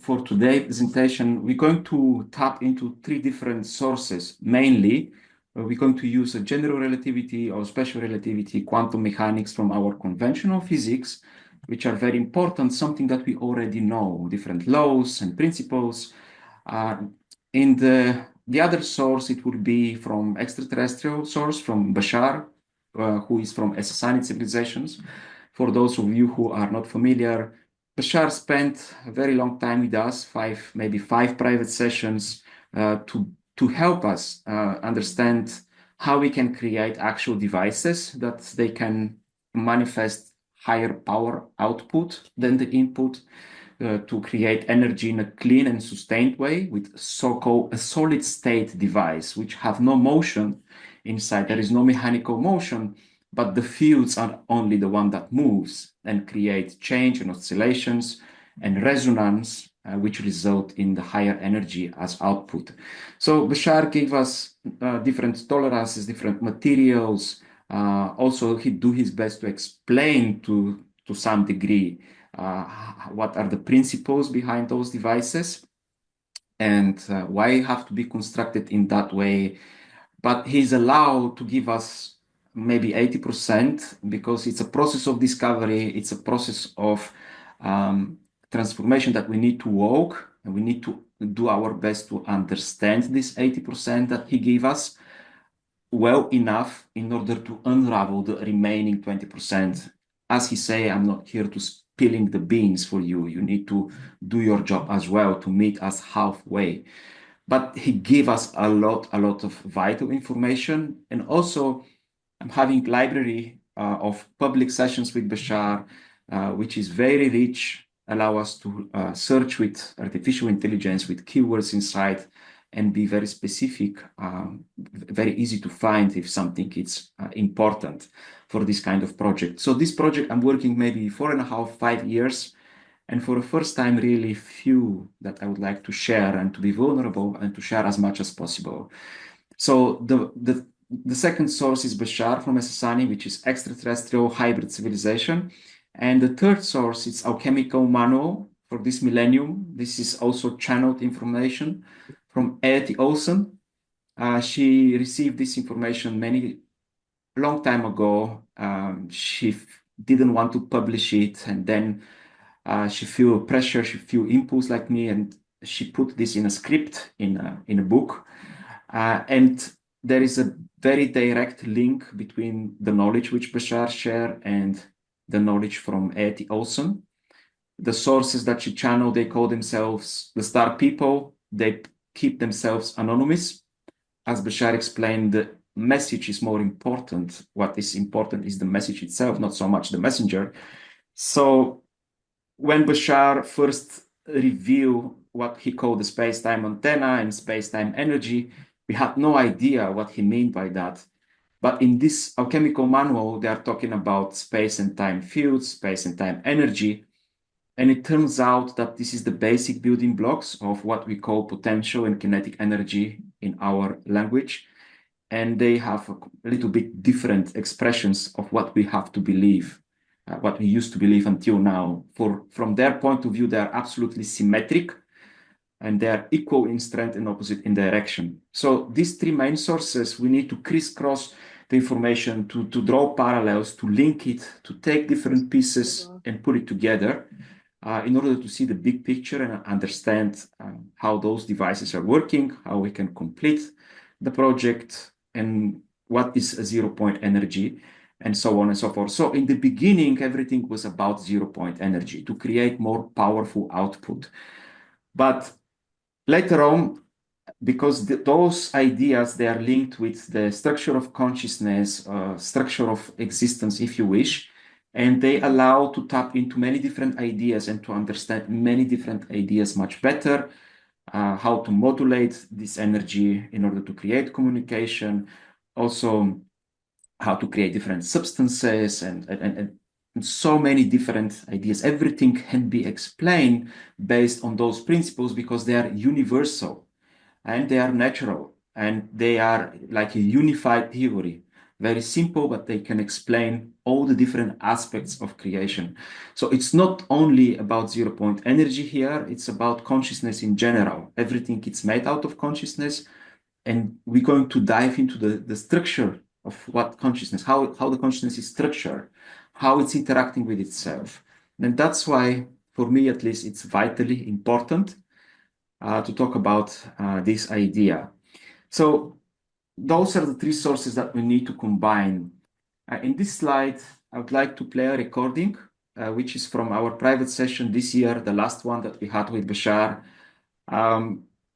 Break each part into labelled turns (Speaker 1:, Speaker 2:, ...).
Speaker 1: for today's presentation, we're going to tap into three different sources. Mainly, we're going to use a general relativity or special relativity, quantum mechanics from our conventional physics, which are very important, something that we already know, different laws and principles. In the other source, it will be from extraterrestrial source, from Bashar, who is from Sassanid civilizations. For those of you who are not familiar, Bashar spent a very long time with us, maybe five private sessions, to help us understand how we can create actual devices that they can manifest higher power output than the input, to create energy in a clean and sustained way with so-called a solid state device, which have no motion inside. There is no mechanical motion, but the fields are only the one that moves and create change and oscillations and resonance, which result in the higher energy as output. So Bashar gave us different tolerances, different materials. Also, he do his best to explain to some degree what are the principles behind those devices and why have to be constructed in that way. But he's allowed to give us maybe 80% because it's a process of discovery. It's a process of transformation that we need to walk, and we need to do our best to understand this 80% that he gave us well enough in order to unravel the remaining 20%. As he say, I'm not here to spilling the beans for you. You need to do your job as well to meet us halfway. But he gave us a lot of vital information. And also, I'm having library of public sessions with Bashar, which is very rich, allow us to search with artificial intelligence, with keywords inside, and be very specific, very easy to find if something is important for this kind of project. So this project, I'm working maybe 4.5, 5 years. And for the first time, really few that I would like to share and to be vulnerable and to share as much as possible. So the second source is Bashar from Sassanid, which is extraterrestrial hybrid civilization. And the third source is Alchemical Manual for this millennium. This is also channeled information from Etty Olson. She received this information long time ago. She didn't want to publish it, and then she feel pressure, she feel impulse like me, and she put this in a script in a book. And there is a very direct link between the knowledge which Bashar shared and the knowledge from Etty Olson. The sources that she channeled, they call themselves the Star People. They keep themselves anonymous. As Bashar explained, the message is more important. What is important is the message itself, not so much the messenger. So when Bashar first revealed what he called the space-time antenna and space-time energy, we had no idea what he meant by that. But in this alchemical manual, they are talking about space and time fields, space and time energy. And it turns out that this is the basic building blocks of what we call potential and kinetic energy in our language. And they have a little bit different expressions of what we have to believe, what we used to believe until now. From their point of view, they are absolutely symmetric, and they are equal in strength and opposite in direction. So these three main sources, we need to crisscross the information, to draw parallels, to link it, to take different pieces and put it together in order to see the big picture and understand how those devices are working, how we can complete the project, and what is a zero-point energy, and so on and so forth. So in the beginning, everything was about zero-point energy to create more powerful output. But later on, because those ideas, they are linked with the structure of consciousness, structure of existence, if you wish, and they allow to tap into many different ideas and to understand many different ideas much better, how to modulate this energy in order to create communication, also how to create different substances and so many different ideas. Everything can be explained based on those principles because they are universal and they are natural and they are like a unified theory. very simple, but they can explain all the different aspects of creation. So it's not only about zero-point energy here, it's about consciousness in general. Everything is made out of consciousness, and we're going to dive into the structure of what consciousness, how the consciousness is structured, how it's interacting with itself. And that's why, for me at least, it's vitally important to talk about this idea. So those are the three sources that we need to combine. In this slide, I would like to play a recording, which is from our private session this year, the last one that we had with Bashar,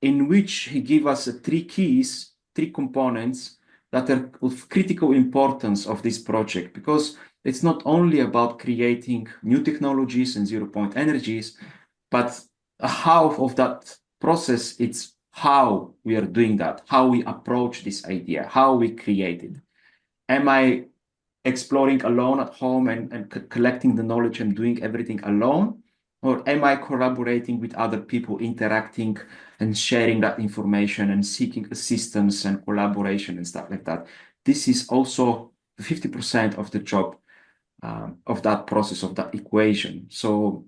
Speaker 1: in which he gave us three keys, three components that are of critical importance of this project, because it's not only about creating new technologies and zero-point energies, but half of that process, it's how we are doing that, how we approach this idea, how we create it. Am I exploring alone at home and collecting the knowledge and doing everything alone? Or am I collaborating with other people, interacting and sharing that information and seeking assistance and collaboration and stuff like that? This is also 50% of the job of that process, of that equation. So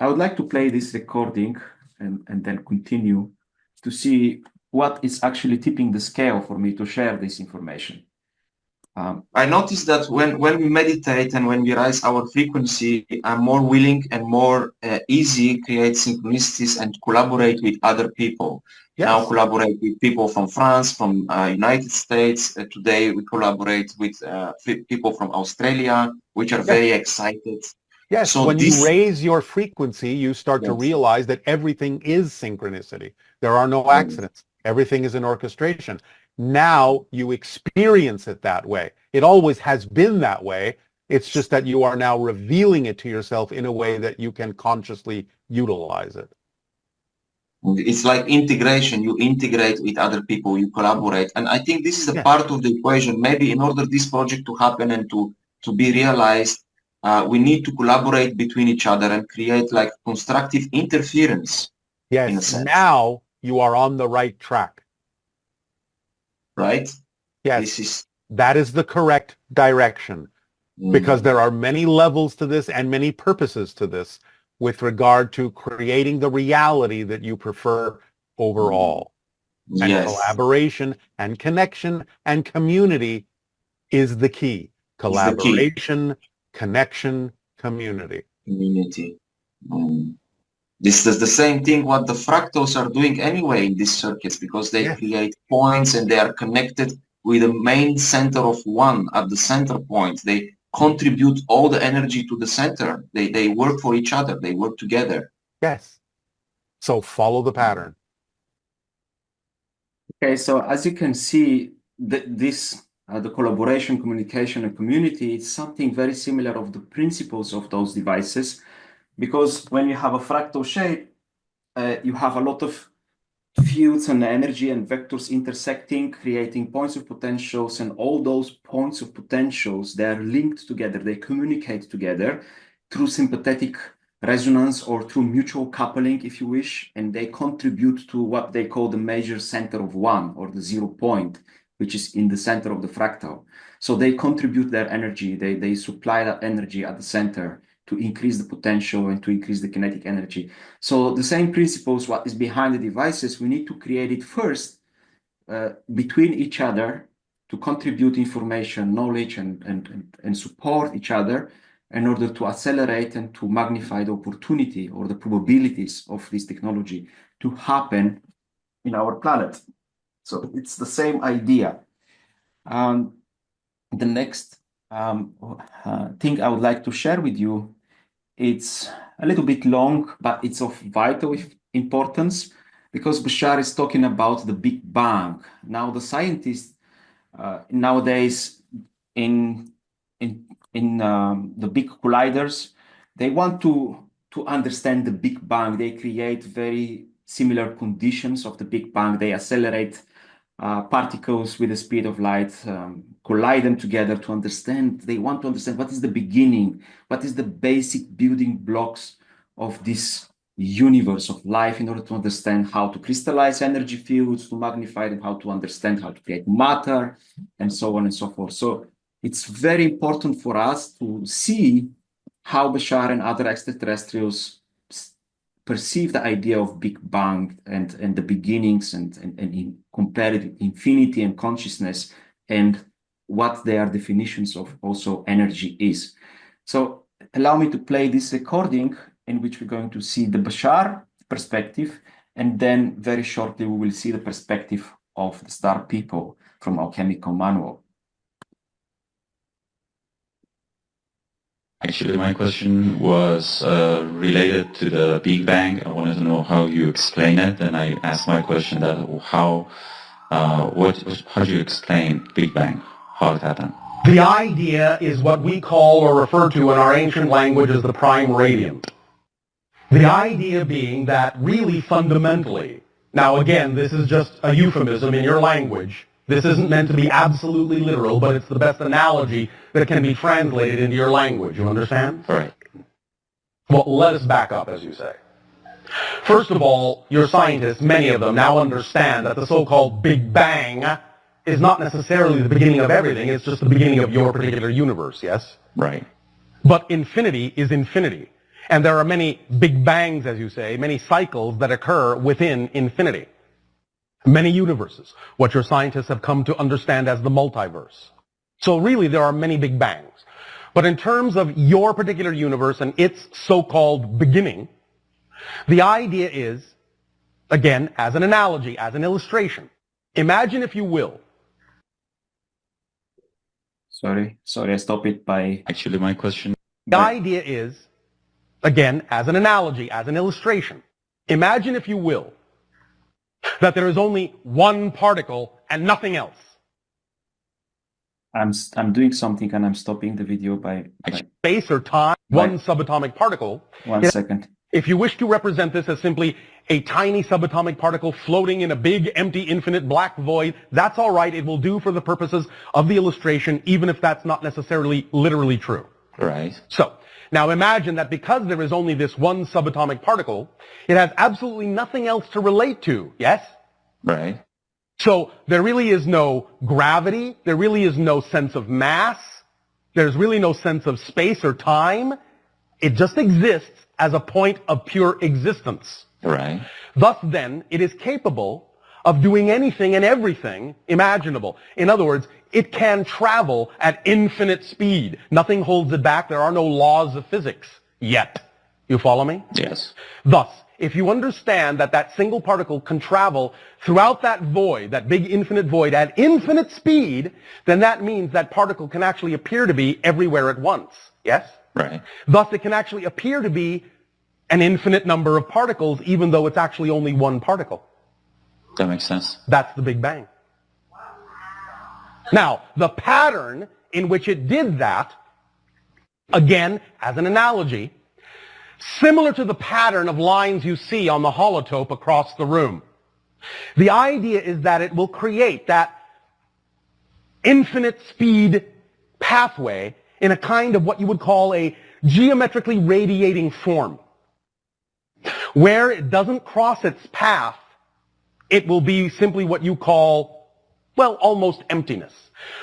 Speaker 1: I would like to play this recording and then continue to see what is actually tipping the scale for me to share this information. I noticed that when we meditate and when we raise our frequency, I'm more willing and more easy create synchronicities and collaborate with other people. Yes. Now collaborate with people from France, from United States. Today we collaborate with people from Australia, which are very excited.
Speaker 2: Yes, so when you raise your frequency, you start to realize that everything is synchronicity. There are no accidents. Everything is an orchestration. Now you experience it that way. It always has been that way. It's just that you are now revealing it to yourself in a way that you can consciously utilize it.
Speaker 1: It's like integration. You integrate with other people, you collaborate. And I think this is a part of the equation. Maybe in order this project to happen and to be realized, we need to collaborate between each other and create like constructive interference.
Speaker 2: Yes, in a sense. Now you are on the right track.
Speaker 1: Right?
Speaker 2: Yes, that is the correct direction, because there are many levels to this and many purposes to this with regard to creating the reality that you prefer overall. And collaboration and connection and community is the key. Collaboration, connection, community.
Speaker 1: This is the same thing what the fractals are doing anyway in these circuits, because they create points and they are connected with the main center of one at the center point. They contribute all the energy to the center. They work for each other. They work together.
Speaker 2: Yes. So follow the pattern.
Speaker 1: Okay, so as you can see, the collaboration, communication, and community is something very similar of the principles of those devices. Because when you have a fractal shape, you have a lot of fields and energy and vectors intersecting, creating points of potentials, and all those points of potentials, they are linked together, they communicate together through sympathetic resonance or through mutual coupling, if you wish, and they contribute to what they call the major center of one, or the 0 point, which is in the center of the fractal. So they contribute their energy, they supply that energy at the center to increase the potential and to increase the kinetic energy. So the same principles, what is behind the devices, we need to create it first between each other to contribute information, knowledge, and support each other in order to accelerate and to magnify the opportunity or the probabilities of this technology to happen in our planet. So it's the same idea. The next thing I would like to share with you, it's a little bit long, but it's of vital importance, because Bashar is talking about the Big Bang. Now, the scientists nowadays in the big colliders, they want to understand the Big Bang. They create very similar conditions of the Big Bang. They accelerate particles with the speed of light, collide them together to understand. They want to understand what is the beginning, what is the basic building blocks of this universe of life in order to understand how to crystallize energy fields, to magnify them, how to understand how to create matter, and so on and so forth. So it's very important for us to see how Bashar and other extraterrestrials perceive the idea of Big Bang and the beginnings and compare it with infinity and consciousness and what their definitions of also energy is. So allow me to play this recording in which we're going to see the Bashar perspective, and then very shortly we will see the perspective of the star people from Alchemical Manual.
Speaker 3: Actually, my question was related to the Big Bang. I wanted to know how you explain it, and I asked my question that how do you explain Big Bang? How it happened?
Speaker 2: The idea is what we call or refer to in our ancient language as the prime radiant. The idea being that really fundamentally, now again, this is just a euphemism in your language. This isn't meant to be absolutely literal, but it's the best analogy that can be translated into your language. You understand?
Speaker 3: Right.
Speaker 2: Well, let us back up, as you say. First of all, your scientists, many of them, now understand that the so-called Big Bang is not necessarily the beginning of everything. It's just the beginning of your particular universe, yes?
Speaker 3: Right.
Speaker 2: But infinity is infinity. And there are many Big Bangs, as you say, many cycles that occur within infinity. Many universes, what your scientists have come to understand as the multiverse. So really, there are many Big Bangs. But in terms of your particular universe and its so-called beginning, the idea is, again, as an analogy, as an illustration, imagine, if you will.
Speaker 1: Sorry, I stop it by...
Speaker 3: Actually, my question...
Speaker 2: The idea is, again, as an analogy, as an illustration, imagine, if you will, that there is only one particle and nothing else.
Speaker 1: I'm doing something and I'm stopping the video by
Speaker 2: space or time, one subatomic particle.
Speaker 1: 1 second.
Speaker 2: If you wish to represent this as simply a tiny subatomic particle floating in a big, empty, infinite black void, that's all right. It will do for the purposes of the illustration, even if that's not necessarily literally true.
Speaker 3: Right.
Speaker 2: So, now imagine that because there is only this one subatomic particle, it has absolutely nothing else to relate to, yes?
Speaker 3: Right.
Speaker 2: So there really is no gravity, there really is no sense of mass, there's really no sense of space or time. It just exists as a point of pure existence.
Speaker 3: Right.
Speaker 2: Thus then, it is capable of doing anything and everything imaginable. In other words, it can travel at infinite speed. Nothing holds it back. There are no laws of physics yet. You follow me?
Speaker 3: Yes.
Speaker 2: Thus, if you understand that that single particle can travel throughout that void, that big infinite void, at infinite speed, then that means that particle can actually appear to be everywhere at once. Yes?
Speaker 3: Right.
Speaker 2: Thus, it can actually appear to be an infinite number of particles, even though it's actually only one particle.
Speaker 3: That makes sense.
Speaker 2: That's the Big Bang. Now, the pattern in which it did that, again, as an analogy, similar to the pattern of lines you see on the holotope across the room. The idea is that it will create that infinite speed pathway in a kind of what you would call a geometrically radiating form. Where it doesn't cross its path, it will be simply what you call, well, almost emptiness.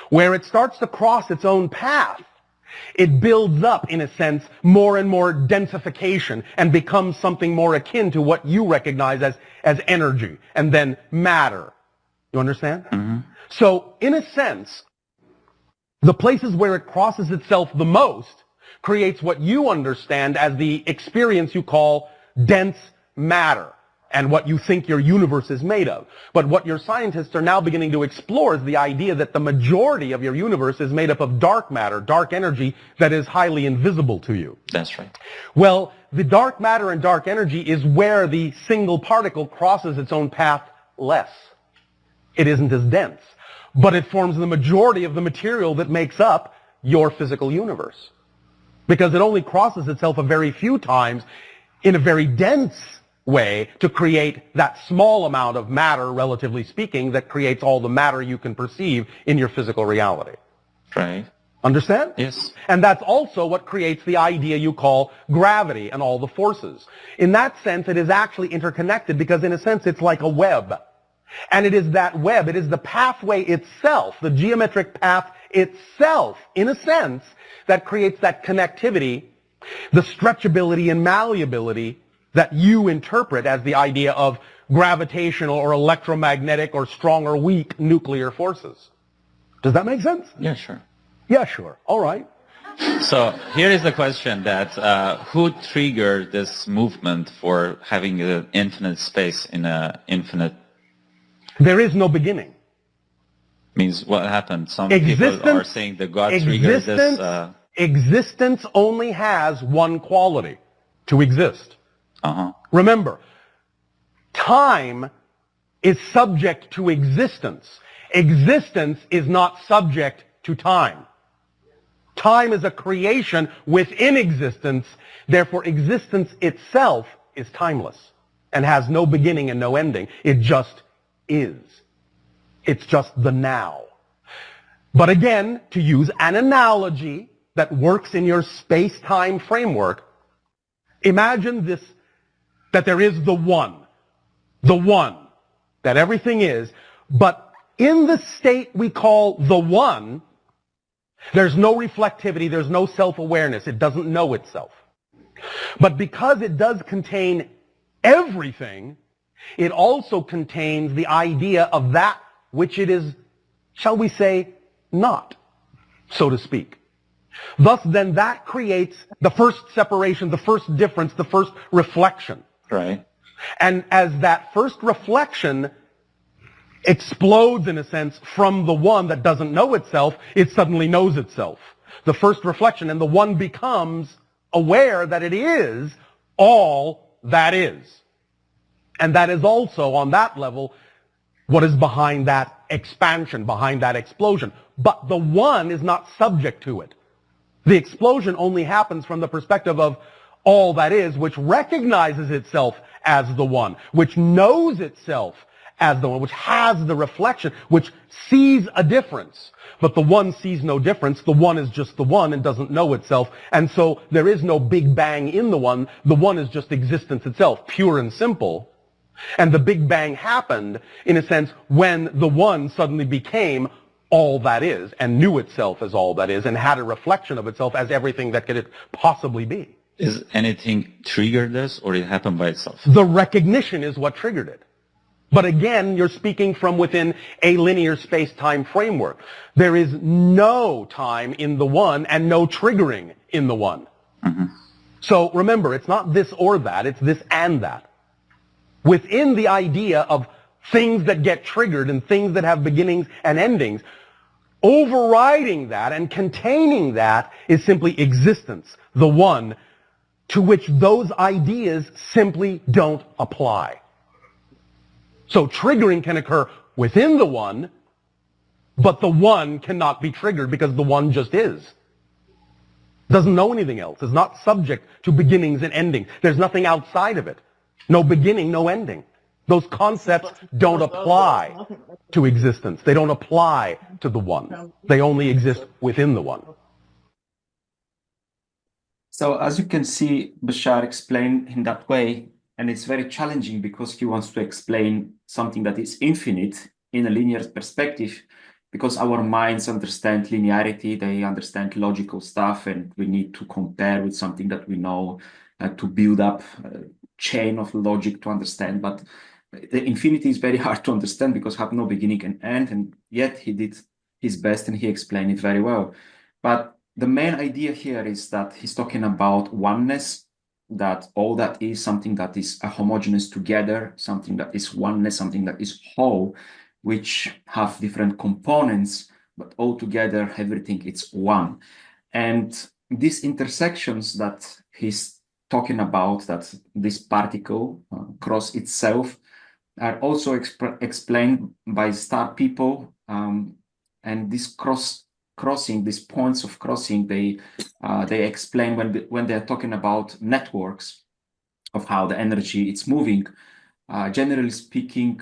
Speaker 2: Where it starts to cross its own path, it builds up, in a sense, more and more densification and becomes something more akin to what you recognize as energy and then matter. You understand?
Speaker 3: Mm-hmm.
Speaker 2: So, in a sense, the places where it crosses itself the most creates what you understand as the experience you call dense matter and what you think your universe is made of. But what your scientists are now beginning to explore is the idea that the majority of your universe is made up of dark matter, dark energy that is highly invisible to you.
Speaker 3: That's right.
Speaker 2: Well, the dark matter and dark energy is where the single particle crosses its own path less. It isn't as dense, but it forms the majority of the material that makes up your physical universe. Because it only crosses itself a very few times in a very dense way to create that small amount of matter, relatively speaking, that creates all the matter you can perceive in your physical reality.
Speaker 3: Right.
Speaker 2: Understand?
Speaker 3: Yes.
Speaker 2: And that's also what creates the idea you call gravity and all the forces. In that sense, it is actually interconnected because in a sense it's like a web. And it is that web, it is the pathway itself, the geometric path itself, in a sense, that creates that connectivity, the stretchability and malleability that you interpret as the idea of gravitational or electromagnetic or strong or weak nuclear forces. Does that make sense?
Speaker 3: Yeah, sure.
Speaker 2: Yeah, sure. All right.
Speaker 3: So here is the question that who triggered this movement for having an infinite space in an infinite?
Speaker 2: There is no beginning.
Speaker 3: Means what happened? Some people are saying that God triggered this.
Speaker 2: Existence only has one quality: to exist. Remember, time is subject to existence. Existence is not subject to time. Time is a creation within existence. Therefore, existence itself is timeless and has no beginning and no ending. It just is. It's just the now. But again, to use an analogy that works in your space-time framework, imagine this, that there is the one, that everything is, but in the state we call the one, there's no reflectivity, there's no self-awareness, it doesn't know itself. But because it does contain everything, it also contains the idea of that which it is, shall we say, not, so to speak. Thus, then, that creates the first separation, the first difference, the first reflection.
Speaker 3: Right.
Speaker 2: And as that first reflection explodes, in a sense, from the one that doesn't know itself, it suddenly knows itself. The first reflection, and the one becomes aware that it is all that is. And that is also, on that level, what is behind that expansion, behind that explosion. But the one is not subject to it. The explosion only happens from the perspective of all that is, which recognizes itself as the one, which knows itself as the one, which has the reflection, which sees a difference. But the one sees no difference. The one is just the one and doesn't know itself. And so there is no big bang in the one. The one is just existence itself, pure and simple. And the Big Bang happened, in a sense, when the one suddenly became all that is and knew itself as all that is and had a reflection of itself as everything that could it possibly be.
Speaker 3: Is anything triggered this, or it happened by itself?
Speaker 2: The recognition is what triggered it. But again, you're speaking from within a linear space-time framework. There is no time in the one and no triggering in the one. So remember, it's not this or that, it's this and that. Within the idea of things that get triggered and things that have beginnings and endings, overriding that and containing that is simply existence, the one, to which those ideas simply don't apply. So triggering can occur within the one, but the one cannot be triggered because the one just is. Doesn't know anything else. Is not subject to beginnings and endings. There's nothing outside of it. No beginning, no ending. Those concepts don't apply to existence. They don't apply to the one. They only exist within the one.
Speaker 1: So as you can see, Bashar explained in that way, and it's very challenging because he wants to explain something that is infinite in a linear perspective, because our minds understand linearity, they understand logical stuff, and we need to compare with something that we know to build up a chain of logic to understand. But the infinity is very hard to understand because have no beginning and end, and yet he did his best and he explained it very well. But the main idea here is that he's talking about oneness, that all that is something that is homogeneous together, something that is oneness, something that is whole, which have different components, but all together, everything it's one. And these intersections that he's talking about, that this particle cross itself, are also explained by star people, and this crossing, these points of crossing, they explain when they're talking about networks of how the energy it's moving. Generally speaking,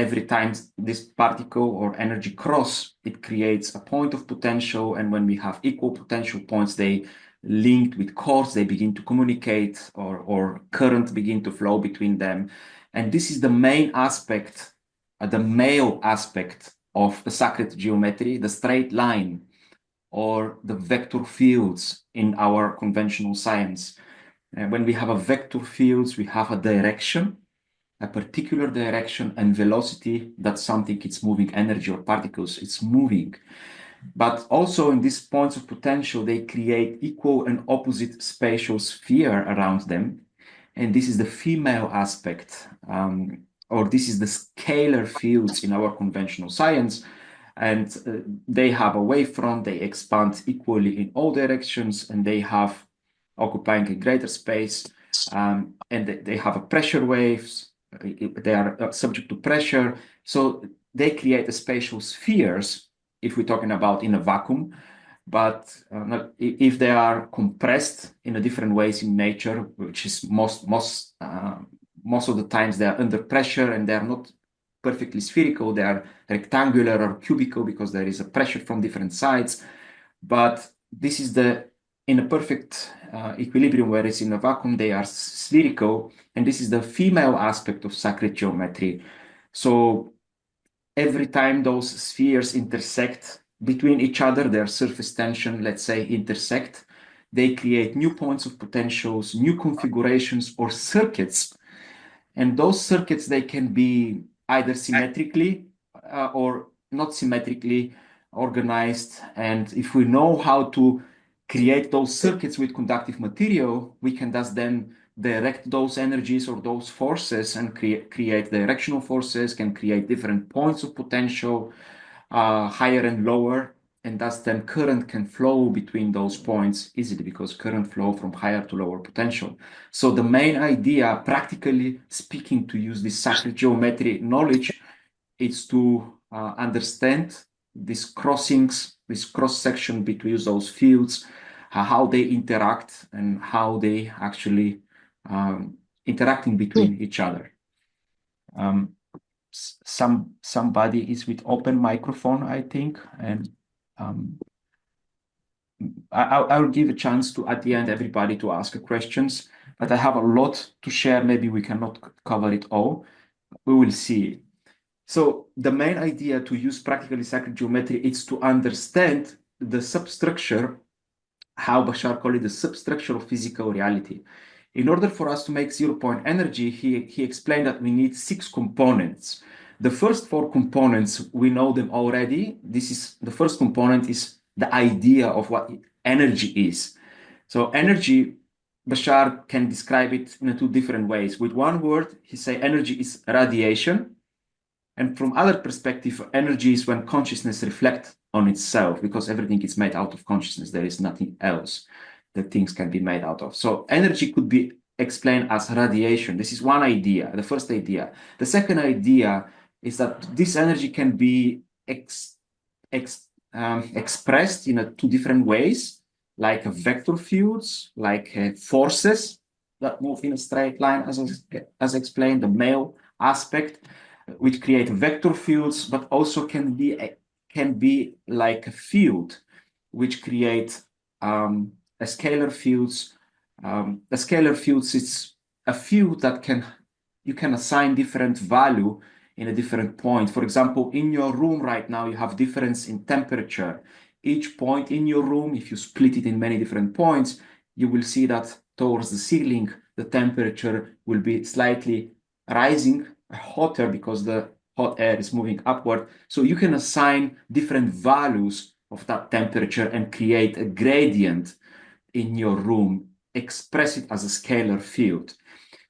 Speaker 1: every time this particle or energy cross, it creates a point of potential. And when we have equal potential points, they linked with cords, they begin to communicate, or current begin to flow between them. And this is the main aspect, the male aspect of the sacred geometry, the straight line or the vector fields in our conventional science. And when we have a vector fields, we have a direction, a particular direction and velocity that something it's moving, energy or particles, it's moving. But also in these points of potential, they create equal and opposite spatial sphere around them. And this is the female aspect, or this is the scalar fields in our conventional science. And they have a wavefront, they expand equally in all directions, and they have occupying a greater space. And they have a pressure waves, they are subject to pressure. So they create a spatial spheres if we're talking about in a vacuum. But if they are compressed in a different ways in nature, which is most of the times they are under pressure and they are not perfectly spherical, they are rectangular or cubical because there is a pressure from different sides. But this is in a perfect equilibrium, whereas in a vacuum they are spherical, and this is the female aspect of sacred geometry. So every time those spheres intersect between each other, their surface tension, let's say, intersect, they create new points of potentials, new configurations or circuits. And those circuits, they can be either symmetrically or not symmetrically organized. And if we know how to create those circuits with conductive material, we can thus then direct those energies or those forces and create directional forces, can create different points of potential, higher and lower, and thus then current can flow between those points easily because current flow from higher to lower potential. So the main idea, practically speaking, to use this sacred geometry knowledge is to understand these crossings, this cross-section between those fields, how they interact and how they actually interacting between each other. Somebody is with open microphone, I think, and I'll give a chance to at the end everybody to ask questions, but I have a lot to share. Maybe we cannot cover it all. We will see. So the main idea to use practically sacred geometry is to understand the substructure, how Bashar called it, the substructure of physical reality. In order for us to make zero-point energy, he explained that we need 6 components. The first 4 components, we know them already. The first component is the idea of what energy is. So energy, Bashar can describe it in 2 different ways. With one word, he say energy is radiation. And from other perspective, energy is when consciousness reflects on itself, because everything is made out of consciousness. There is nothing else that things can be made out of. So energy could be explained as radiation. This is one idea, the first idea. The second idea is that this energy can be expressed in 2 different ways, like vector fields, like forces that move in a straight line, as explained, the male aspect, which create vector fields, but also can be like a field, which create a scalar fields. The scalar fields is a field that you can assign different value in a different point. For example, in your room right now, you have difference in temperature. Each point in your room, if you split it in many different points, you will see that towards the ceiling, the temperature will be slightly rising, hotter, because the hot air is moving upward. So you can assign different values of that temperature and create a gradient in your room, express it as a scalar field.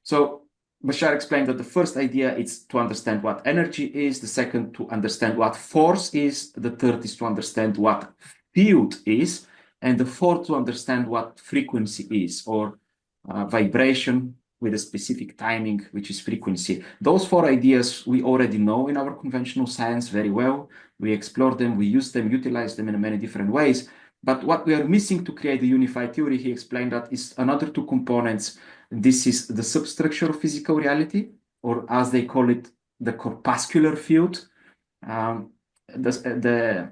Speaker 1: So Bashar explained that the first idea is to understand what energy is, the second to understand what force is, the third is to understand what field is, and the fourth to understand what frequency is, or vibration with a specific timing, which is frequency. Those 4 ideas we already know in our conventional science very well. We explore them, we use them, utilize them in many different ways. But what we are missing to create the unified theory, he explained that, is another 2 components. This is the substructure of physical reality, or as they call it, the corpuscular field. The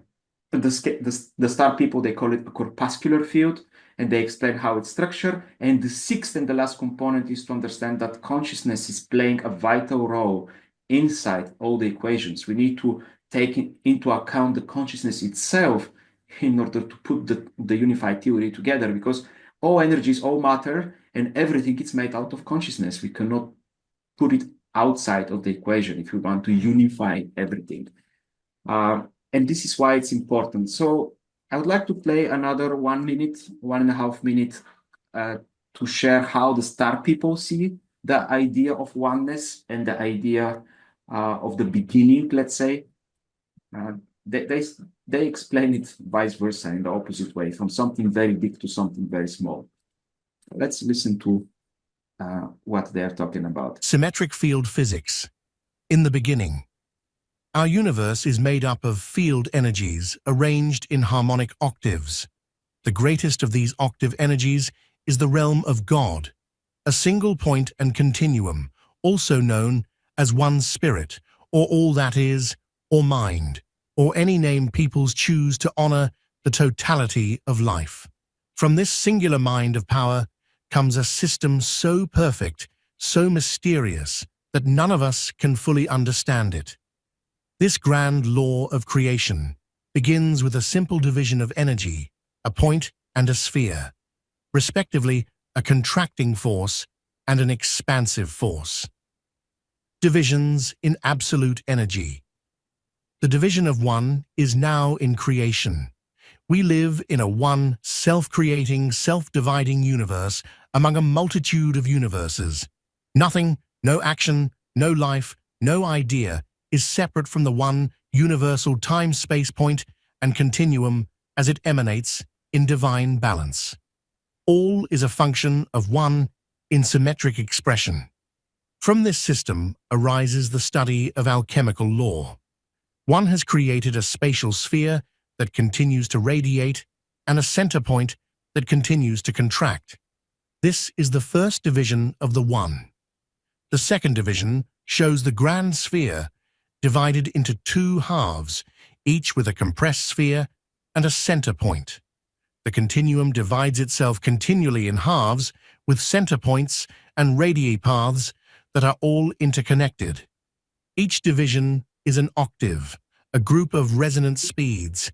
Speaker 1: star people, they call it a corpuscular field, and they explain how it's structured. And the sixth and the last component is to understand that consciousness is playing a vital role inside all the equations. We need to take into account the consciousness itself in order to put the unified theory together, because all energy is all matter and everything is made out of consciousness. We cannot put it outside of the equation if we want to unify everything. And this is why it's important. So I would like to play another 1 minute, 1.5 minutes to share how the star people see the idea of oneness and the idea of the beginning, let's say. They explain it vice versa, in the opposite way, from something very big to something very small. Let's listen to what they're talking about.
Speaker 4: Symmetric field physics. In the beginning, our universe is made up of field energies arranged in harmonic octaves. The greatest of these octave energies is the realm of God, a single point and continuum, also known as one spirit, or all that is, or mind, or any name peoples choose to honor the totality of life. From this singular mind of power comes a system so perfect, so mysterious, that none of us can fully understand it. This grand law of creation begins with a simple division of energy, a point and a sphere, respectively a contracting force and an expansive force. Divisions in absolute energy. The division of one is now in creation. We live in a one self-creating, self-dividing universe among a multitude of universes. Nothing, no action, no life, no idea is separate from the one universal time-space point and continuum as it emanates in divine balance. All is a function of one in symmetric expression. From this system arises the study of alchemical law. One has created a spatial sphere that continues to radiate and a center point that continues to contract. This is the first division of the one. The second division shows the grand sphere divided into two halves, each with a compressed sphere and a center point. The continuum divides itself continually in halves with center points and radii paths that are all interconnected. Each division is an octave, a group of resonant speeds.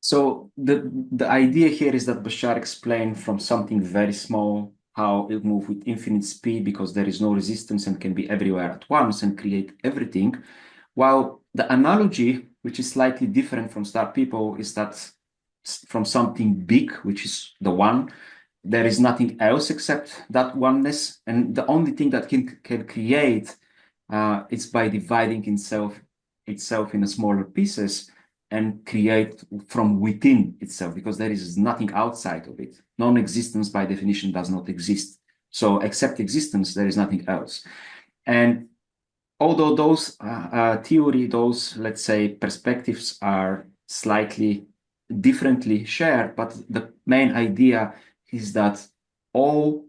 Speaker 1: So the idea here is that Bashar explained from something very small how it moves with infinite speed because there is no resistance and can be everywhere at once and create everything. While the analogy, which is slightly different from star people, is that from something big, which is the one, there is nothing else except that oneness. And the only thing that can create is by dividing itself in a smaller pieces and create from within itself, because there is nothing outside of it. Non-existence by definition does not exist. So except existence, there is nothing else. And although those those, let's say, perspectives are slightly differently shared, but the main idea is that all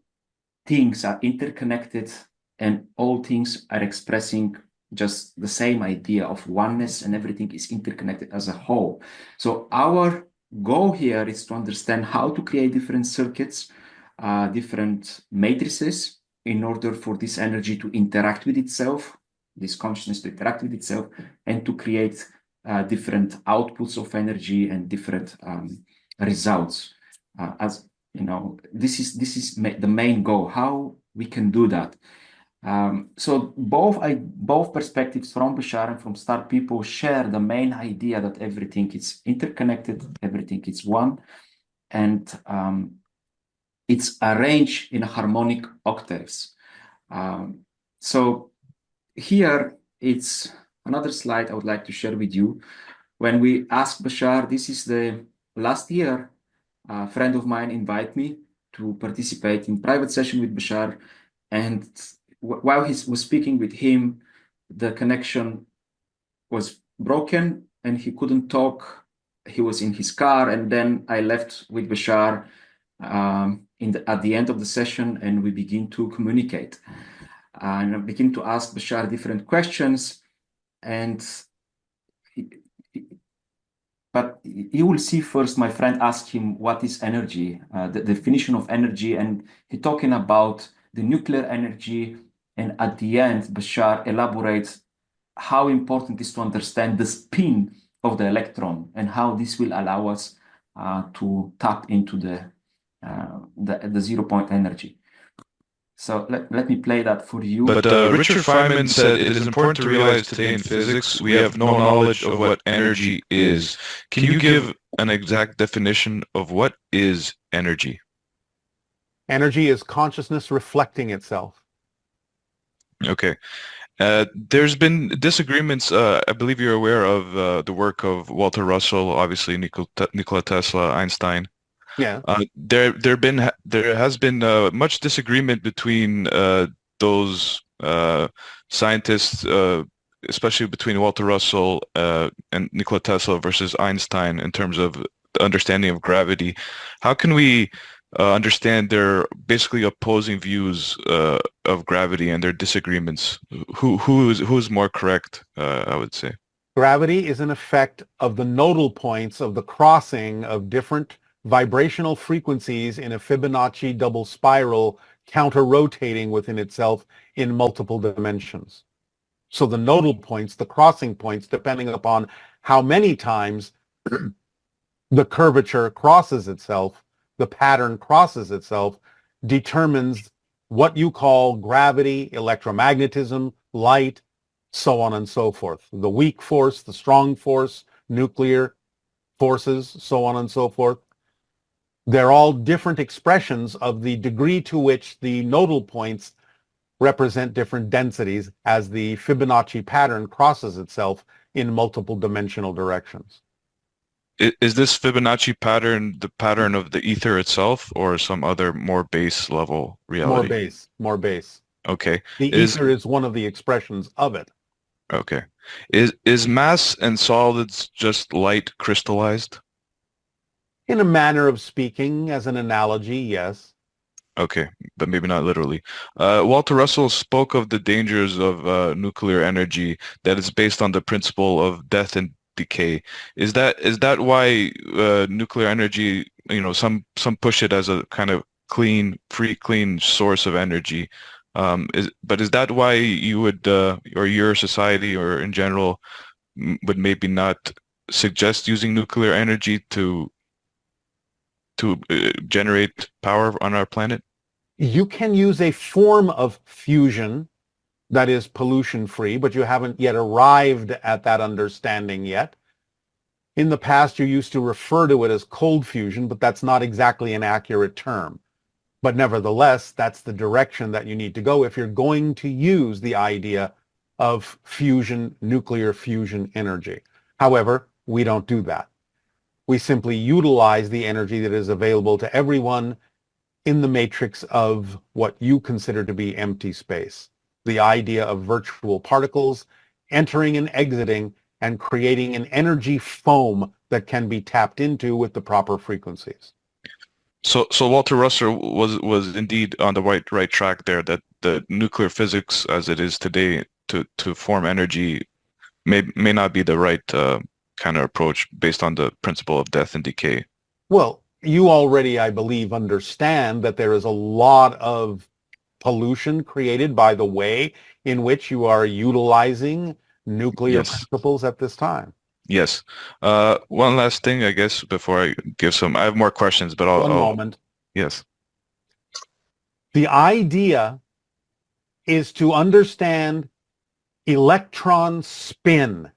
Speaker 1: things are interconnected and all things are expressing just the same idea of oneness, and everything is interconnected as a whole. So our goal here is to understand how to create different circuits, different matrices, in order for this energy to interact with itself, this consciousness to interact with itself, and to create different outputs of energy and different results. As you know, this is the main goal, how we can do that. So both perspectives from Bashar and from star people share the main idea that everything is interconnected, everything is one, and it's arranged in harmonic octaves. So here it's another slide I would like to share with you. When we asked Bashar, this is the last year, a friend of mine invited me to participate in private session with Bashar, and while he was speaking with him, the connection was broken and he couldn't talk. He was in his car, and then I left with Bashar at the end of the session, and we begin to communicate. and I begin to ask Bashar different questions, and but you will see first my friend ask him what is energy, the definition of energy, and he talking about the nuclear energy, and at the end Bashar elaborates how important it is to understand the spin of the electron and how this will allow us to tap into the 0 point energy. So let me play that for you.
Speaker 5: But Richard Feynman said it is important to realize today in physics we have no knowledge of what energy is. Can you give an exact definition of what is energy?
Speaker 2: Energy is consciousness reflecting itself.
Speaker 5: Okay. There's been disagreements. I believe you're aware of the work of Walter Russell, obviously Nikola Tesla, Einstein.
Speaker 2: Yeah.
Speaker 5: There has been much disagreement between those scientists, especially between Walter Russell and Nikola Tesla versus Einstein in terms of the understanding of gravity. How can we understand their basically opposing views of gravity and their disagreements? Who's more correct? I would say
Speaker 2: Gravity is an effect of the nodal points of the crossing of different vibrational frequencies in a Fibonacci double spiral counter-rotating within itself in multiple dimensions. So the nodal points, the crossing points, depending upon how many times the curvature crosses itself, the pattern crosses itself, determines what you call gravity, electromagnetism, light, so on and so forth. The weak force, the strong force, nuclear forces, so on and so forth. They're all different expressions of the degree to which the nodal points represent different densities as the Fibonacci pattern crosses itself in multiple dimensional directions.
Speaker 5: is this Fibonacci pattern the pattern of the ether itself, or some other more base level reality?
Speaker 2: More base.
Speaker 5: Okay.
Speaker 2: The ether is one of the expressions of it.
Speaker 5: Okay. Is mass and solids just light crystallized?
Speaker 2: In a manner of speaking, as an analogy, yes.
Speaker 5: Okay, but maybe not literally. Walter Russell spoke of the dangers of nuclear energy, that is based on the principle of death and decay. Is that why nuclear energy, some push it as a kind of clean source of energy? Is that why you would, or your society, or in general, would maybe not suggest using nuclear energy to generate power on our planet?
Speaker 2: You can use a form of fusion that is pollution-free, but you haven't yet arrived at that understanding yet. In the past, you used to refer to it as cold fusion, but that's not exactly an accurate term. But nevertheless, that's the direction that you need to go if you're going to use the idea of fusion, nuclear fusion energy. However, we don't do that. We simply utilize the energy that is available to everyone in the matrix of what you consider to be empty space. The idea of virtual particles entering and exiting and creating an energy foam that can be tapped into with the proper frequencies.
Speaker 5: So Walter Russell was indeed on the right track there, that the nuclear physics as it is today to form energy may not be the right kind of approach based on the principle of death and decay.
Speaker 2: Well, you already, I believe, understand that there is a lot of pollution created by the way in which you are utilizing nuclear principles at this time.
Speaker 5: Yes. One last thing, I guess, before I give I have more questions, but
Speaker 2: One moment.
Speaker 5: Yes.
Speaker 2: The idea is to understand electron spin.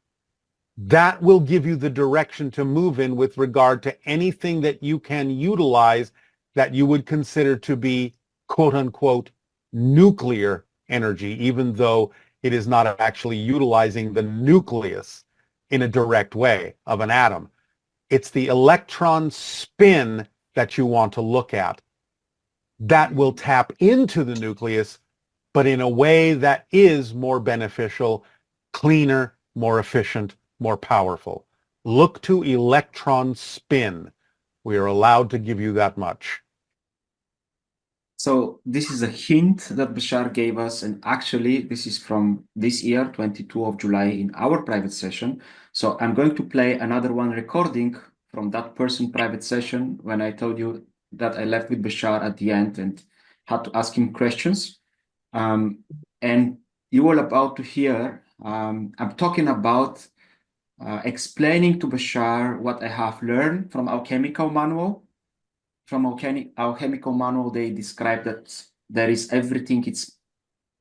Speaker 2: That will give you the direction to move in with regard to anything that you can utilize that you would consider to be, quote unquote, nuclear energy, even though it is not actually utilizing the nucleus in a direct way of an atom. It's the electron spin that you want to look at. That will tap into the nucleus, but in a way that is more beneficial, cleaner, more efficient, more powerful. Look to electron spin. We are allowed to give you that much.
Speaker 1: So this is a hint that Bashar gave us, and actually this is from this year, 22 of July, in our private session. So I'm going to play another one recording from that person private session when I told you that I left with Bashar at the end and had to ask him questions. And you all about to hear, I'm talking about explaining to Bashar what I have learned from our chemical manual. From our chemical manual, they describe that there is everything, it's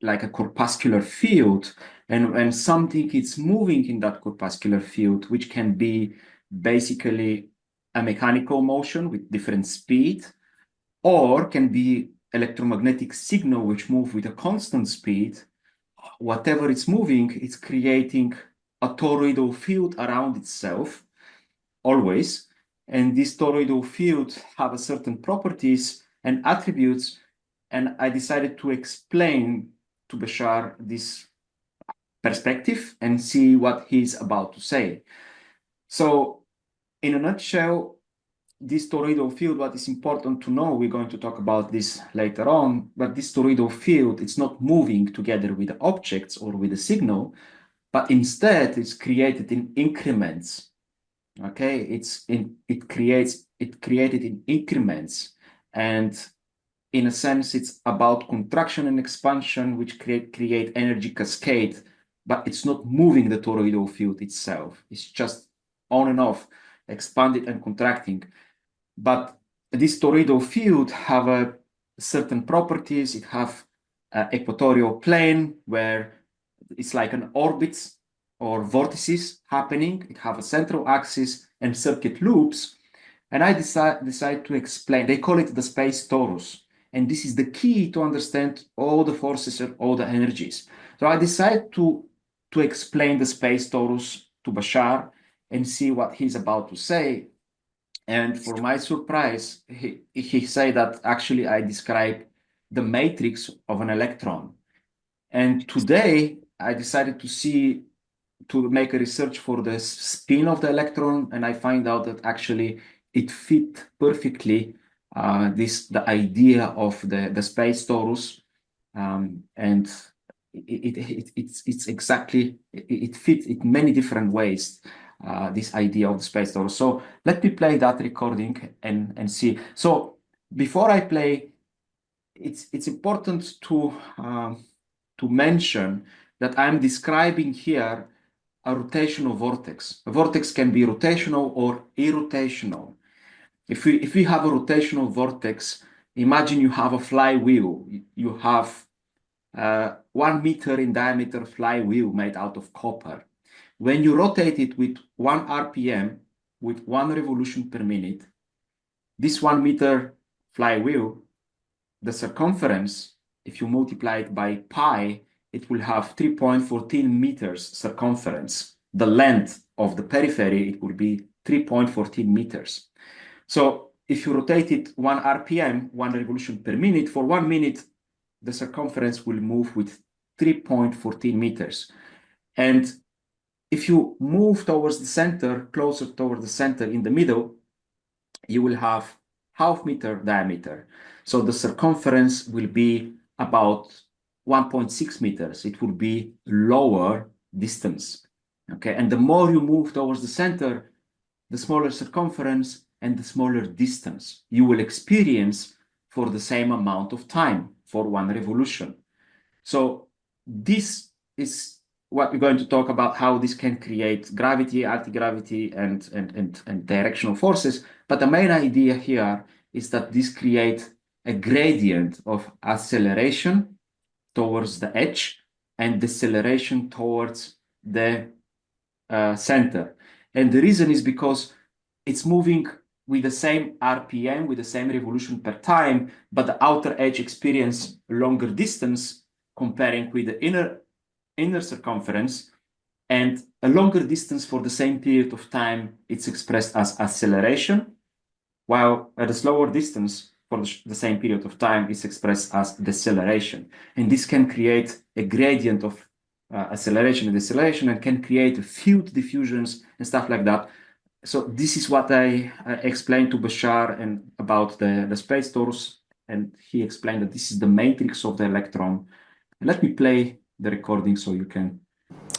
Speaker 1: like a corpuscular field, and when something is moving in that corpuscular field, which can be basically a mechanical motion with different speed, or can be electromagnetic signal which move with a constant speed, whatever it's moving, it's creating a toroidal field around itself, always. And these toroidal fields have a certain properties and attributes. And I decided to explain to Bashar this perspective and see what he's about to say. So in a nutshell, this toroidal field, what is important to know, we're going to talk about this later on, but this toroidal field, it's not moving together with the objects or with the signal, but instead it's created in increments. Okay, it created in increments, and in a sense it's about contraction and expansion, which create energy cascade, but it's not moving the toroidal field itself. It's just on and off, expanding and contracting. But this toroidal field have a certain properties. It have an equatorial plane where it's like an orbit or vortices happening. It have a central axis and circuit loops. And I decide to explain. They call it the space torus. And this is the key to understand all the forces and all the energies. So I decide to explain the space torus to Bashar and see what he's about to say. And for my surprise, he said that actually I describe the matrix of an electron. And today I decided to make a research for the spin of the electron, and I find out that actually it fit perfectly the idea of the space torus, and it's exactly it fits in many different ways. This idea of the space torus. So let me play that recording and see. So before I play, it's important to mention that I'm describing here a rotational vortex. A vortex can be rotational or irrotational. If we have a rotational vortex, imagine you have a flywheel. You have 1 meter in diameter flywheel made out of copper. When you rotate it with 1 RPM, with 1 revolution per minute, this 1 meter flywheel, the circumference, if you multiply it by pi, it will have 3.14 meters circumference. The length of the periphery, it will be 3.14 meters. So if you rotate it 1 RPM, 1 revolution per minute, for 1 minute, the circumference will move with 3.14 meters. And if you move towards the center, closer toward the center in the middle, you will have half meter diameter. So the circumference will be about 1.6 meters. It will be lower distance. Okay, and the more you move towards the center, the smaller circumference and the smaller distance you will experience for the same amount of time for 1 revolution. So this is what we're going to talk about, how this can create gravity, anti-gravity, and directional forces. But the main idea here is that this creates a gradient of acceleration towards the edge and deceleration towards the center. And the reason is because it's moving with the same RPM, with the same revolution per time, but the outer edge experience longer distance comparing with the inner circumference, and a longer distance for the same period of time, it's expressed as acceleration, while at a slower distance for the same period of time is expressed as deceleration. And this can create a gradient of acceleration and deceleration, and can create field diffusions and stuff like that. So this is what I explained to Bashar and about the space torus and he explained that this is the matrix of the electron. Let me play the recording so you can.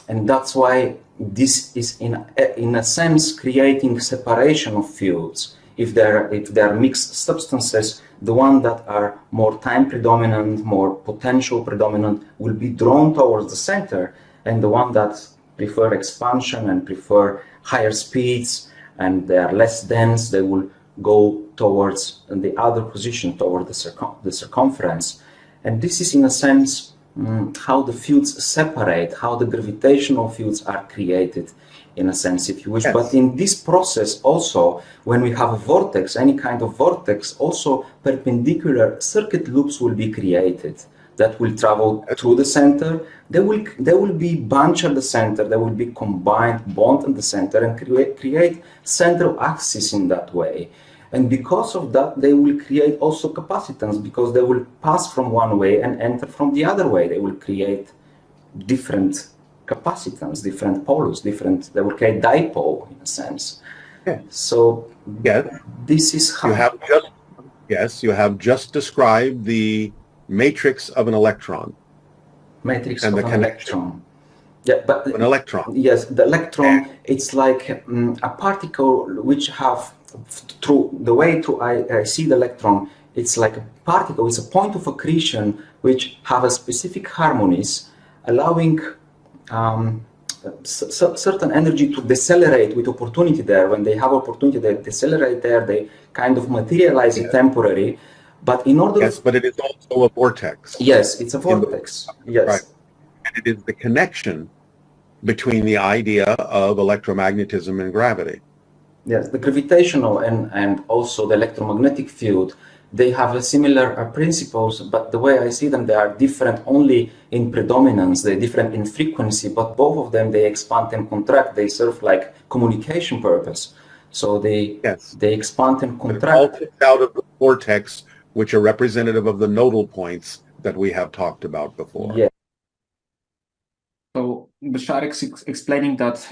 Speaker 6: And that's why this is in a sense creating separation of fields. If they're mixed substances, the ones that are more time predominant, more potential predominant, will be drawn towards the center, and the ones that prefer expansion and prefer higher speeds and they are less dense, they will go towards the other position, toward the circumference. And this is in a sense how the fields separate, how the gravitational fields are created, in a sense, if you wish.
Speaker 2: Yes.
Speaker 6: But in this process also, when we have a vortex, any kind of vortex, also perpendicular circuit loops will be created that will travel through the center. They will be bunched at the center, they will be combined, bond at the center, and create central axis in that way. And because of that, they will create also capacitance, because they will pass from one way and enter from the other way. They will create different capacitance, different polus, they will create dipole in a sense.
Speaker 2: Yeah.
Speaker 6: So
Speaker 2: Yeah.
Speaker 6: this is how
Speaker 2: you have just described the matrix of an electron.
Speaker 6: Matrix
Speaker 2: and
Speaker 6: of
Speaker 2: the
Speaker 6: an
Speaker 2: connection.
Speaker 6: electron. Yeah, but
Speaker 2: An electron.
Speaker 6: yes, the electron, it's like a particle which have, through the way I see the electron, it's like a particle, it's a point of accretion which have a specific harmonies, allowing certain energy to decelerate with opportunity there. When they have opportunity, they decelerate there, they kind of materialize it temporary. But in order...
Speaker 2: Yes, but it is also a vortex.
Speaker 6: Yes, it's a vortex. Yes.
Speaker 2: Right. And it is the connection between the idea of electromagnetism and gravity.
Speaker 6: Yes, the gravitational and also the electromagnetic field, they have a similar principles, but the way I see them, they are different only in predominance, they're different in frequency, but both of them, they expand and contract, they serve like communication purpose. So they expand and contract.
Speaker 2: But it all comes out of the vortex, which are representative of the nodal points that we have talked about before.
Speaker 6: Yeah.
Speaker 1: So Bashar explaining that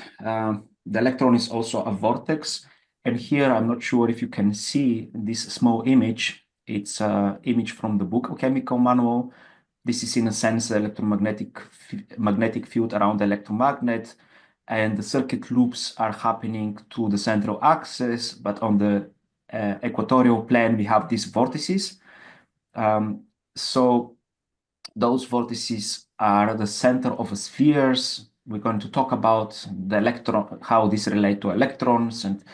Speaker 1: the electron is also a vortex. And here, I'm not sure if you can see this small image. It's an image from the book, Chemical Manual. This is in a sense the magnetic field around the electromagnet, and the circuit loops are happening to the central axis, but on the equatorial plane, we have these vortices. So those vortices are the center of spheres. We're going to talk about the electron, how these relate to electrons, and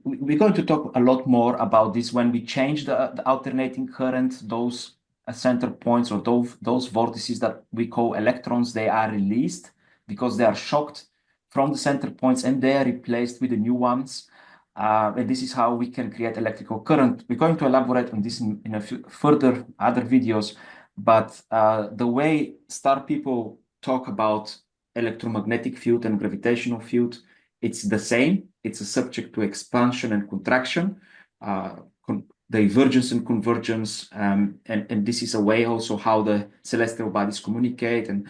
Speaker 1: we're going to talk a lot more about this when we change the alternating current. Those center points, or those vortices that we call electrons, they are released because they are shocked from the center points and they are replaced with the new ones. And this is how we can create electrical current. We're going to elaborate on this in a few further other videos, but the way star people talk about electromagnetic field and gravitational field, it's the same. It's a subject to expansion and contraction, divergence and convergence, and this is a way also how the celestial bodies communicate. And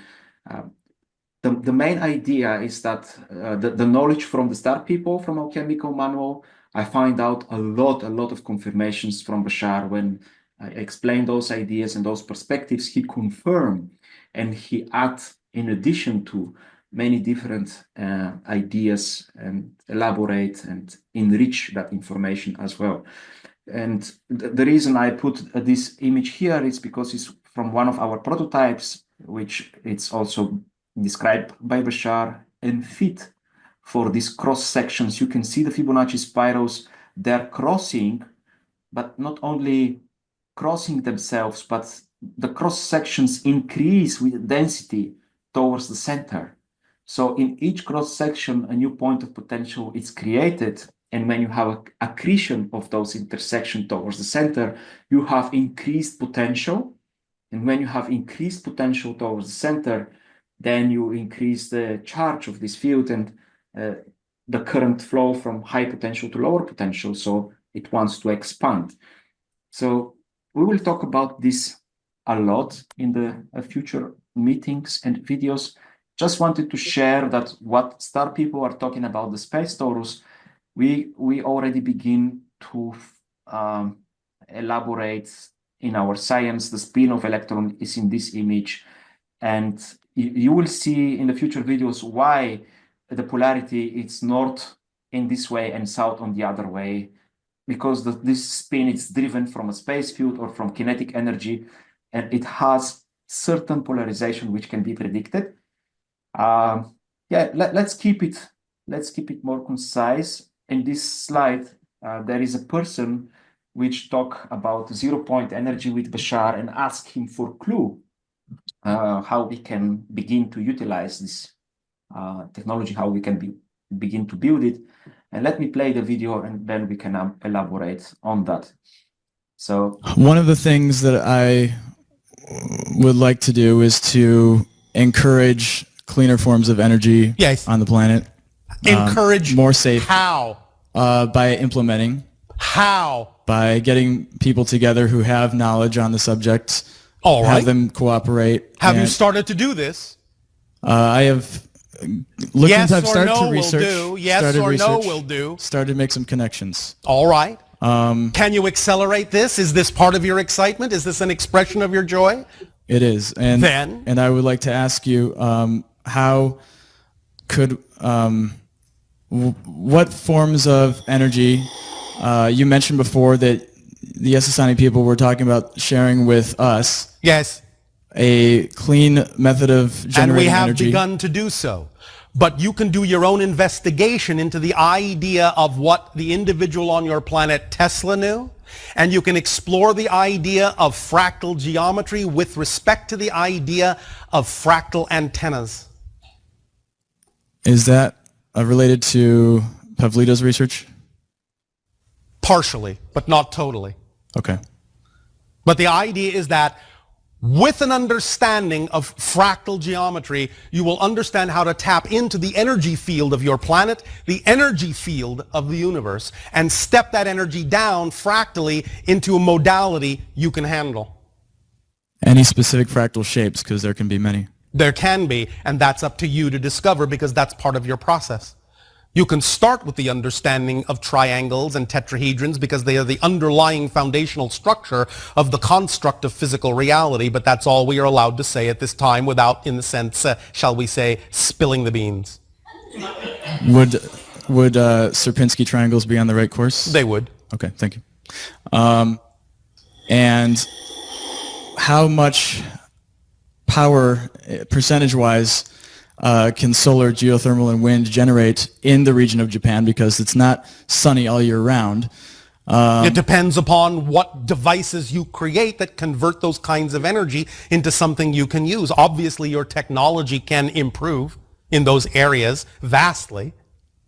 Speaker 1: the main idea is that the knowledge from the star people, from our chemical manual, I find out a lot of confirmations from Bashar. When I explain those ideas and those perspectives, he confirmed and he add, in addition to many different ideas, and elaborate and enrich that information as well. And the reason I put this image here is because it's from one of our prototypes, which it's also described by Bashar and fit for these cross sections. You can see the Fibonacci spirals, they're crossing, but not only crossing themselves, but the cross sections increase with density towards the center. So in each cross section, a new point of potential is created. And when you have an accretion of those intersections towards the center, you have increased potential. And when you have increased potential towards the center, then you increase the charge of this field and the current flow from high potential to lower potential. So it wants to expand. So we will talk about this a lot in the future meetings and videos. Just wanted to share that what star people are talking about the space torus, we already begin to elaborate in our science, the spin of electron is in this image. And you will see in the future videos why the polarity is north in this way and south on the other way, because this spin is driven from a space field or from kinetic energy, and it has certain polarization which can be predicted. Yeah, let's keep it more concise. In this slide, there is a person which talk about 0-point energy with Bashar and ask him for clue how we can begin to utilize this technology, how we can begin to build it. And let me play the video and then we can elaborate on that. So
Speaker 7: one of the things that I would like to do is to encourage cleaner forms of energy on the planet.
Speaker 2: Encourage
Speaker 7: more safe.
Speaker 2: How?
Speaker 7: By implementing.
Speaker 2: How?
Speaker 7: By getting people together who have knowledge on the subject.
Speaker 2: All right.
Speaker 7: Have them cooperate.
Speaker 2: Have you started to do this?
Speaker 7: I have
Speaker 2: Yes
Speaker 7: I've
Speaker 2: or
Speaker 7: started
Speaker 2: no
Speaker 7: to research.
Speaker 2: will do. Yes
Speaker 7: started
Speaker 2: or
Speaker 7: research,
Speaker 2: no will do.
Speaker 7: Started to make some connections.
Speaker 2: All right. Can you accelerate this? Is this part of your excitement? Is this an expression of your joy?
Speaker 7: It is. And
Speaker 2: then?
Speaker 7: And I would like to ask you, how could, what forms of energy, you mentioned before that the SSINI people were talking about sharing with us.
Speaker 2: Yes.
Speaker 7: A clean method of generating energy.
Speaker 2: And we have begun to do so. But you can do your own investigation into the idea of what the individual on your planet Tesla knew, and you can explore the idea of fractal geometry with respect to the idea of fractal antennas.
Speaker 7: Is that related to Pavlita's research?
Speaker 2: Partially, but not totally.
Speaker 7: Okay.
Speaker 2: But the idea is that with an understanding of fractal geometry, you will understand how to tap into the energy field of your planet, the energy field of the universe, and step that energy down fractally into a modality you can handle.
Speaker 7: Any specific fractal shapes, because there can be many.
Speaker 2: There can be, and that's up to you to discover because that's part of your process. You can start with the understanding of triangles and tetrahedrons because they are the underlying foundational structure of the construct of physical reality, but that's all we are allowed to say at this time without, in the sense, shall we say, spilling the beans.
Speaker 7: Would Sierpinski triangles be on the right course?
Speaker 2: They would.
Speaker 7: Okay, thank you. And how much power, percentage-wise, can solar, geothermal, and wind generate in the region of Japan, because it's not sunny all year round?
Speaker 2: It depends upon what devices you create that convert those kinds of energy into something you can use. Obviously, your technology can improve in those areas vastly.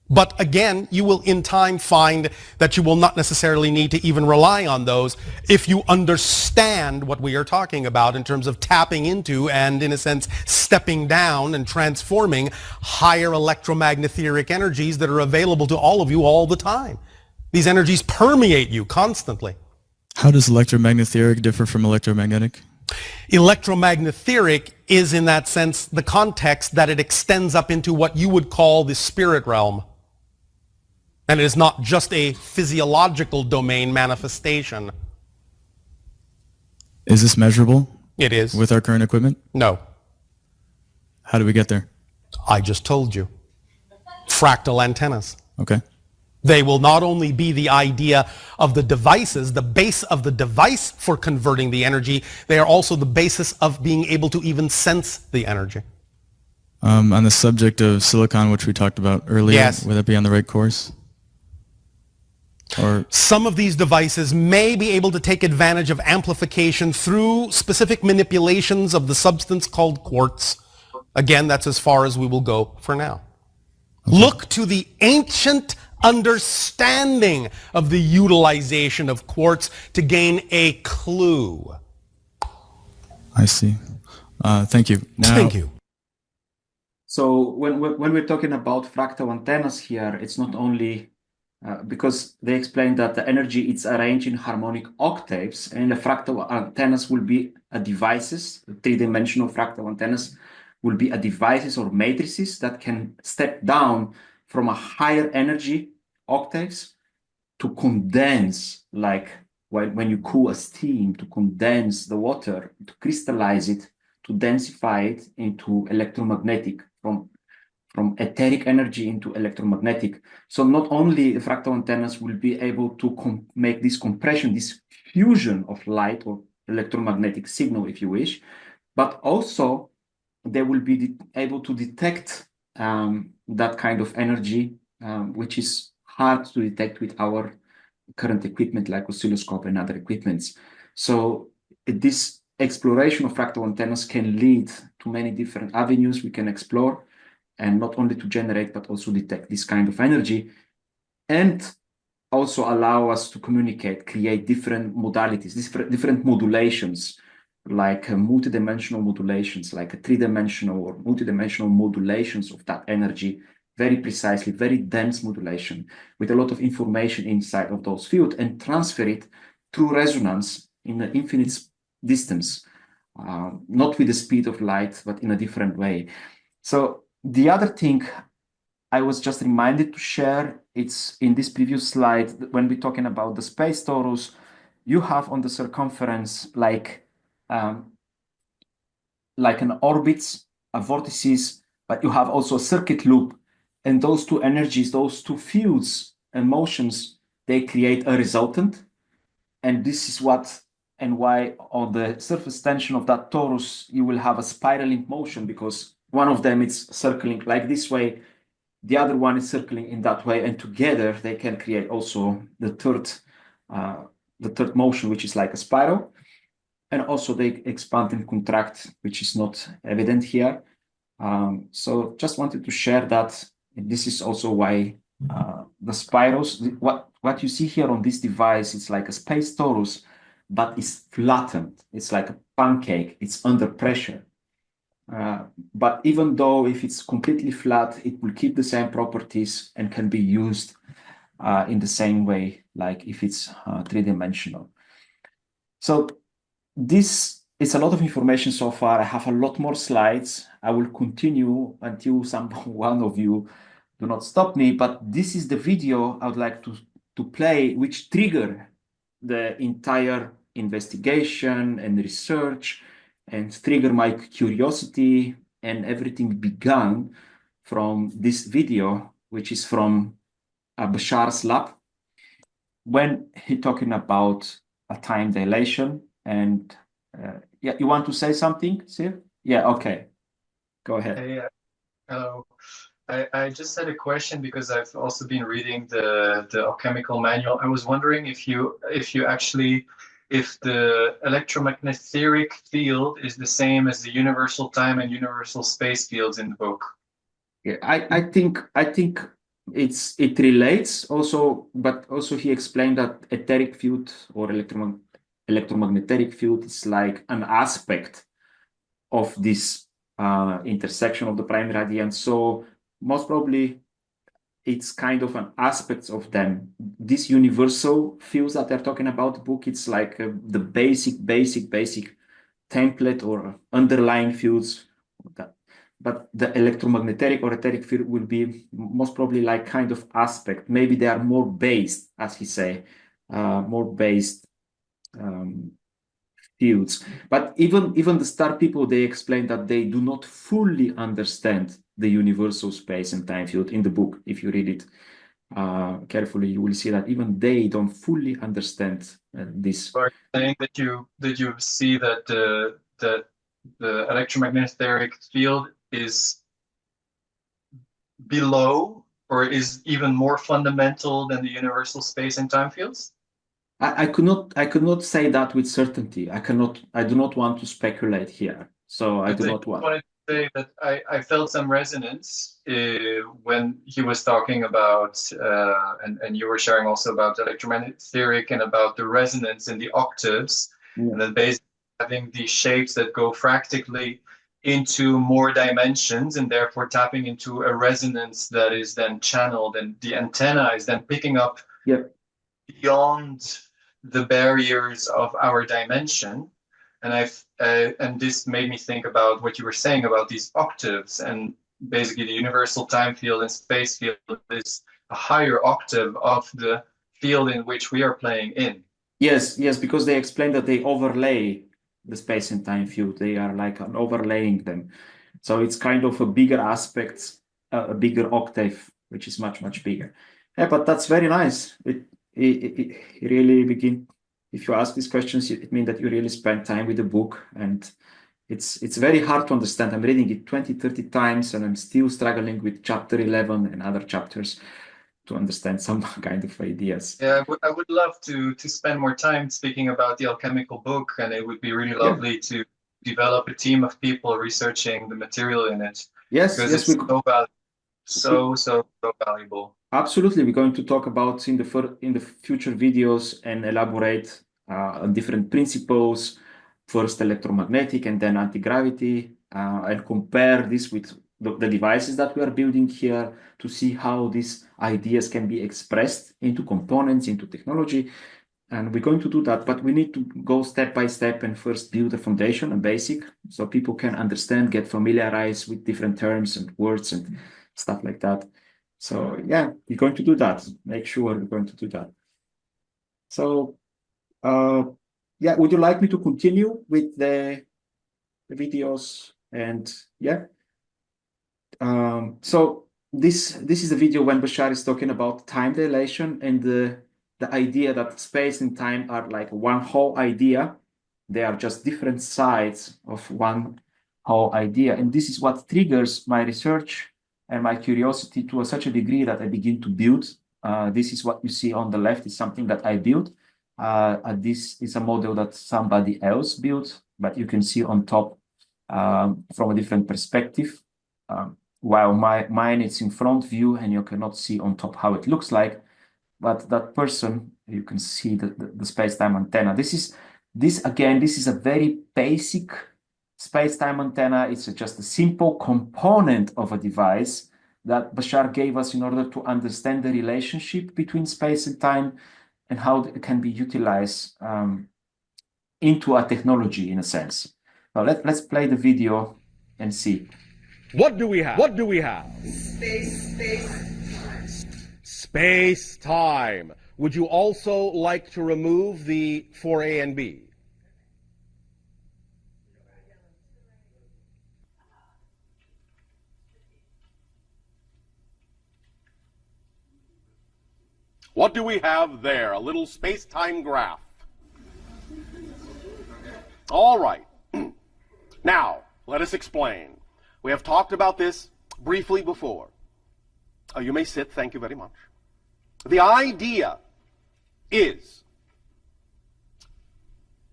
Speaker 2: But again, you will in time find that you will not necessarily need to even rely on those if you understand what we are talking about in terms of tapping into and, in a sense, stepping down and transforming higher electromagnetic energies that are available to all of you all the time. These energies permeate you constantly.
Speaker 7: How does electromagnetic differ from electromagnetic?
Speaker 2: Electromagnetic is, in that sense, the context that it extends up into what you would call the spirit realm. And it is not just a physiological domain manifestation.
Speaker 7: Is this measurable?
Speaker 2: It is.
Speaker 7: With our current equipment?
Speaker 2: No.
Speaker 7: How do we get there?
Speaker 2: I just told you. Fractal antennas.
Speaker 7: Okay.
Speaker 2: They will not only be the idea of the devices, the base of the device for converting the energy, they are also the basis of being able to even sense the energy.
Speaker 7: On the subject of silicon, which we talked about earlier,
Speaker 2: yes.
Speaker 7: Would that be on the right course? Or
Speaker 2: some of these devices may be able to take advantage of amplification through specific manipulations of the substance called quartz. Again, that's as far as we will go for now. Okay. Look to the ancient understanding of the utilization of quartz to gain a clue.
Speaker 7: I see. Thank you.
Speaker 2: Now, thank you.
Speaker 1: So when we're talking about fractal antennas here, it's not only because they explained that the energy is arranged in harmonic octaves, and the fractal antennas will be a devices, three-dimensional fractal antennas will be a devices or matrices that can step down from a higher energy octaves to condense like when you cool a steam to condense the water, to crystallize it, to densify it into electromagnetic, from etheric energy into electromagnetic. So not only the fractal antennas will be able to make this compression, this fusion of light or electromagnetic signal, if you wish, but also they will be able to detect that kind of energy, which is hard to detect with our current equipment like oscilloscope and other equipments. So this exploration of fractal antennas can lead to many different avenues we can explore, and not only to generate, but also detect this kind of energy, and also allow us to communicate, create different modalities, different modulations, like multidimensional modulations, like a three-dimensional or multidimensional modulations of that energy, very precisely, very dense modulation, with a lot of information inside of those fields, and transfer it through resonance in an infinite distance, not with the speed of light, but in a different way. So the other thing I was just reminded to share, it's in this previous slide, when we're talking about the space torus, you have on the circumference like an orbits, a vortices, but you have also a circuit loop. And those two energies, those two fields and motions, they create a resultant. And this is what and why on the surface tension of that torus, you will have a spiraling motion, because one of them is circling like this way, the other one is circling in that way, and together they can create also the third motion, which is like a spiral. And also they expand and contract, which is not evident here. So just wanted to share that. This is also why the spirals, what you see here on this device, it's like a space torus, but it's flattened. It's like a pancake. It's under pressure. But even though if it's completely flat, it will keep the same properties and can be used in the same way, like if it's three-dimensional. So this is a lot of information so far. I have a lot more slides. I will continue until one of you do not stop me, but this is the video I would like to play, which trigger the entire investigation and research, and trigger my curiosity, and everything began from this video, which is from Bashar's lab, when he talking about a time dilation. And yeah, you want to say something, Sir? Yeah, okay. Go ahead.
Speaker 8: Hey, hello. I just had a question because I've also been reading the alchemical manual. I was wondering if the electromagnetic field is the same as the universal time and universal space fields in the book.
Speaker 1: Yeah, I think it relates also, but also he explained that etheric field or electromagnetic field is like an aspect of this intersection of the prime radiant. So most probably it's kind of an aspect of them. These universal fields that they're talking about, the book, it's like the basic template or underlying fields. But the electromagnetic or etheric field will be most probably like kind of aspect. Maybe they are more based, as he say, more based fields. But even the star people, they explain that they do not fully understand the universal space and time field in the book. If you read it carefully, you will see that even they don't fully understand this.
Speaker 8: So are you saying that you see that the electromagnetic field is below or is even more fundamental than the universal space and time fields?
Speaker 1: I could not say that with certainty. I do not want to speculate here. So I do not want.
Speaker 8: I wanted to say that I felt some resonance when he was talking about, and you were sharing also about electromagnetic and about the resonance in the octaves, and then basically having these shapes that go fractally into more dimensions and therefore tapping into a resonance that is then channeled, and the antenna is then picking up beyond the barriers of our dimension. And and this made me think about what you were saying about these octaves, and basically the universal time field and space field is a higher octave of the field in which we are playing in.
Speaker 1: Yes, yes, because they explain that they overlay the space and time field. They are like overlaying them. So it's kind of a bigger aspect, a bigger octave, which is much, much bigger. Yeah, but that's very nice. It really begin, if you ask these questions, it means that you really spend time with the book, and it's very hard to understand. I'm reading it 20, 30 times, and I'm still struggling with chapter 11 and other chapters to understand some kind of ideas.
Speaker 8: Yeah, I would love to spend more time speaking about the alchemical book, and it would be really lovely to develop a team of people researching the material in it.
Speaker 1: Yes,
Speaker 8: because
Speaker 1: yes,
Speaker 8: it's so valuable.
Speaker 1: Absolutely. We're going to talk about in the future videos and elaborate on different principles, first electromagnetic and then anti-gravity, and compare this with the devices that we are building here to see how these ideas can be expressed into components, into technology. And we're going to do that, but we need to go step by step and first build a foundation, a basic, so people can understand, get familiarized with different terms and words and stuff like that. So yeah, we're going to do that. Make sure we're going to do that. So yeah, would you like me to continue with the videos? And yeah. So this is a video when Bashar is talking about time dilation and the idea that space and time are like one whole idea. They are just different sides of one whole idea. And this is what triggers my research and my curiosity to such a degree that I begin to build. This is what you see on the left is something that I built. This is a model that somebody else built, but you can see on top from a different perspective. While mine is in front view and you cannot see on top how it looks like, but that person, you can see the space-time antenna. This is a very basic space-time antenna. It's just a simple component of a device that Bashar gave us in order to understand the relationship between space and time and how it can be utilized into a technology in a sense. Now let's play the video and see.
Speaker 9: What do we have? What do we have? Space-time. Would you also like to remove the 4A and B? What do we have there? A little space-time graph. All right. Now, let us explain. We have talked about this briefly before. You may sit, thank you very much. The idea is,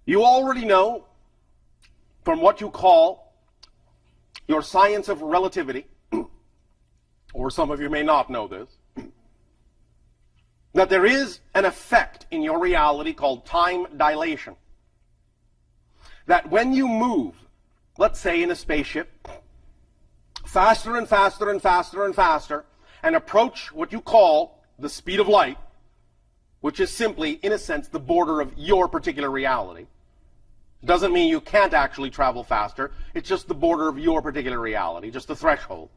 Speaker 9: you already know from what you call your science of relativity, or some of you may not know this, that there is an effect in your reality called time dilation. That when you move, let's say in a spaceship, faster and faster and faster and faster, and approach what you call the speed of light, which is simply, in a sense, the border of your particular reality. Doesn't mean you can't actually travel faster. It's just the border of your particular reality, just the threshold.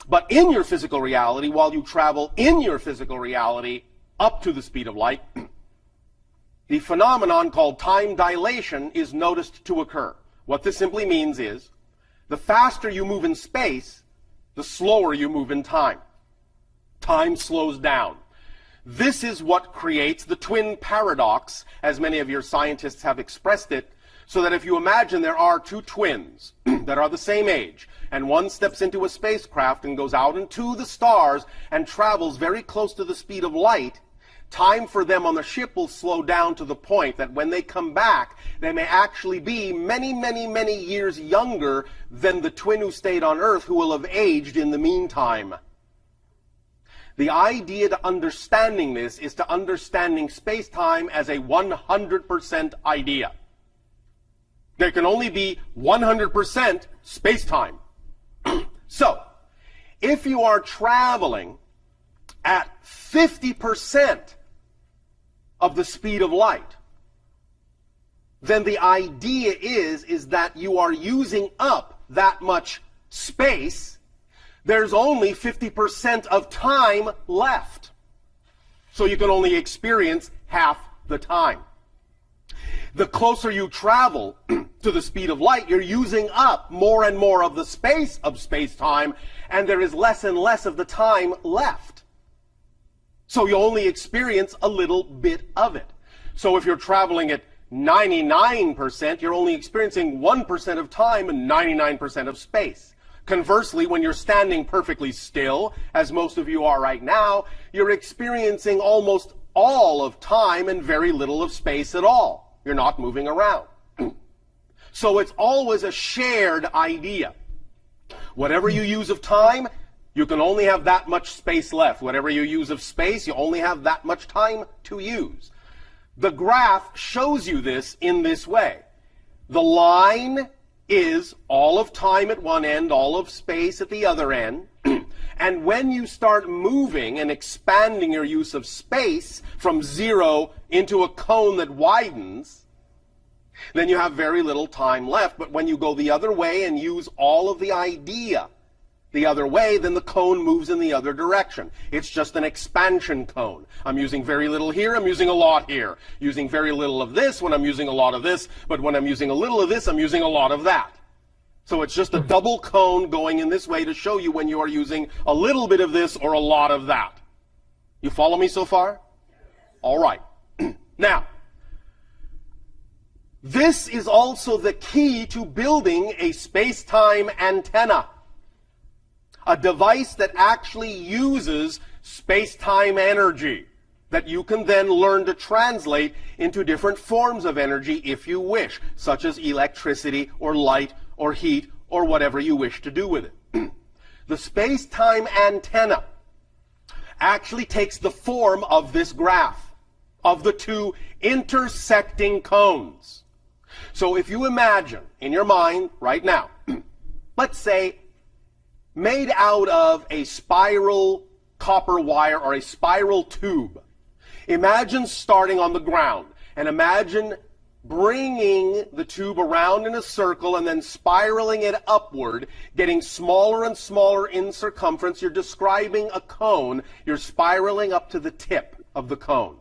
Speaker 9: But in your physical reality, while you travel in your physical reality up to the speed of light, the phenomenon called time dilation is noticed to occur. What this simply means is, the faster you move in space, the slower you move in time. Time slows down. This is what creates the twin paradox, as many of your scientists have expressed it, so that if you imagine there are two twins that are the same age, and one steps into a spacecraft and goes out into the stars and travels very close to the speed of light, time for them on the ship will slow down to the point that when they come back, they may actually be many, many, many years younger than the twin who stayed on Earth, who will have aged in the meantime. The idea to understanding this is to understanding space-time as a 100% idea. There can only be 100% space-time. So, if you are traveling at 50% of the speed of light, then the idea is that you are using up that much space. There's only 50% of time left. So you can only experience half the time. The closer you travel to the speed of light, you're using up more and more of the space of space-time, and there is less and less of the time left. So you only experience a little bit of it. So if you're traveling at 99%, you're only experiencing 1% of time and 99% of space. Conversely, when you're standing perfectly still, as most of you are right now, you're experiencing almost all of time and very little of space at all. You're not moving around. So it's always a shared idea. Whatever you use of time, you can only have that much space left. Whatever you use of space, you only have that much time to use. The graph shows you this in this way. The line is all of time at one end, all of space at the other end. And when you start moving and expanding your use of space from zero into a cone that widens, then you have very little time left. But when you go the other way and use all of the idea the other way, then the cone moves in the other direction. It's just an expansion cone. I'm using very little here, I'm using a lot here. Using very little of this when I'm using a lot of this, but when I'm using a little of this, I'm using a lot of that. So it's just a double cone going in this way to show you when you are using a little bit of this or a lot of that. You follow me so far? All right. Now, this is also the key to building a space-time antenna. A device that actually uses space-time energy that you can then learn to translate into different forms of energy if you wish, such as electricity or light or heat or whatever you wish to do with it. The space-time antenna actually takes the form of this graph of the two intersecting cones. So if you imagine in your mind right now, let's say made out of a spiral copper wire or a spiral tube. Imagine starting on the ground and imagine bringing the tube around in a circle and then spiraling it upward, getting smaller and smaller in circumference. You're describing a cone. You're spiraling up to the tip of the cone.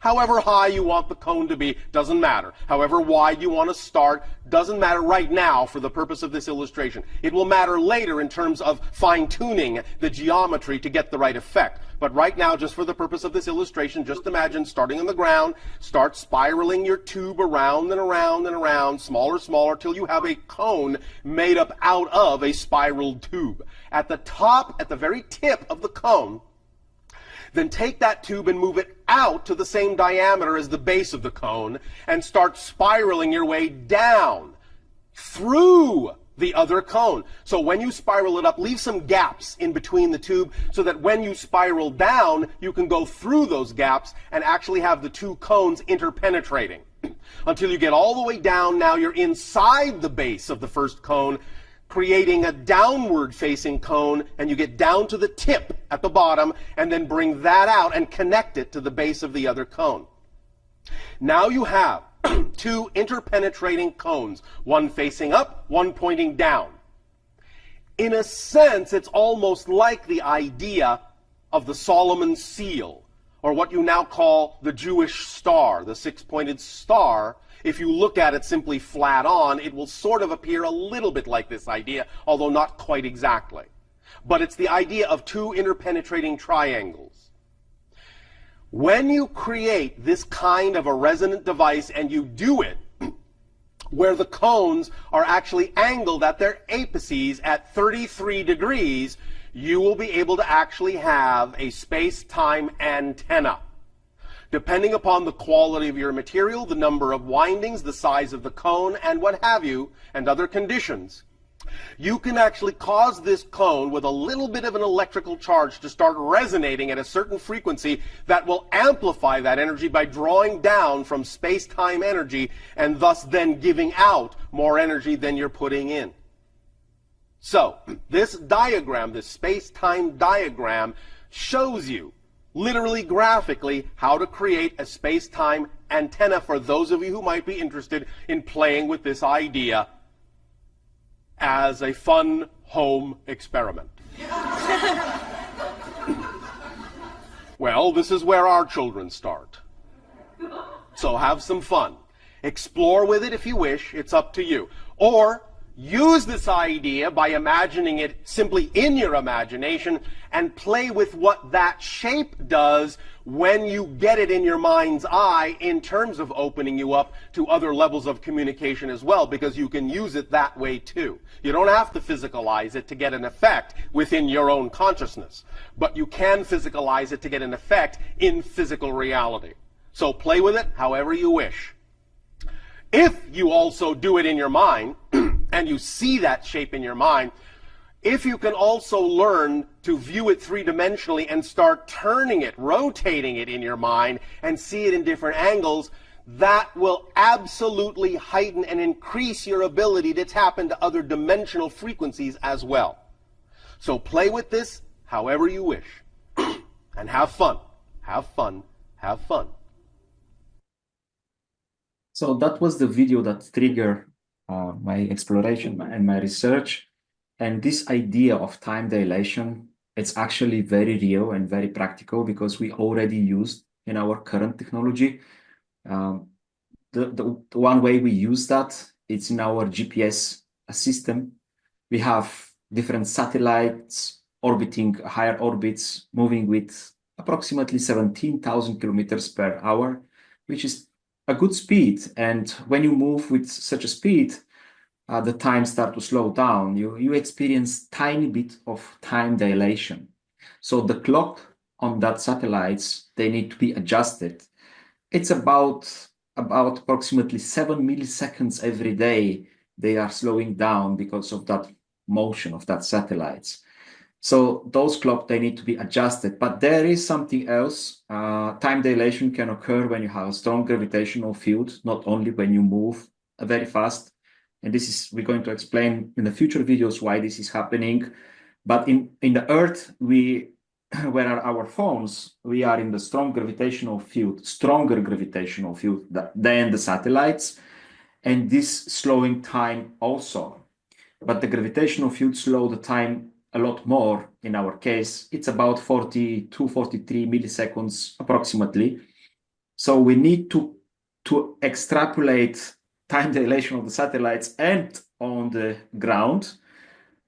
Speaker 9: However high you want the cone to be, doesn't matter. However wide you want to start, doesn't matter right now for the purpose of this illustration. It will matter later in terms of fine-tuning the geometry to get the right effect. But right now, just for the purpose of this illustration, just imagine starting on the ground, start spiraling your tube around and around and around, smaller, smaller, till you have a cone made up out of a spiraled tube. At the top, at the very tip of the cone, then take that tube and move it out to the same diameter as the base of the cone and start spiraling your way down through the other cone. So when you spiral it up, leave some gaps in between the tube so that when you spiral down, you can go through those gaps and actually have the two cones interpenetrating. Until you get all the way down, now you're inside the base of the first cone, creating a downward facing cone, and you get down to the tip at the bottom and then bring that out and connect it to the base of the other cone. Now you have two interpenetrating cones, one facing up, one pointing down. In a sense, it's almost like the idea of the Solomon seal, or what you now call the Jewish star, the six-pointed star. If you look at it simply flat on, it will sort of appear a little bit like this idea, although not quite exactly. But it's the idea of two interpenetrating triangles. When you create this kind of a resonant device and you do it where the cones are actually angled at their apices at 33 degrees, you will be able to actually have a space-time antenna. Depending upon the quality of your material, the number of windings, the size of the cone, and what have you, and other conditions, you can actually cause this cone with a little bit of an electrical charge to start resonating at a certain frequency that will amplify that energy by drawing down from space-time energy and thus then giving out more energy than you're putting in. So, this diagram, this space-time diagram, shows you literally graphically how to create a space-time antenna for those of you who might be interested in playing with this idea as a fun home experiment. Well, this is where our children start. So have some fun. Explore with it if you wish, it's up to you. Or use this idea by imagining it simply in your imagination and play with what that shape does when you get it in your mind's eye in terms of opening you up to other levels of communication as well, because you can use it that way too. You don't have to physicalize it to get an effect within your own consciousness, but you can physicalize it to get an effect in physical reality. So play with it however you wish. If you also do it in your mind, and you see that shape in your mind, if you can also learn to view it three-dimensionally and start turning it, rotating it in your mind, and see it in different angles, that will absolutely heighten and increase your ability to tap into other dimensional frequencies as well. So play with this however you wish. And have fun. Have fun. Have fun.
Speaker 1: So that was the video that triggered my exploration and my research. And this idea of time dilation, it's actually very real and very practical because we already use in our current technology. The one way we use that, it's in our GPS system. We have different satellites orbiting higher orbits, moving with approximately 17,000 kilometers per hour, which is a good speed. And when you move with such a speed, the time starts to slow down. You experience tiny bit of time dilation. So the clock on that satellites, they need to be adjusted. It's about approximately 7 milliseconds every day. They are slowing down because of that motion of that satellites. So those clocks, they need to be adjusted. But there is something else. Time dilation can occur when you have a strong gravitational field, not only when you move very fast. And this is, we're going to explain in the future videos why this is happening. But in the Earth, where are our phones? We are in the strong gravitational field, stronger gravitational field than the satellites. And this slowing time also. But the gravitational field slow the time a lot more. In our case, it's about 42, 43 milliseconds approximately. So we need to extrapolate time dilation of the satellites and on the ground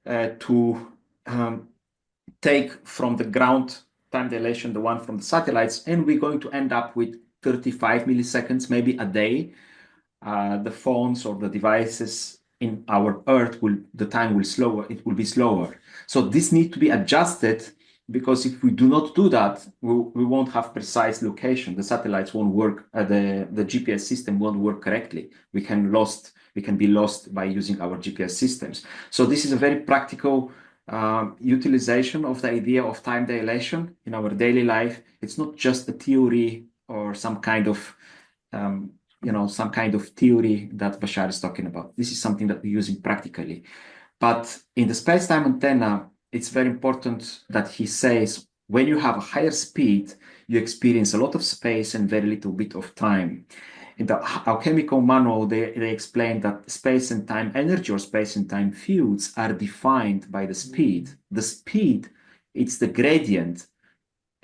Speaker 1: to take from the ground time dilation, the one from the satellites, and we're going to end up with 35 milliseconds, maybe a day. The phones or the devices in our Earth the time will be slower. So this needs to be adjusted, because if we do not do that, we won't have precise location. The satellites won't work, the GPS system won't work correctly. We can be lost by using our GPS systems. So this is a very practical utilization of the idea of time dilation in our daily life. It's not just a theory or some kind of theory that Bashar is talking about. This is something that we're using practically. But in the space-time antenna, it's very important that he says, when you have a higher speed, you experience a lot of space and very little bit of time. In the alchemical manual, they explain that space and time energy or space and time fields are defined by the speed. The speed, it's the gradient.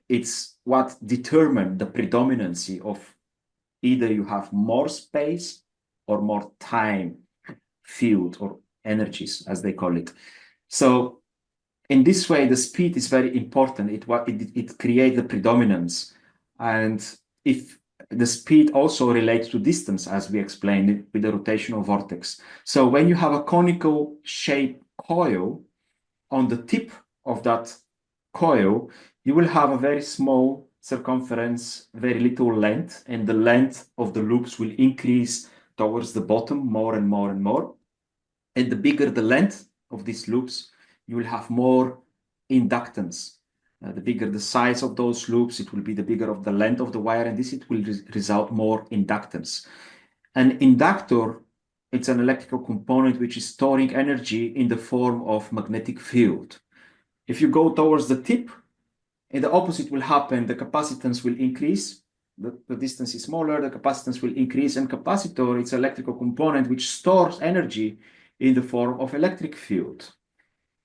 Speaker 1: It's what determines the predominancy of either you have more space or more time field or energies, as they call it. So in this way, the speed is very important. It creates the predominance. And if the speed also relates to distance, as we explained it with the rotational vortex. So when you have a conical shaped coil, on the tip of that coil, you will have a very small circumference, very little length, and the length of the loops will increase towards the bottom more and more and more. And the bigger the length of these loops, you will have more inductance. The bigger the size of those loops, it will be the bigger of the length of the wire, and this it will result more inductance. An inductor, it's an electrical component which is storing energy in the form of magnetic field. If you go towards the tip, and the opposite will happen, the capacitance will increase. The distance is smaller, the capacitance will increase, and capacitor, it's an electrical component which stores energy in the form of electric field.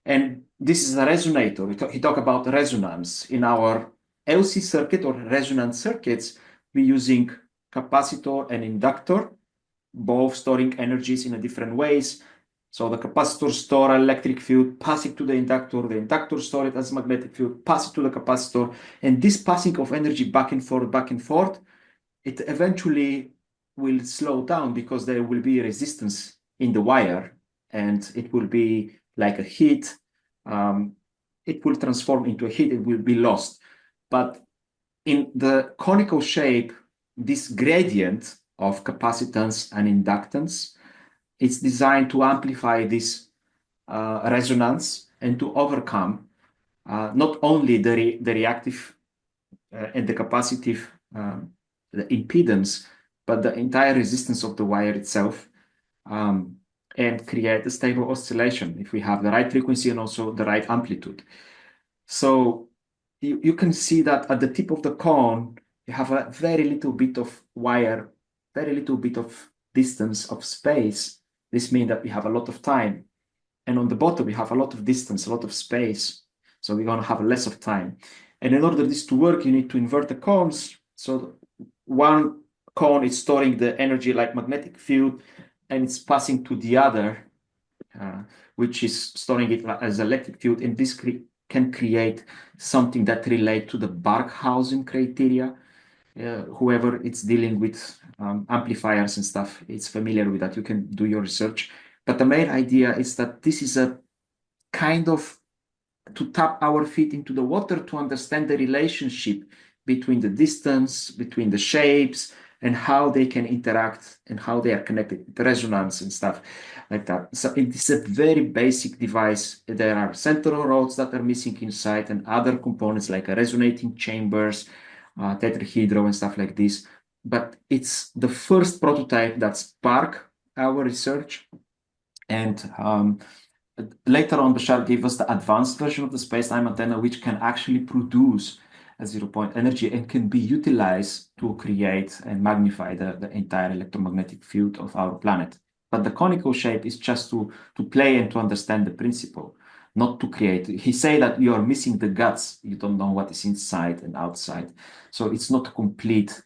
Speaker 1: And this is a resonator. He talked about resonance. In our LC circuit or resonance circuits, we're using capacitor and inductor, both storing energies in a different ways. So the capacitor store electric field, pass it to the inductor store it as magnetic field, pass it to the capacitor, and this passing of energy back and forth, it eventually will slow down because there will be resistance in the wire, and it will be like a heat. It will transform into a heat, it will be lost. But in the conical shape, this gradient of capacitance and inductance, it's designed to amplify this resonance and to overcome not only the reactive and the capacitive the impedance, but the entire resistance of the wire itself, and create a stable oscillation if we have the right frequency and also the right amplitude. So you can see that at the tip of the cone, you have a very little bit of wire, very little bit of distance of space. This means that we have a lot of time. And on the bottom, we have a lot of distance, a lot of space. So we're going to have less of time. And in order this to work, you need to invert the cones. So one cone is storing the energy like magnetic field, and it's passing to the other, which is storing it as electric field. And this can create something that relates to the Barkhausen criteria. Whoever it's dealing with amplifiers and stuff, it's familiar with that. You can do your research. But the main idea is that this is a kind of to tap our feet into the water to understand the relationship between the distance, between the shapes, and how they can interact and how they are connected, the resonance and stuff like that. So it is a very basic device. There are central rods that are missing inside and other components like resonating chambers, tetrahedral and stuff like this. But it's the first prototype that sparked our research. And later on, Bashar gave us the advanced version of the space-time antenna, which can actually produce a zero-point energy and can be utilized to create and magnify the entire electromagnetic field of our planet. But the conical shape is just to play and to understand the principle, not to create. He said that you are missing the guts. You don't know what is inside and outside. So it's not complete.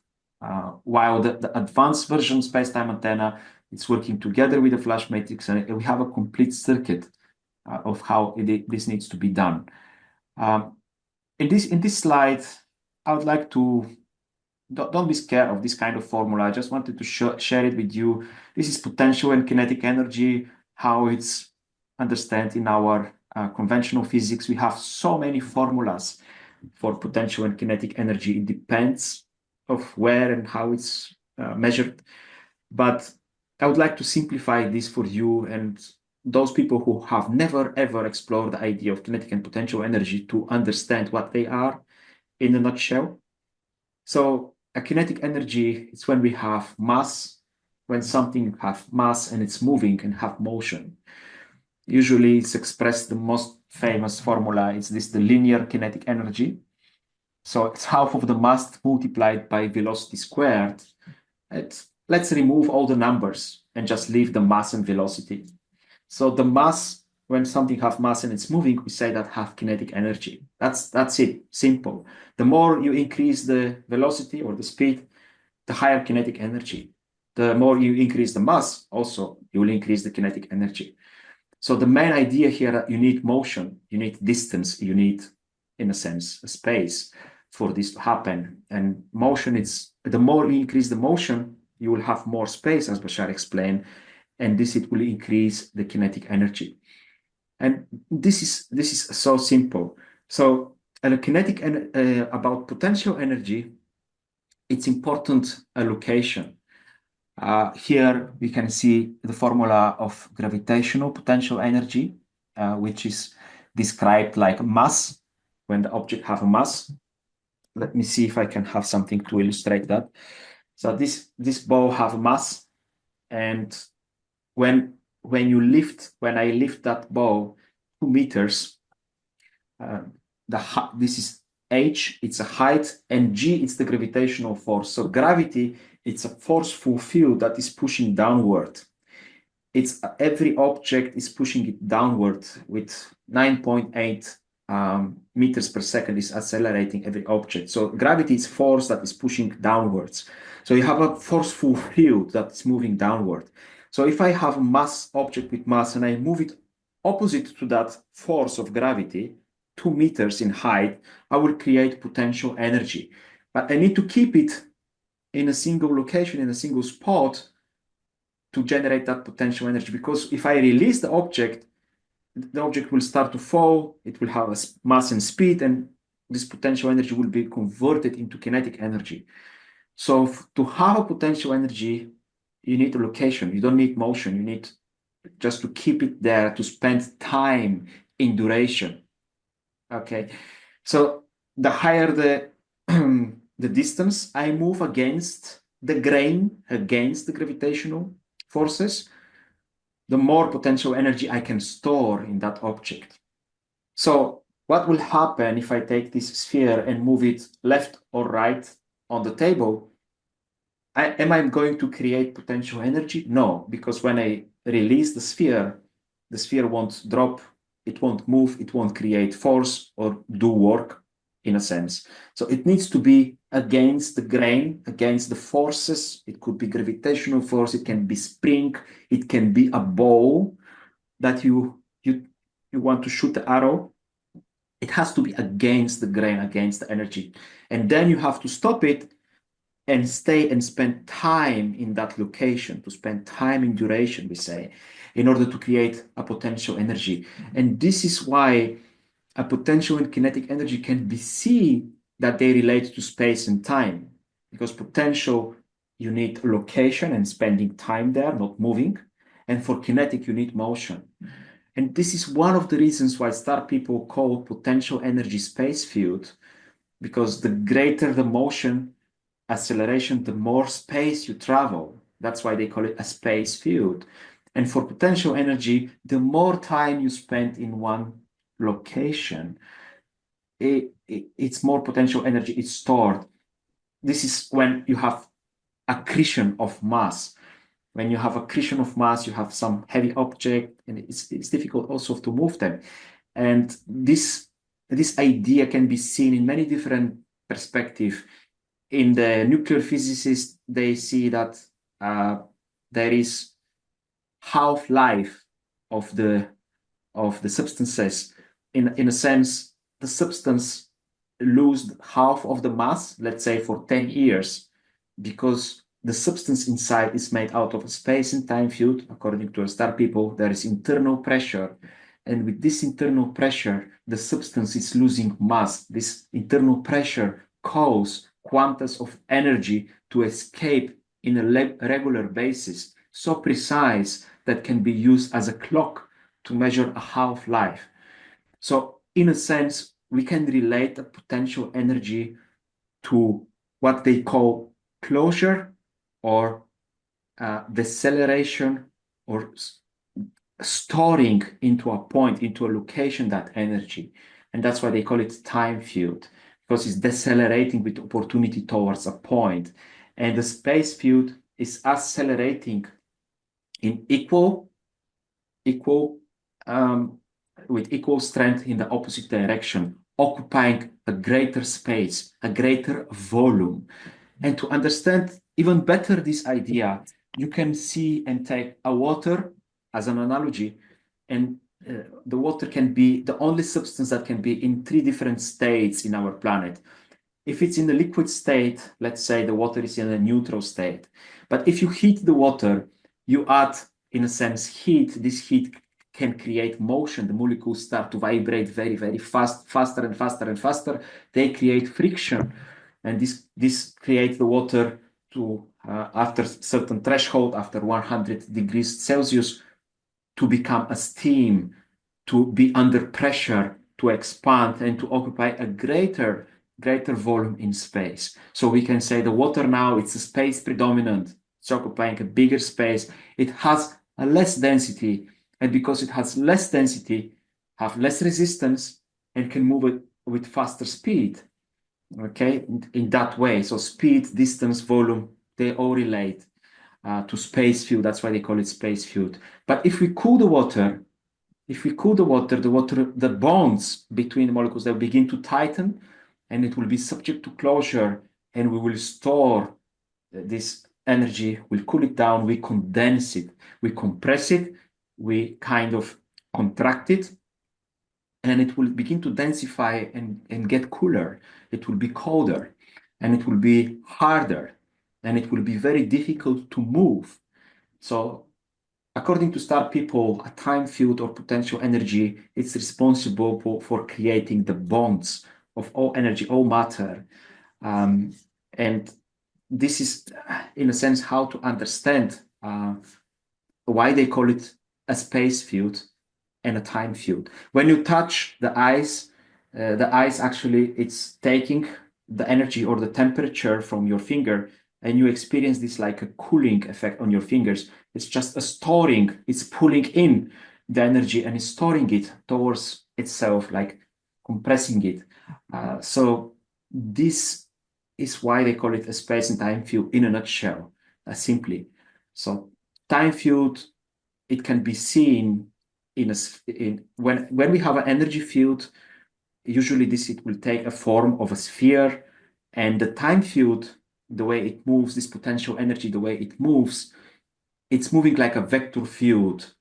Speaker 1: While the advanced version space-time antenna, it's working together with the flash matrix, and we have a complete circuit of how this needs to be done. In this slide, I would like to, don't be scared of this kind of formula. I just wanted to share it with you. This is potential and kinetic energy, how it's understood in our conventional physics. We have so many formulas for potential and kinetic energy. It depends of where and how it's measured. But I would like to simplify this for you and those people who have never ever explored the idea of kinetic and potential energy to understand what they are in a nutshell. So a kinetic energy is when we have mass, when something has mass and it's moving and have motion. Usually it's expressed, the most famous formula is the linear kinetic energy. So it's half of the mass multiplied by velocity squared. Let's remove all the numbers and just leave the mass and velocity. So the mass, when something has mass and it's moving, we say that have kinetic energy. That's it, simple. The more you increase the velocity or the speed, the higher kinetic energy. The more you increase the mass, also, you will increase the kinetic energy. So the main idea here, you need motion, you need distance, you need, in a sense, a space for this to happen. And motion, the more you increase the motion, you will have more space, as Bashar explained, and it will increase the kinetic energy. And this is so simple. So kinetic about potential energy, it's important allocation. Here we can see the formula of gravitational potential energy, which is described like mass, when the object have a mass. Let me see if I can have something to illustrate that. So this ball have a mass, and when I lift that ball 2 meters, this is h, it's a height, and g, it's the gravitational force. So gravity, it's a forceful field that is pushing downward. Every object is pushing it downward with 9.8 meters per second is accelerating every object. So gravity is force that is pushing downwards. So you have a forceful field that is moving downward. So if I have a mass object with mass and I move it opposite to that force of gravity, 2 meters in height, I will create potential energy. But I need to keep it in a single location, in a single spot, to generate that potential energy. Because if I release the object will start to fall, it will have a mass and speed, and this potential energy will be converted into kinetic energy. So to have a potential energy, you need a location. You don't need motion. You need just to keep it there, to spend time in duration. Okay, so the higher the the distance I move against the grain, against the gravitational forces, the more potential energy I can store in that object. So what will happen if I take this sphere and move it left or right on the table? Am I going to create potential energy? No, because when I release the sphere won't drop, it won't move, it won't create force or do work in a sense. So it needs to be against the grain, against the forces. It could be gravitational force, it can be spring, it can be a ball that you want to shoot the arrow. It has to be against the grain, against the energy. And then you have to stop it and stay and spend time in that location, to spend time in duration, we say, in order to create a potential energy. And this is why a potential and kinetic energy can be seen that they relate to space and time, because potential, you need location and spending time there, not moving. And for kinetic, you need motion. And this is one of the reasons why star people call potential energy space field, because the greater the motion acceleration, the more space you travel. That's why they call it a space field. And for potential energy, the more time you spend in one location, it's more potential energy is stored. This is when you have accretion of mass. When you have accretion of mass, you have some heavy object, and it's difficult also to move them. And this idea can be seen in many different perspectives. In the nuclear physicists, they see that there is half-life of the substances. In a sense, the substance lose half of the mass, let's say for 10 years, because the substance inside is made out of a space and time field. According to star people, there is internal pressure. And with this internal pressure, the substance is losing mass. This internal pressure causes quantas of energy to escape in a regular basis, so precise that can be used as a clock to measure a half-life. So in a sense, we can relate a potential energy to what they call closure or deceleration or storing into a point, into a location, that energy. And that's why they call it time field, because it's decelerating with opportunity towards a point. And the space field is accelerating in with equal strength in the opposite direction, occupying a greater space, a greater volume. And to understand even better this idea, you can see and take a water as an analogy, and the water can be the only substance that can be in 3 different states in our planet. If it's in the liquid state, let's say the water is in a neutral state. But if you heat the water, you add, in a sense, heat. This heat can create motion. The molecules start to vibrate very, very fast, faster and faster and faster. They create friction. And this creates the water to, after certain threshold, after 100 degrees Celsius, to become a steam, to be under pressure, to expand and to occupy a greater volume in space. So we can say the water now, it's a space predominant. It's occupying a bigger space. It has a less density. And because it has less density, have less resistance, and can move it with faster speed. Okay, in that way. So speed, distance, volume, they all relate to space field. That's why they call it space field. But if we cool the water, If we cool the water, the bonds between the molecules, they'll begin to tighten, and it will be subject to closure, and we will store this energy, we'll cool it down, we condense it, we compress it, we kind of contract it, and it will begin to densify and get cooler. It will be colder, and it will be harder, and it will be very difficult to move. So according to star people, a time field or potential energy is responsible for creating the bonds of all energy, all matter. And this is, in a sense, how to understand why they call it a space field and a time field. When you touch the ice actually, it's taking the energy or the temperature from your finger, and you experience this like a cooling effect on your fingers. It's just a storing, it's pulling in the energy and is storing it towards itself, like compressing it. So this is why they call it a space and time field in a nutshell, simply. So time field, it can be seen when we have an energy field. Usually it will take a form of a sphere, and the time field, the way it moves, this potential energy, the way it moves, it's moving like a vector field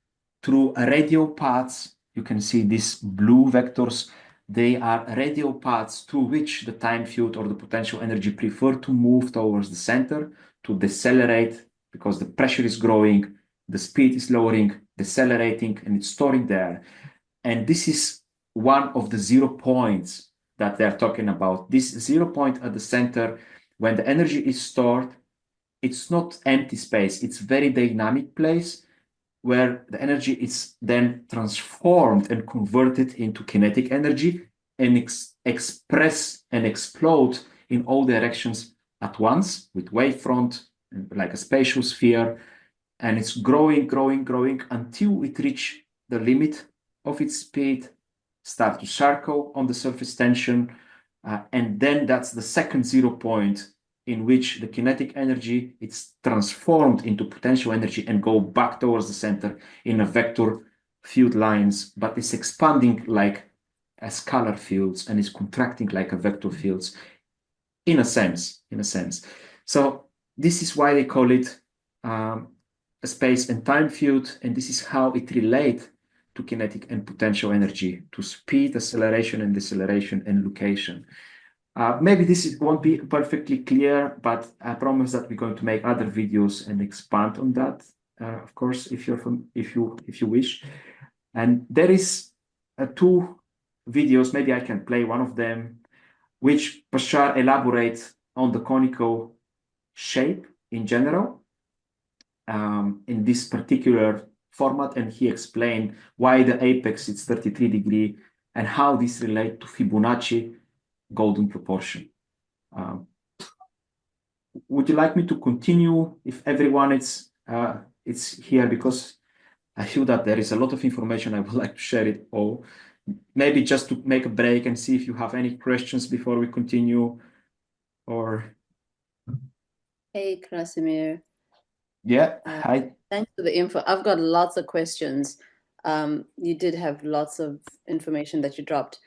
Speaker 1: through radial paths. You can see these blue vectors. They are radial paths through which the time field or the potential energy prefer to move towards the center, to decelerate, because the pressure is growing, the speed is lowering, decelerating, and it's storing there. And this is one of the 0 points that they're talking about. This 0 point at the center, when the energy is stored, it's not empty space, it's very dynamic place where the energy is then transformed and converted into kinetic energy and express and explode in all directions at once with wavefront, like a spatial sphere. And it's growing, growing, growing until it reaches the limit of its speed, start to circle on the surface tension, and then that's the second 0 point in which the kinetic energy is transformed into potential energy and go back towards the center in a vector field lines, but it's expanding like a scalar fields and is contracting like a vector fields in a sense. So this is why they call it a space and time field, and this is how it relates to kinetic and potential energy, to speed, acceleration and deceleration and location. Maybe this won't be perfectly clear, but I promise that we're going to make other videos and expand on that, of course, if you wish. And there is 2 videos, maybe I can play one of them, which Bashar elaborates on the conical shape in general, in this particular format, and he explained why the apex is 33 degrees and how this relates to Fibonacci golden proportion. Would you like me to continue if everyone is here, because I feel that there is a lot of information. I would like to share it all. Maybe just to make a break and see if you have any questions before we continue, or...
Speaker 10: Hey, Krasimir.
Speaker 1: Yeah, hi.
Speaker 10: Thanks for the info. I've got lots of questions. You did have lots of information that you dropped.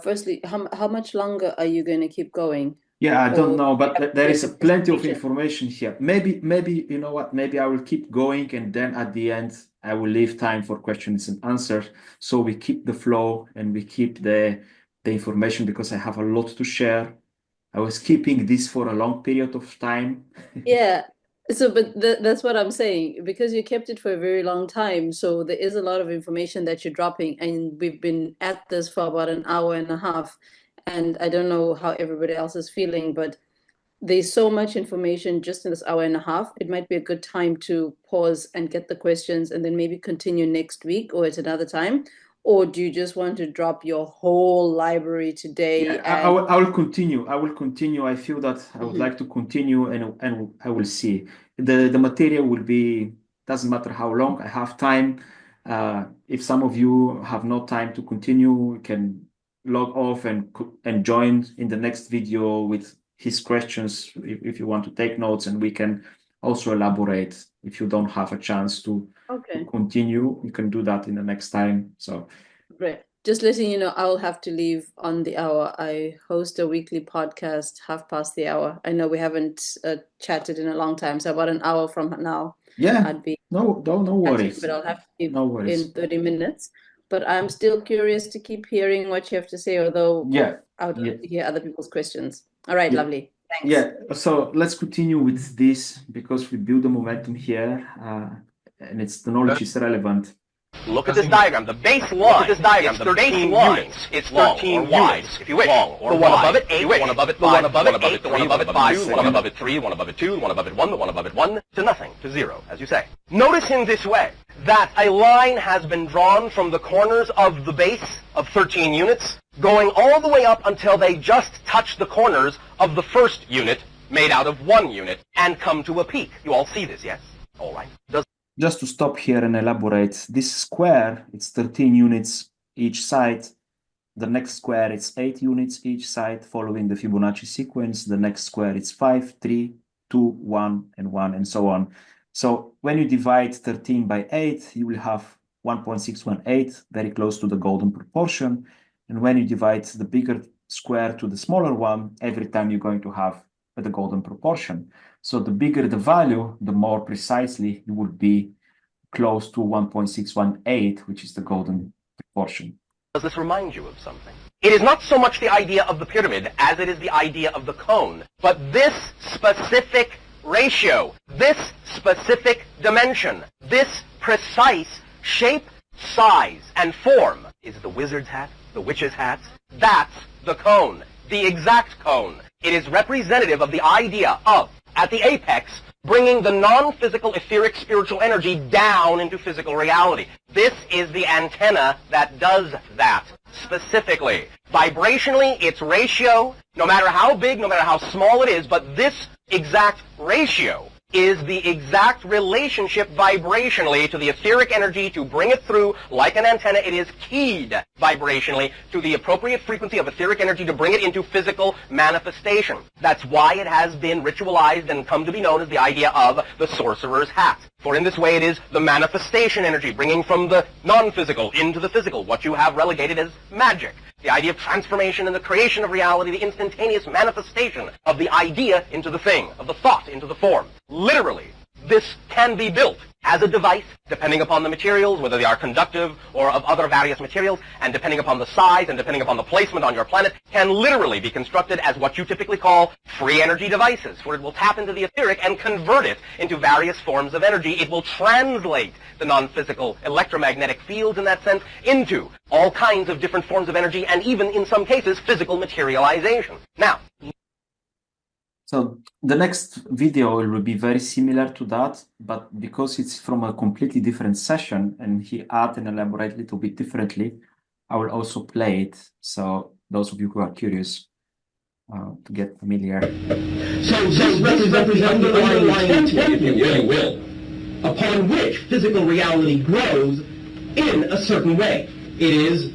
Speaker 10: Firstly, how much longer are you going to keep going?
Speaker 1: Yeah, I don't know, but there is
Speaker 10: the
Speaker 1: plenty of
Speaker 10: presentation?
Speaker 1: information here. Maybe, you know what, maybe I will keep going, and then at the end, I will leave time for questions and answers. So we keep the flow and we keep the information, because I have a lot to share. I was keeping this for a long period of time.
Speaker 10: Yeah. So, but that's what I'm saying, because you kept it for a very long time. So there is a lot of information that you're dropping, and we've been at this for about an hour and a half. And I don't know how everybody else is feeling, but there's so much information just in this hour and a half. It might be a good time to pause and get the questions and then maybe continue next week or at another time. Or do you just want to drop your whole library today?
Speaker 1: Yeah, I will continue. I feel that I would like to continue, and I will see. The material will be, doesn't matter how long I have time. If some of you have no time to continue, you can log off and join in the next video with his questions if you want to take notes, and we can also elaborate if you don't have a chance to continue. You can do that in the next time. So
Speaker 10: great. Just letting you know, I'll have to leave on the hour. I host a weekly podcast, half past the hour. I know we haven't chatted in a long time, so about an hour from now, I'd be
Speaker 1: no worries.
Speaker 10: But I'll have to leave
Speaker 1: worries.
Speaker 10: in 30 minutes. But I'm still curious to keep hearing what you have to say, although I would like to hear other people's questions. All right, lovely. Thanks.
Speaker 1: Yeah, so let's continue with this because we build the momentum here, and the knowledge is relevant.
Speaker 9: Look at this diagram. The base line is 13 units. It's 13 wide, if you wish. The one above it, 8, the one above it, 5, the one above it, 8, the one above it, 5, the one above it, 3, the one above it, 2, the one above it, 1, the one above it, 1, to nothing, to 0, as you say. Notice in this way that a line has been drawn from the corners of the base of 13 units, going all the way up until they just touch the corners of the first unit, made out of 1 unit, and come to a peak. You all see this, yes? All right.
Speaker 1: Just to stop here and elaborate, this square, it's 13 units each side. The next square, it's 8 units each side, following the Fibonacci sequence. The next square, it's 5, 3, 2, 1, and 1, and so on. So when you divide 13 by 8, you will have 1.618, very close to the golden proportion. And when you divide the bigger square to the smaller one, every time you're going to have the golden proportion. So the bigger the value, the more precisely you would be close to 1.618, which is the golden proportion.
Speaker 9: Does this remind you of something? It is not so much the idea of the pyramid as it is the idea of the cone, but this specific ratio, this specific dimension, this precise shape, size, and form is the wizard's hat, the witch's hat. That's the cone, the exact cone. It is representative of the idea of, at the apex, bringing the non-physical etheric spiritual energy down into physical reality. This is the antenna that does that, specifically. Vibrationally, its ratio, no matter how big, no matter how small it is, but this exact ratio is the exact relationship vibrationally to the etheric energy to bring it through like an antenna. It is keyed vibrationally to the appropriate frequency of etheric energy to bring it into physical manifestation. That's why it has been ritualized and come to be known as the idea of the sorcerer's hat. For in this way it is the manifestation energy, bringing from the non-physical into the physical, what you have relegated as magic. The idea of transformation and the creation of reality, the instantaneous manifestation of the idea into the thing, of the thought into the form. Literally, this can be built as a device, depending upon the materials, whether they are conductive or of other various materials, and depending upon the size and depending upon the placement on your planet, can literally be constructed as what you typically call free energy devices, where it will tap into the etheric and convert it into various forms of energy. It will translate the non-physical electromagnetic fields in that sense into all kinds of different forms of energy and even, in some cases, physical materialization. Now,
Speaker 1: so the next video will be very similar to that, but because it's from a completely different session and he add and elaborate a little bit differently, I will also play it. So those of you who are curious to get familiar.
Speaker 11: So this represents the underlying tip, if you will, upon which physical reality grows in a certain way. It is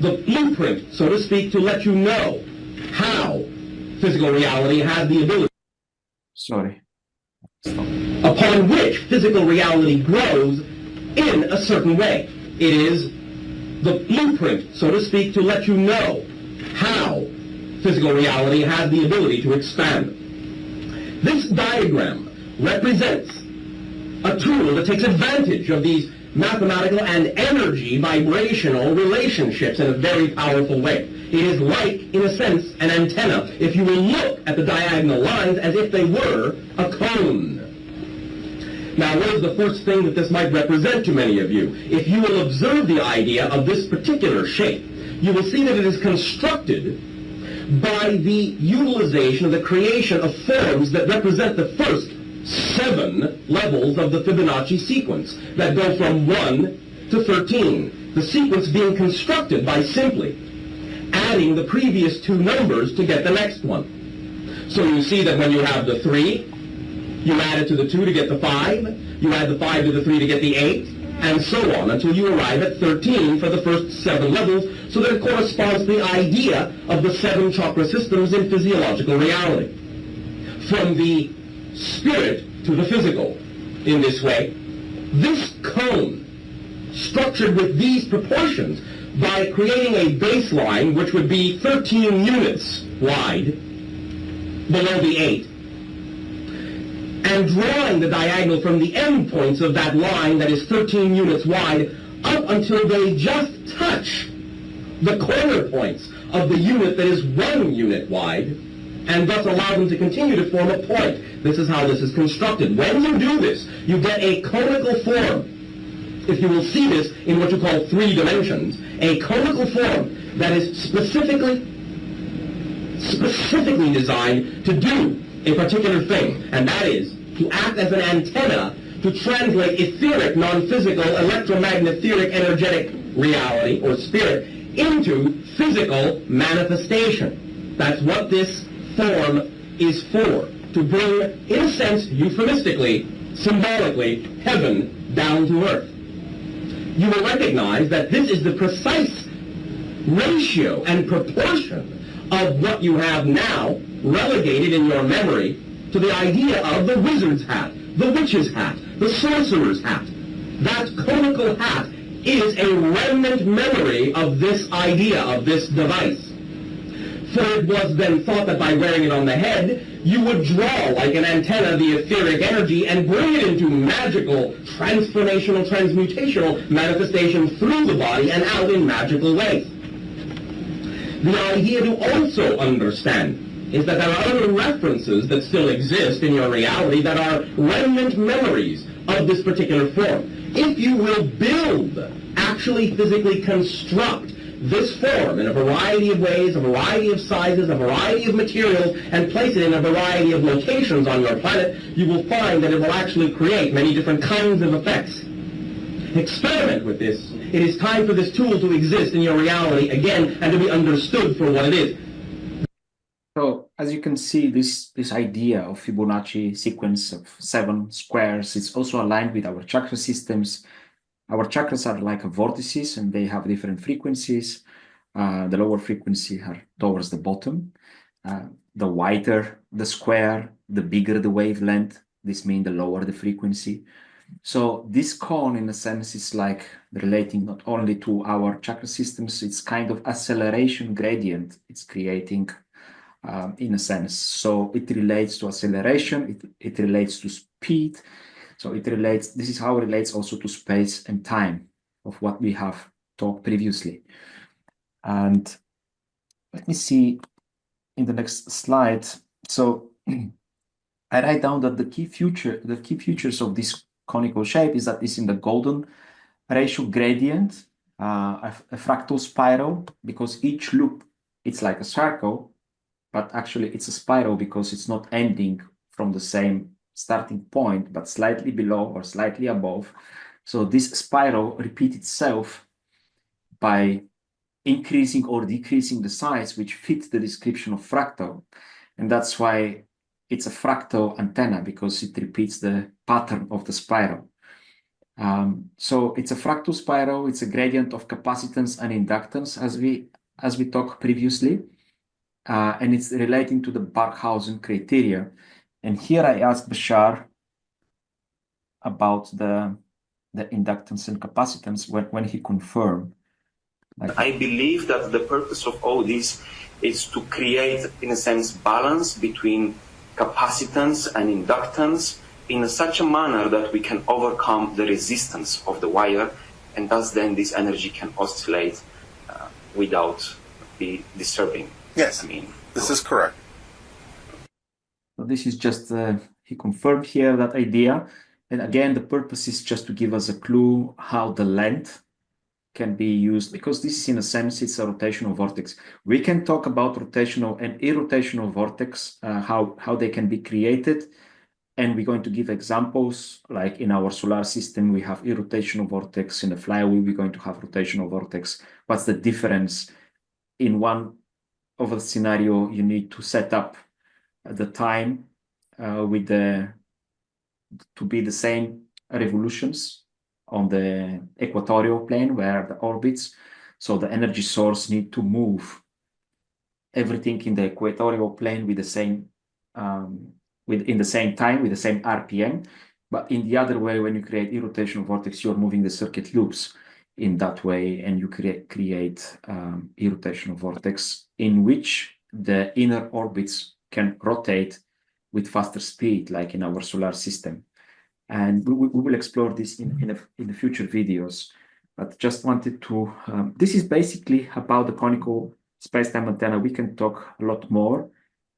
Speaker 11: the blueprint, so to speak, to let you know how physical reality has the ability.
Speaker 1: Sorry. Stop.
Speaker 11: Upon which physical reality grows in a certain way. It is the blueprint, so to speak, to let you know how physical reality has the ability to expand. This diagram represents a tool that takes advantage of these mathematical and energy vibrational relationships in a very powerful way. It is like, in a sense, an antenna, if you will look at the diagonal lines as if they were a cone. Now, what is the first thing that this might represent to many of you? If you will observe the idea of this particular shape, you will see that it is constructed by the utilization of the creation of forms that represent the first 7 levels of the Fibonacci sequence that go from 1 to 13. The sequence being constructed by simply adding the previous 2 numbers to get the next one. So you see that when you have the 3, you add it to the 2 to get the 5, you add the 5 to the 3 to get the 8, and so on until you arrive at 13 for the first 7 levels, so that it corresponds to the idea of the 7 chakra systems in physiological reality. From the spirit to the physical. In this way, this cone, structured with these proportions by creating a baseline which would be 13 units wide below the 8, and drawing the diagonal from the endpoints of that line that is 13 units wide up until they just touch the corner points of the unit that is 1 unit wide, and thus allow them to continue to form a point. This is how this is constructed. When you do this, you get a conical form. If you will see this in what you call 3 dimensions, a conical form that is specifically designed to do a particular thing, and that is to act as an antenna to translate etheric, non-physical, electromagnetic, energetic reality, or spirit, into physical manifestation. That's what this form is for, to bring, in a sense, euphemistically, symbolically, heaven down to earth. You will recognize that this is the precise ratio and proportion of what you have now relegated in your memory to the idea of the wizard's hat, the witch's hat, the sorcerer's hat. That conical hat is a remnant memory of this idea, of this device. For it was then thought that by wearing it on the head, you would draw, like an antenna, the etheric energy and bring it into magical, transformational, transmutational manifestation through the body and out in magical ways. The idea to also understand is that there are other references that still exist in your reality that are remnant memories of this particular form. If you will build, actually physically construct this form in a variety of ways, a variety of sizes, a variety of materials, and place it in a variety of locations on your planet, you will find that it will actually create many different kinds of effects. Experiment with this. It is time for this tool to exist in your reality again and to be understood for what it is.
Speaker 1: So as you can see, this idea of Fibonacci sequence of 7 squares is also aligned with our chakra systems. Our chakras are like vortices, and they have different frequencies. The lower frequency are towards the bottom. The wider the square, the bigger the wavelength. This means the lower the frequency. So this cone, in a sense, is like relating not only to our chakra systems, it's kind of acceleration gradient it's creating, in a sense. So it relates to acceleration, it relates to speed. So it relates, this is how it relates also to space and time of what we have talked previously. And let me see in the next slide. So I write down that the key features of this conical shape is that it's in the golden ratio gradient, a fractal spiral, because each loop, it's like a circle, but actually it's a spiral because it's not ending from the same starting point, but slightly below or slightly above. So this spiral repeats itself by increasing or decreasing the size, which fits the description of fractal. And that's why it's a fractal antenna, because it repeats the pattern of the spiral. So it's a fractal spiral, it's a gradient of capacitance and inductance, as we talked previously. And it's relating to the Barkhausen criteria. And here I asked Bashar about the inductance and capacitance when he confirmed.
Speaker 6: I believe that the purpose of all this is to create, in a sense, balance between capacitance and inductance in such a manner that we can overcome the resistance of the wire, and thus then this energy can oscillate without be disturbing.
Speaker 9: Yes, this is correct.
Speaker 1: So this is just, he confirmed here that idea. And again, the purpose is just to give us a clue how the length can be used, because this is, in a sense, it's a rotational vortex. We can talk about rotational and irrotational vortex, how they can be created. And we're going to give examples, like in our solar system, we have irrotational vortex. In the flywheel, we're going to have rotational vortex. What's the difference? In one of the scenario, you need to set up the time with to be the same revolutions on the equatorial plane where the orbits. So the energy source need to move everything in the equatorial plane with the same in the same time with the same RPM. But in the other way, when you create irrotational vortex, you're moving the circuit loops in that way, and you create irrotational vortex in which the inner orbits can rotate with faster speed, like in our solar system. And we will explore this in the future videos. But just wanted to, this is basically about the conical space-time antenna. We can talk a lot more,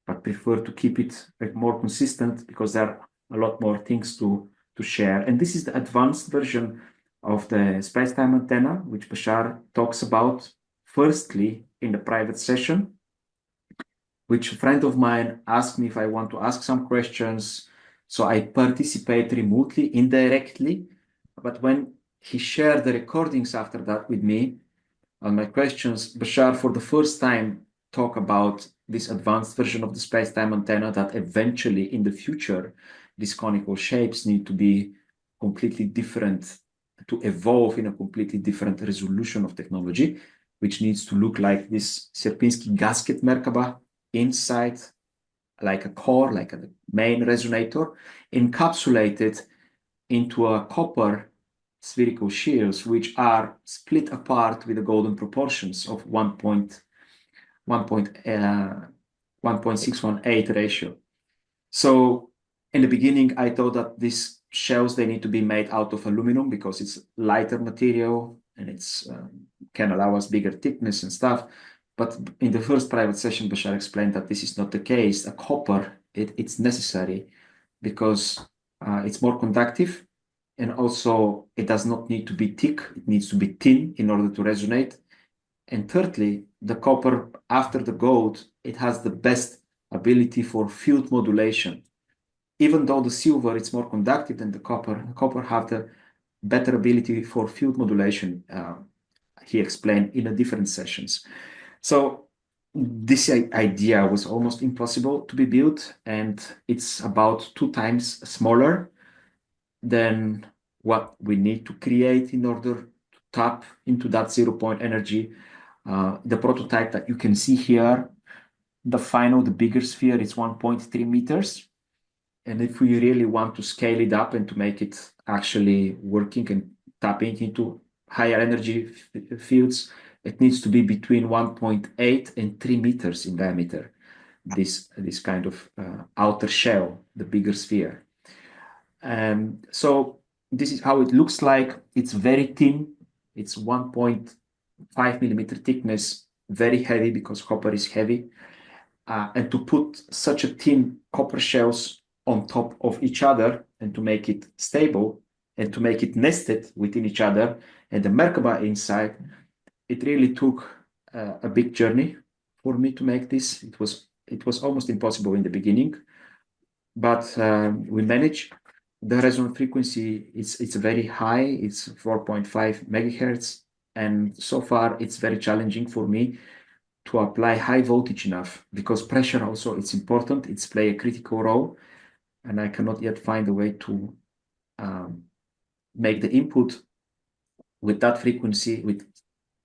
Speaker 1: but prefer to keep it more consistent because there are a lot more things to share. And this is the advanced version of the space-time antenna, which Bashar talks about firstly in the private session, which a friend of mine asked me if I want to ask some questions. So I participate remotely, indirectly. But when he shared the recordings after that with me on my questions, Bashar, for the first time, talk about this advanced version of the space-time antenna that eventually in the future, these conical shapes need to be completely different, to evolve in a completely different resolution of technology, which needs to look like this Sierpinski gasket Merkaba inside, like a core, like a main resonator, encapsulated into a copper spherical shears, which are split apart with the golden proportions of 1.618 ratio. So in the beginning, I thought that these shells, they need to be made out of aluminum because it's lighter material and it's can allow us bigger thickness and stuff. But in the first private session, Bashar explained that this is not the case. A copper, it's necessary because it's more conductive, and also it does not need to be thick. It needs to be thin in order to resonate. And thirdly, the copper, after the gold, it has the best ability for field modulation. Even though the silver is more conductive than the copper have the better ability for field modulation, he explained in a different sessions. So this idea was almost impossible to be built, and it's about 2 times smaller than what we need to create in order to tap into that 0-point energy. The prototype that you can see here, the bigger sphere is 1.3 meters. And if we really want to scale it up and to make it actually working and tapping into higher energy fields, it needs to be between 1.8 and 3 meters in diameter, this kind of outer shell, the bigger sphere. So this is how it looks like. It's very thin. It's 1.5 millimeter thickness, very heavy because copper is heavy. And to put such a thin copper shells on top of each other and to make it stable and to make it nested within each other and the Merkaba inside, it really took a big journey for me to make this. It was almost impossible in the beginning, but we managed. The resonant frequency it's very high. It's 4.5 megahertz, and so far it's very challenging for me to apply high voltage enough because pressure also it's important. It's play a critical role, and I cannot yet find a way to make the input with that frequency with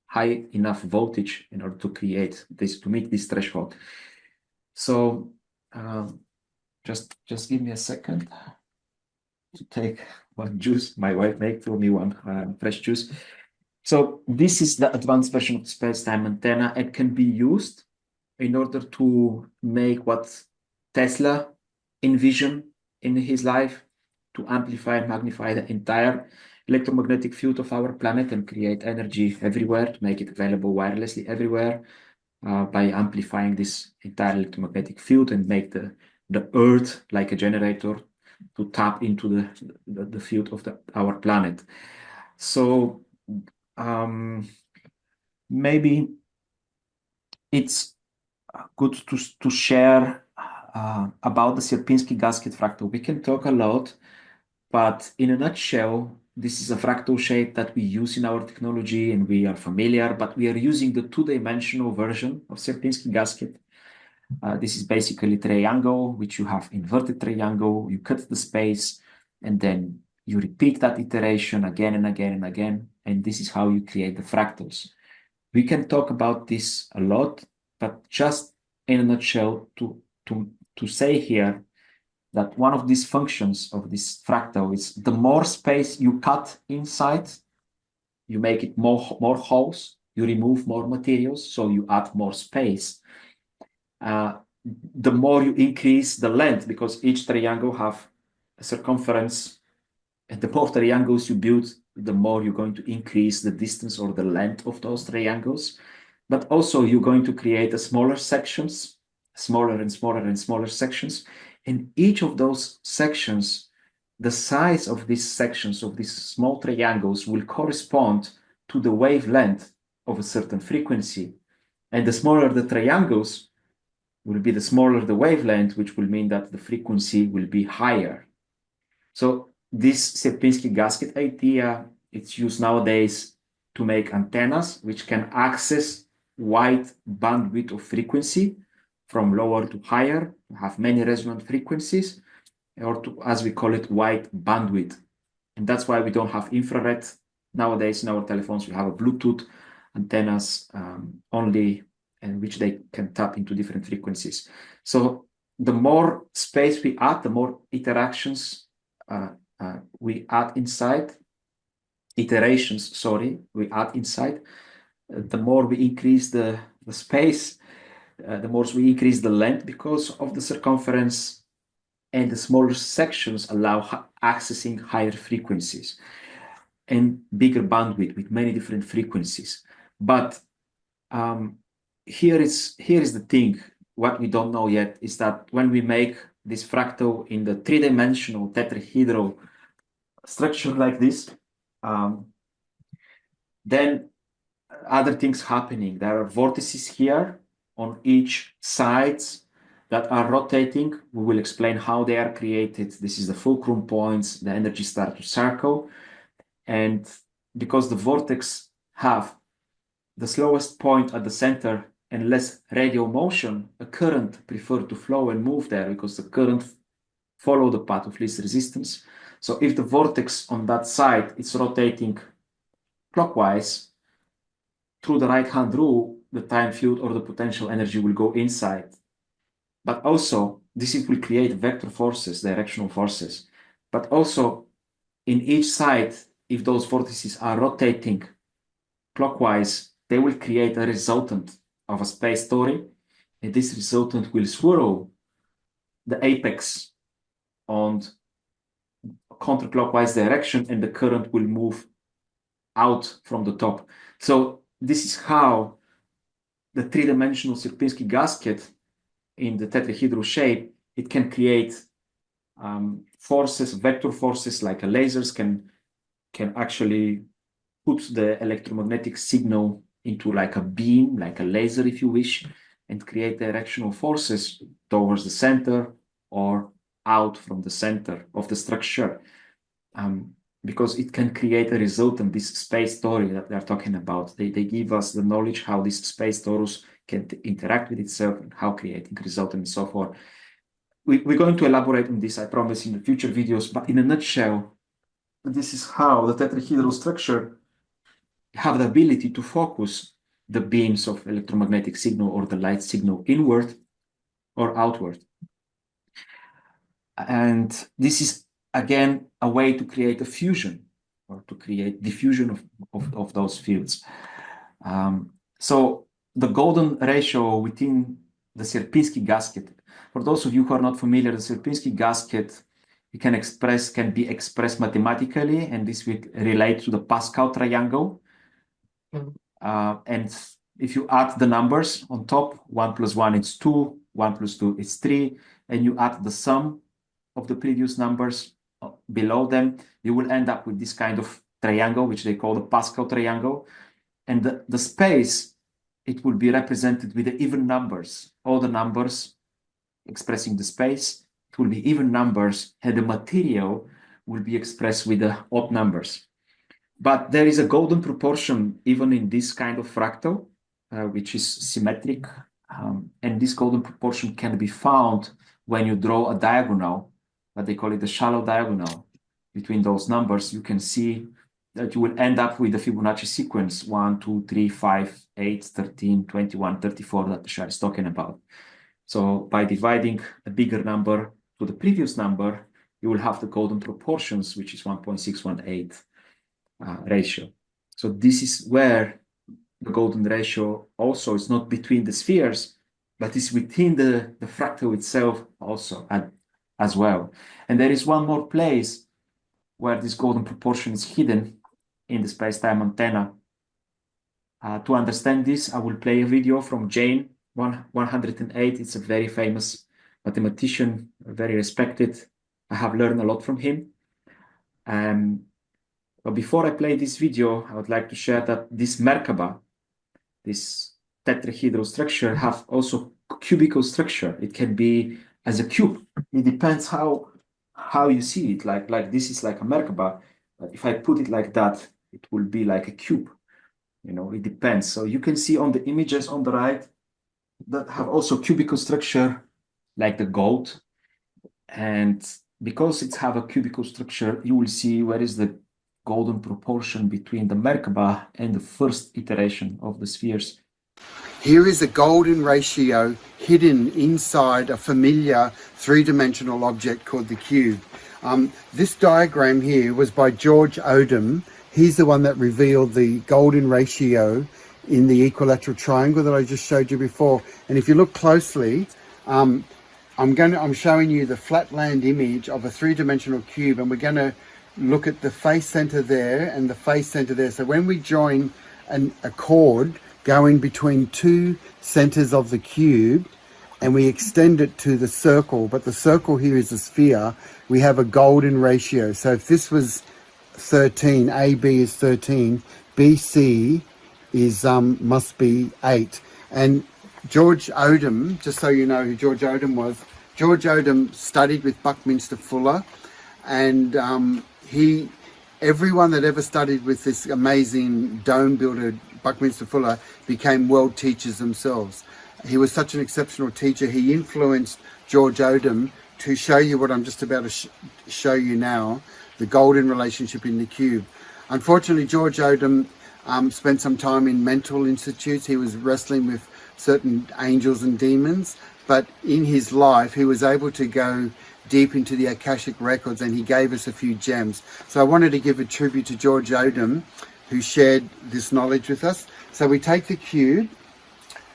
Speaker 1: high enough voltage in order to create this, to meet this threshold. So just give me a second to take one juice. My wife made for me one fresh juice. So this is the advanced version of the space-time antenna. It can be used in order to make what Tesla envisioned in his life, to amplify and magnify the entire electromagnetic field of our planet and create energy everywhere, to make it available wirelessly everywhere by amplifying this entire electromagnetic field and make the Earth like a generator to tap into the field of our planet. So maybe it's good to share about the Sierpinski gasket fractal. We can talk a lot, but in a nutshell, this is a fractal shape that we use in our technology and we are familiar, but we are using the 2-dimensional version of Sierpinski gasket. This is basically triangle, which you have inverted triangle, you cut the space, and then you repeat that iteration again and again and again, and this is how you create the fractals. We can talk about this a lot, but just in a nutshell, to say here that one of these functions of this fractal is the more space you cut inside, you make it more holes, you remove more materials, so you add more space. The more you increase the length, because each triangle have a circumference, and the more triangles you build, the more you're going to increase the distance or the length of those triangles. But also you're going to create a smaller sections, smaller and smaller and smaller sections. And each of those sections, the size of these sections of these small triangles will correspond to the wavelength of a certain frequency. And the smaller the triangles will be, the smaller the wavelength, which will mean that the frequency will be higher. So this Sierpinski gasket idea, it's used nowadays to make antennas which can access wide bandwidth of frequency from lower to higher, have many resonant frequencies, or to, as we call it, wide bandwidth. And that's why we don't have infrared nowadays in our telephones. We have a Bluetooth antennas only, and which they can tap into different frequencies. So the more space we add, the more interactions we add inside, iterations, sorry, we add inside, the more we increase the space, the more we increase the length because of the circumference, and the smaller sections allow accessing higher frequencies and bigger bandwidth with many different frequencies. But here is the thing. What we don't know yet is that when we make this fractal in the three-dimensional tetrahedral structure like this, then other things happening. There are vortices here on each sides that are rotating. We will explain how they are created. This is the fulcrum points. The energy starts to circle. And because the vortex have the slowest point at the center and less radial motion, a current prefer to flow and move there because the current follow the path of least resistance. So if the vortex on that side is rotating clockwise, through the right-hand rule, the time field or the potential energy will go inside. But also, this will create vector forces, directional forces. But also, in each side, if those vortices are rotating clockwise, they will create a resultant of a space story, and this resultant will swirl the apex on counterclockwise direction, and the current will move out from the top. So this is how the three-dimensional Sierpinski gasket in the tetrahedral shape, it can create forces, vector forces, like a lasers can actually put the electromagnetic signal into like a beam, like a laser if you wish, and create directional forces towards the center or out from the center of the structure. Because it can create a resultant, this space story that they're talking about. They give us the knowledge how this space torus can interact with itself and how creating resultant and so forth. We're going to elaborate on this, I promise, in the future videos, but in a nutshell, this is how the tetrahedral structure have the ability to focus the beams of electromagnetic signal or the light signal inward or outward. And this is, again, a way to create a fusion or to create diffusion of those fields. So the golden ratio within the Sierpinski gasket, for those of you who are not familiar, the Sierpinski gasket can be expressed mathematically, and this will relate to the Pascal triangle. And if you add the numbers on top, 1 + 1 is 2, 1 + 2 is 3, and you add the sum of the previous numbers below them, you will end up with this kind of triangle, which they call the Pascal triangle. And the space, it will be represented with the even numbers. All the numbers expressing the space, it will be even numbers, and the material will be expressed with the odd numbers. But there is a golden proportion even in this kind of fractal, which is symmetric. And this golden proportion can be found when you draw a diagonal, but they call it the shallow diagonal. Between those numbers, you can see that you will end up with the Fibonacci sequence 1, 2, 3, 5, 8, 13, 21, 34 that Bashar is talking about. So by dividing a bigger number to the previous number, you will have the golden proportions, which is 1.618 ratio. So this is where the golden ratio also is not between the spheres, but is within the fractal itself also as well. And there is one more place where this golden proportion is hidden in the space-time antenna. To understand this, I will play a video from Jane 108. It's a very famous mathematician, very respected. I have learned a lot from him. But before I play this video, I would like to share that this Merkaba, this tetrahedral structure, have also cubical structure. It can be as a cube. It depends how you see it. Like this is like a Merkaba, but if I put it like that, it will be like a cube. You know, it depends. So you can see on the images on the right that have also cubical structure, like the gold. And because it have a cubical structure, you will see where is the golden proportion between the Merkaba and the first iteration of the spheres.
Speaker 12: Here is a golden ratio hidden inside a familiar three-dimensional object called the cube. This diagram here was by George Odum. He's the one that revealed the golden ratio in the equilateral triangle that I just showed you before. And if you look closely, I'm showing you the flatland image of a three-dimensional cube, and we're going to look at the face center there and the face center there. So when we join a chord going between two centers of the cube and we extend it to the circle, but the circle here is a sphere, we have a golden ratio. So if this was 13, AB is 13, BC is must be 8. And George Odum, just so you know who George Odum was, George Odum studied with Buckminster Fuller, and everyone that ever studied with this amazing dome builder Buckminster Fuller became world teachers themselves. He was such an exceptional teacher. He influenced George Odum to show you what I'm just about to show you now, the golden relationship in the cube. Unfortunately, George Odum spent some time in mental institutes. He was wrestling with certain angels and demons, but in his life, he was able to go deep into the Akashic records, and he gave us a few gems. So I wanted to give a tribute to George Odum, who shared this knowledge with us. So we take the cube,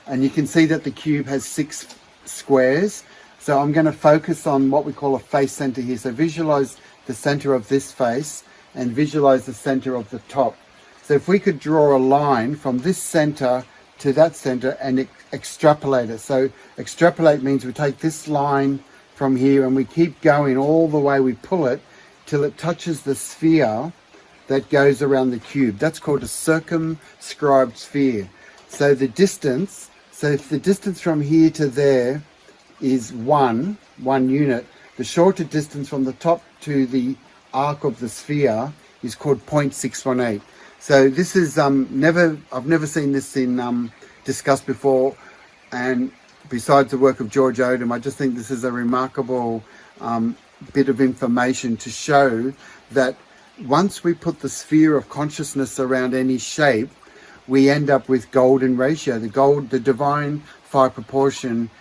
Speaker 12: and you can see that the cube has 6 squares. So I'm going to focus on what we call a face center here. So visualize the center of this face and visualize the center of the top. So if we could draw a line from this center to that center and extrapolate it. So extrapolate means we take this line from here and we keep going all the way, we pull it till it touches the sphere that goes around the cube. That's called a circumscribed sphere. So the distance, so if the distance from here to there is one unit, the shorter distance from the top to the arc of the sphere is called 0.618. So this is I've never seen this in discussed before, and besides the work of George Odum, I just think this is a remarkable bit of information to show that once we put the sphere of consciousness around any shape, we end up with golden ratio. The divine phi proportion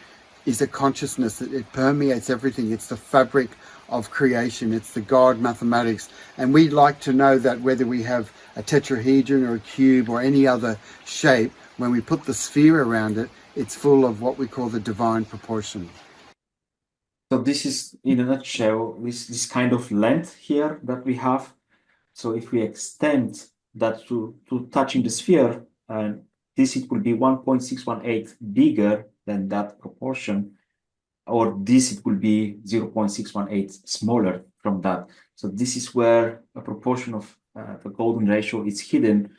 Speaker 12: is a consciousness. It permeates everything. It's the fabric of creation. It's the God mathematics. And we like to know that whether we have a tetrahedron or a cube or any other shape, when we put the sphere around it, it's full of what we call the divine proportion.
Speaker 1: So this is, in a nutshell, this kind of length here that we have. So if we extend that to touching the sphere, and this it will be 1.618 bigger than that proportion, or this it will be 0.618 smaller from that. So this is where a proportion of the golden ratio is hidden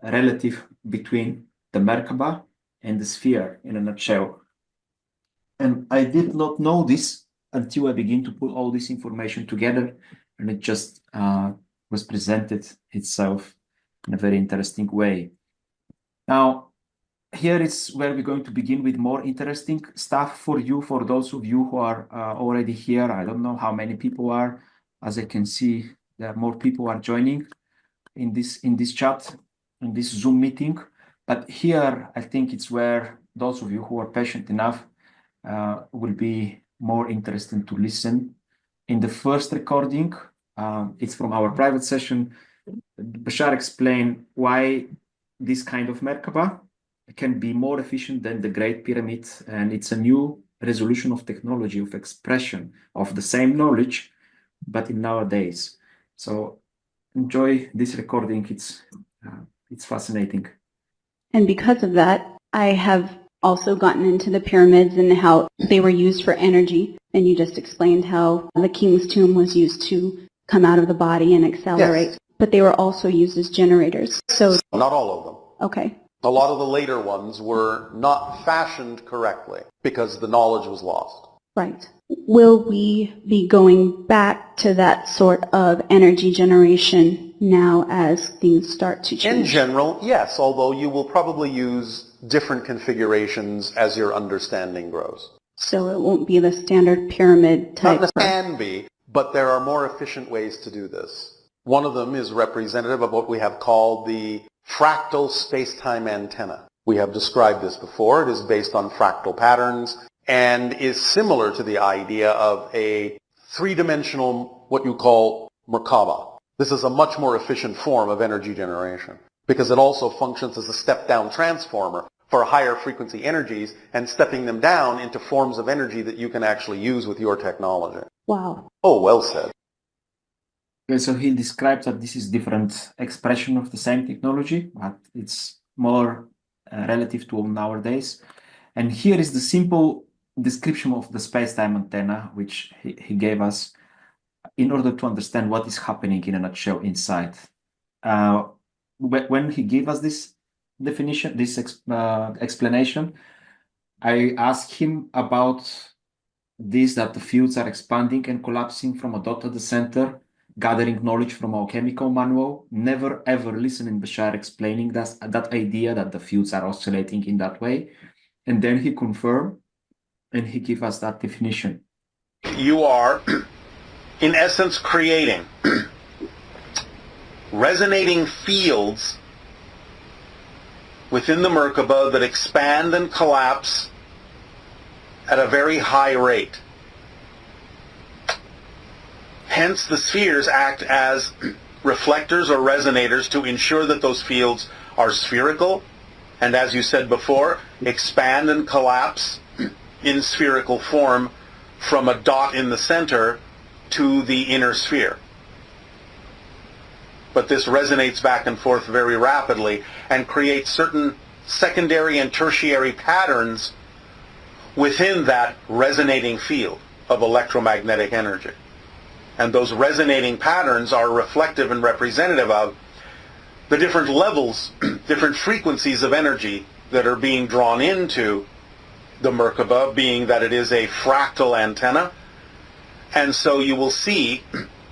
Speaker 1: relative between the Merkaba and the sphere, in a nutshell. And I did not know this until I began to put all this information together, and it just was presented itself in a very interesting way. Now, here is where we're going to begin with more interesting stuff for you, for those of you who are already here. I don't know how many people are. As I can see, there are more people are joining in this chat, in this Zoom meeting. But here, I think it's where those of you who are patient enough will be more interesting to listen. In the first recording, it's from our private session, Bashar explained why this kind of Merkaba can be more efficient than the Great Pyramid, and it's a new resolution of technology of expression of the same knowledge, but in nowadays. So enjoy this recording. It's fascinating.
Speaker 13: And because of that, I have also gotten into the pyramids and how they were used for energy. And you just explained how the king's tomb was used to come out of the body and accelerate.
Speaker 14: Yes.
Speaker 13: But they were also used as generators. So
Speaker 14: Not all of them.
Speaker 13: okay.
Speaker 14: A lot of the later ones were not fashioned correctly because the knowledge was lost.
Speaker 13: Right. Will we be going back to that sort of energy generation now as things start to change?
Speaker 14: In general, yes, although you will probably use different configurations as your understanding grows.
Speaker 13: So it won't be the standard pyramid type.
Speaker 14: Not can be, but there are more efficient ways to do this. One of them is representative of what we have called the fractal space-time antenna. We have described this before. It is based on fractal patterns and is similar to the idea of a three-dimensional, what you call Merkaba. This is a much more efficient form of energy generation because it also functions as a step-down transformer for higher frequency energies and stepping them down into forms of energy that you can actually use with your technology.
Speaker 13: Wow.
Speaker 14: Oh, well said.
Speaker 1: Okay, so he describes that this is different expression of the same technology, but it's more relative to nowadays. And here is the simple description of the space-time antenna, which he gave us in order to understand what is happening in a nutshell inside. When he gave us this definition, this explanation, I asked him about this, that the fields are expanding and collapsing from a dot at the center, gathering knowledge from our chemical manual, never ever listening Bashar explaining that idea that the fields are oscillating in that way. And then he confirmed and he gave us that definition.
Speaker 14: You are, in essence, creating resonating fields within the Merkaba that expand and collapse at a very high rate. Hence, the spheres act as reflectors or resonators to ensure that those fields are spherical, and as you said before, expand and collapse in spherical form from a dot in the center to the inner sphere. But this resonates back and forth very rapidly and creates certain secondary and tertiary patterns within that resonating field of electromagnetic energy. And those resonating patterns are reflective and representative of the different levels, different frequencies of energy that are being drawn into the Merkaba, being that it is a fractal antenna. And so you will see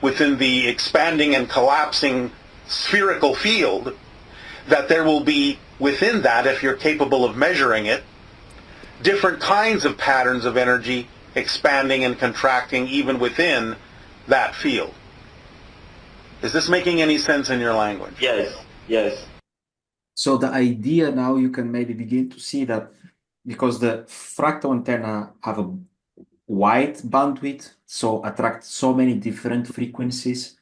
Speaker 14: within the expanding and collapsing spherical field that there will be within that, if you're capable of measuring it, different kinds of patterns of energy expanding and contracting even within that field. Is this making any sense in your language?
Speaker 11: Yes, yes.
Speaker 1: So the idea now you can maybe begin to see that because the fractal antenna have a wide bandwidth, so attract so many different frequencies,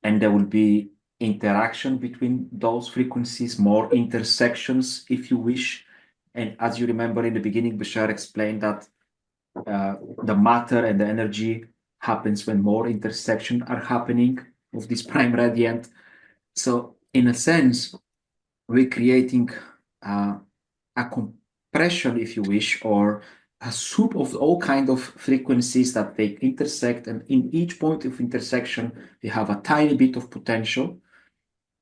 Speaker 1: and there will be interaction between those frequencies, more intersections if you wish. And as you remember in the beginning, Bashar explained that the matter and the energy happens when more intersections are happening of this prime radiant. So in a sense, we're creating a compression, if you wish, or a soup of all kinds of frequencies that they intersect, and in each point of intersection, we have a tiny bit of potential,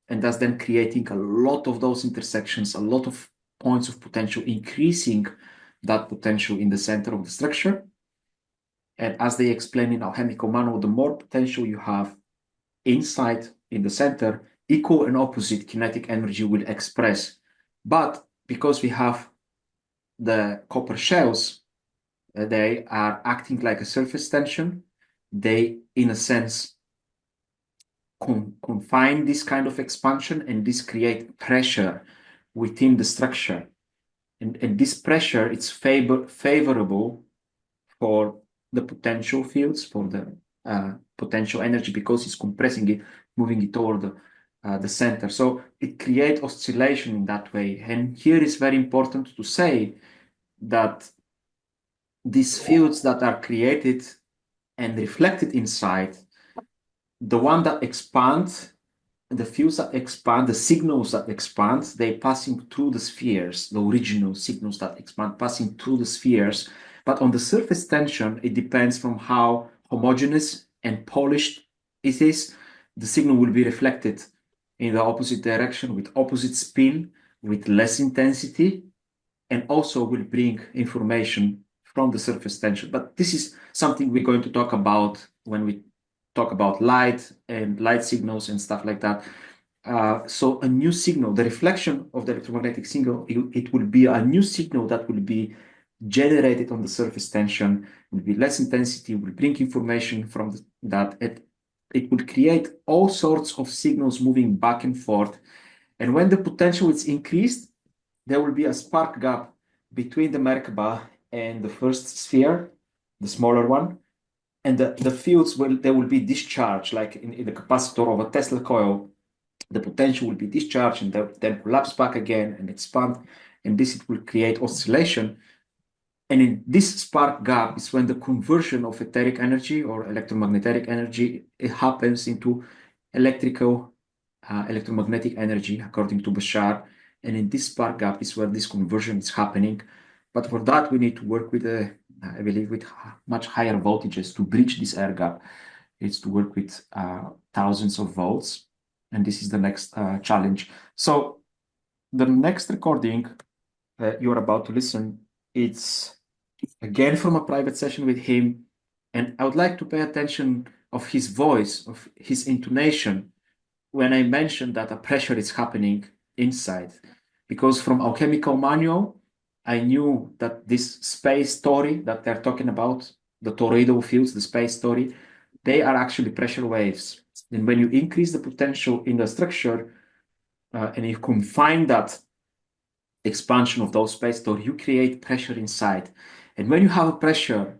Speaker 1: and that's then creating a lot of those intersections, a lot of points of potential, increasing that potential in the center of the structure. And as they explain in our chemical manual, the more potential you have inside in the center, equal and opposite kinetic energy will express. But because we have the copper shells, they are acting like a surface tension. They, in a sense, confine this kind of expansion, and this create pressure within the structure. And this pressure, it's favorable for the potential fields, for the potential energy, because it's compressing it, moving it toward the center. So it creates oscillation in that way. And here is very important to say that these fields that are created and reflected inside, the one that expand, the fields that expand, the signals that expand, they passing through the spheres, the original signals that expand, passing through the spheres. But on the surface tension, it depends from how homogeneous and polished it is. The signal will be reflected in the opposite direction with opposite spin, with less intensity, and also will bring information from the surface tension. But this is something we're going to talk about when we talk about light and light signals and stuff like that. So a new signal, the reflection of the electromagnetic signal, it will be a new signal that will be generated on the surface tension, will be less intensity, will bring information from that. It will create all sorts of signals moving back and forth. And when the potential is increased, there will be a spark gap between the Merkaba and the first sphere, the smaller one. And the fields there will be discharged, like in the capacitor of a Tesla coil. The potential will be discharged and then collapse back again and expand. And this will create oscillation. And in this spark gap is when the conversion of etheric energy or electromagnetic energy, it happens into electromagnetic energy, according to Bashar. And in this spark gap is where this conversion is happening. But for that, we need to work with, I believe, with much higher voltages to bridge this air gap. It's to work with thousands of volts. And this is the next challenge. So the next recording you're about to listen, it's again from a private session with him. And I would like to pay attention of his voice, of his intonation, when I mentioned that a pressure is happening inside. Because from alchemical manual, I knew that this space story that they're talking about, the toroidal fields, the space story, they are actually pressure waves. And when you increase the potential in the structure and you confine that expansion of those space story, you create pressure inside. And when you have a pressure,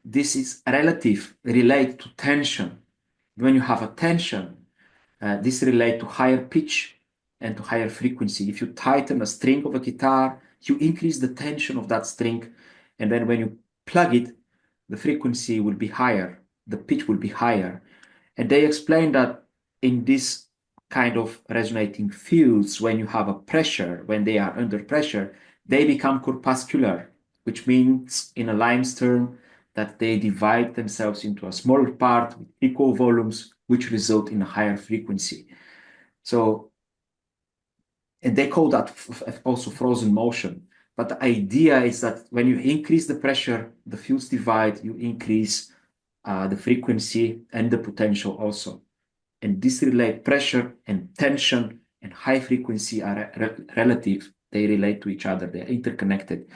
Speaker 1: this is relate to tension. When you have a tension, this relate to higher pitch and to higher frequency. If you tighten a string of a guitar, you increase the tension of that string. And then when you plug it, the frequency will be higher, the pitch will be higher. And they explain that in this kind of resonating fields, when you have a pressure, when they are under pressure, they become corpuscular, which means in a Lines term that they divide themselves into a smaller part with equal volumes, which result in a higher frequency. So, and they call that also frozen motion. But the idea is that when you increase the pressure, the fields divide, you increase the frequency and the potential also. And this relate pressure and tension and high frequency are relative. They relate to each other. They're interconnected.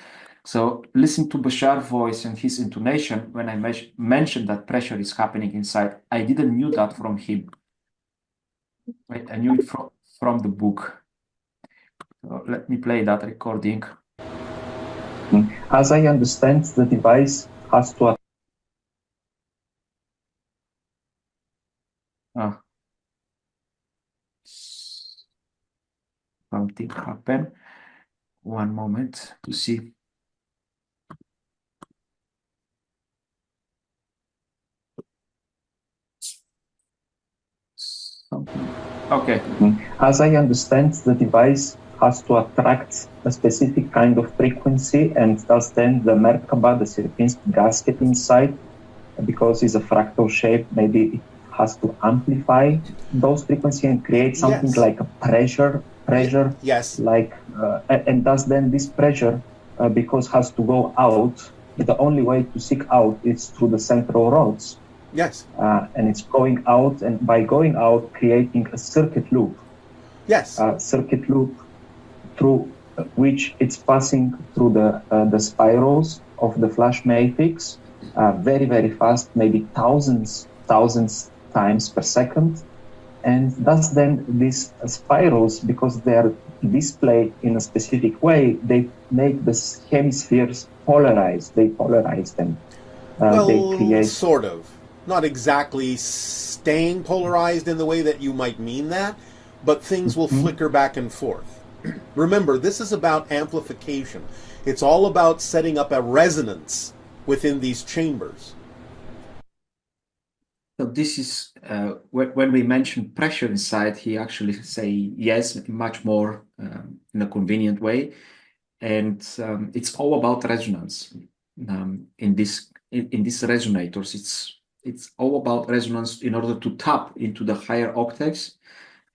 Speaker 1: So listen to Bashar's voice and his intonation when I mentioned that pressure is happening inside. I didn't knew that from him. Right? I knew it from the book. So let me play that recording.
Speaker 15: As I understand, the device has to
Speaker 1: something happened. One moment to see. Something. Okay.
Speaker 15: As I understand, the device has to attract a specific kind of frequency, and thus then the Merkaba, the Sierpinski gasket inside, because it's a fractal shape, maybe it has to amplify those frequencies and create something like a pressure.
Speaker 16: Yes.
Speaker 15: Like, and thus then this pressure, because has to go out, the only way to seek out is through the central rods.
Speaker 16: Yes.
Speaker 15: And it's going out, and by going out, creating a circuit loop.
Speaker 16: Yes.
Speaker 15: Circuit loop through which it's passing through the spirals of the flash matrix very, very fast, maybe thousands times per second. And thus then these spirals, because they are displayed in a specific way, they make the hemispheres polarized. They polarize them. they create...
Speaker 16: sort of. Not exactly staying polarized in the way that you might mean that, but things will flicker back and forth. Remember, this is about amplification. It's all about setting up a resonance within these chambers.
Speaker 1: So this is when we mention pressure inside, he actually say yes, much more in a convenient way, and it's all about resonance. In these resonators, it's all about resonance in order to tap into the higher octaves,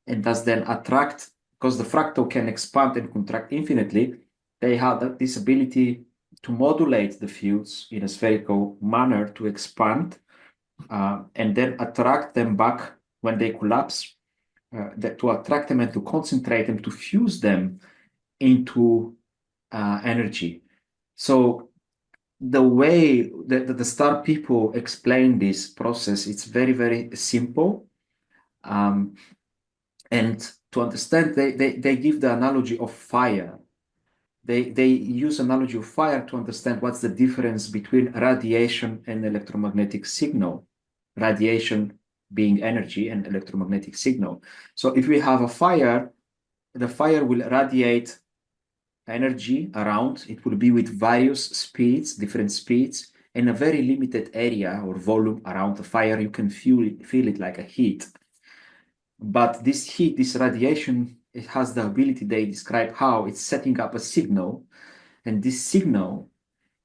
Speaker 1: and thus then attract, because the fractal can expand and contract infinitely. They have this ability to modulate the fields in a spherical manner to expand. And then attract them back when they collapse, to attract them and to concentrate them, to fuse them into energy. So the way that the star people explain this process, it's very, very simple. And to understand, they give the analogy of fire. They use analogy of fire to understand what's the difference between radiation and electromagnetic signal. Radiation being energy and electromagnetic signal. So if we have a fire, the fire will radiate energy around. It will be with various speeds, different speeds, in a very limited area or volume around the fire. You can feel it like a heat. But this heat, this radiation, it has the ability, they describe how it's setting up a signal. And this signal,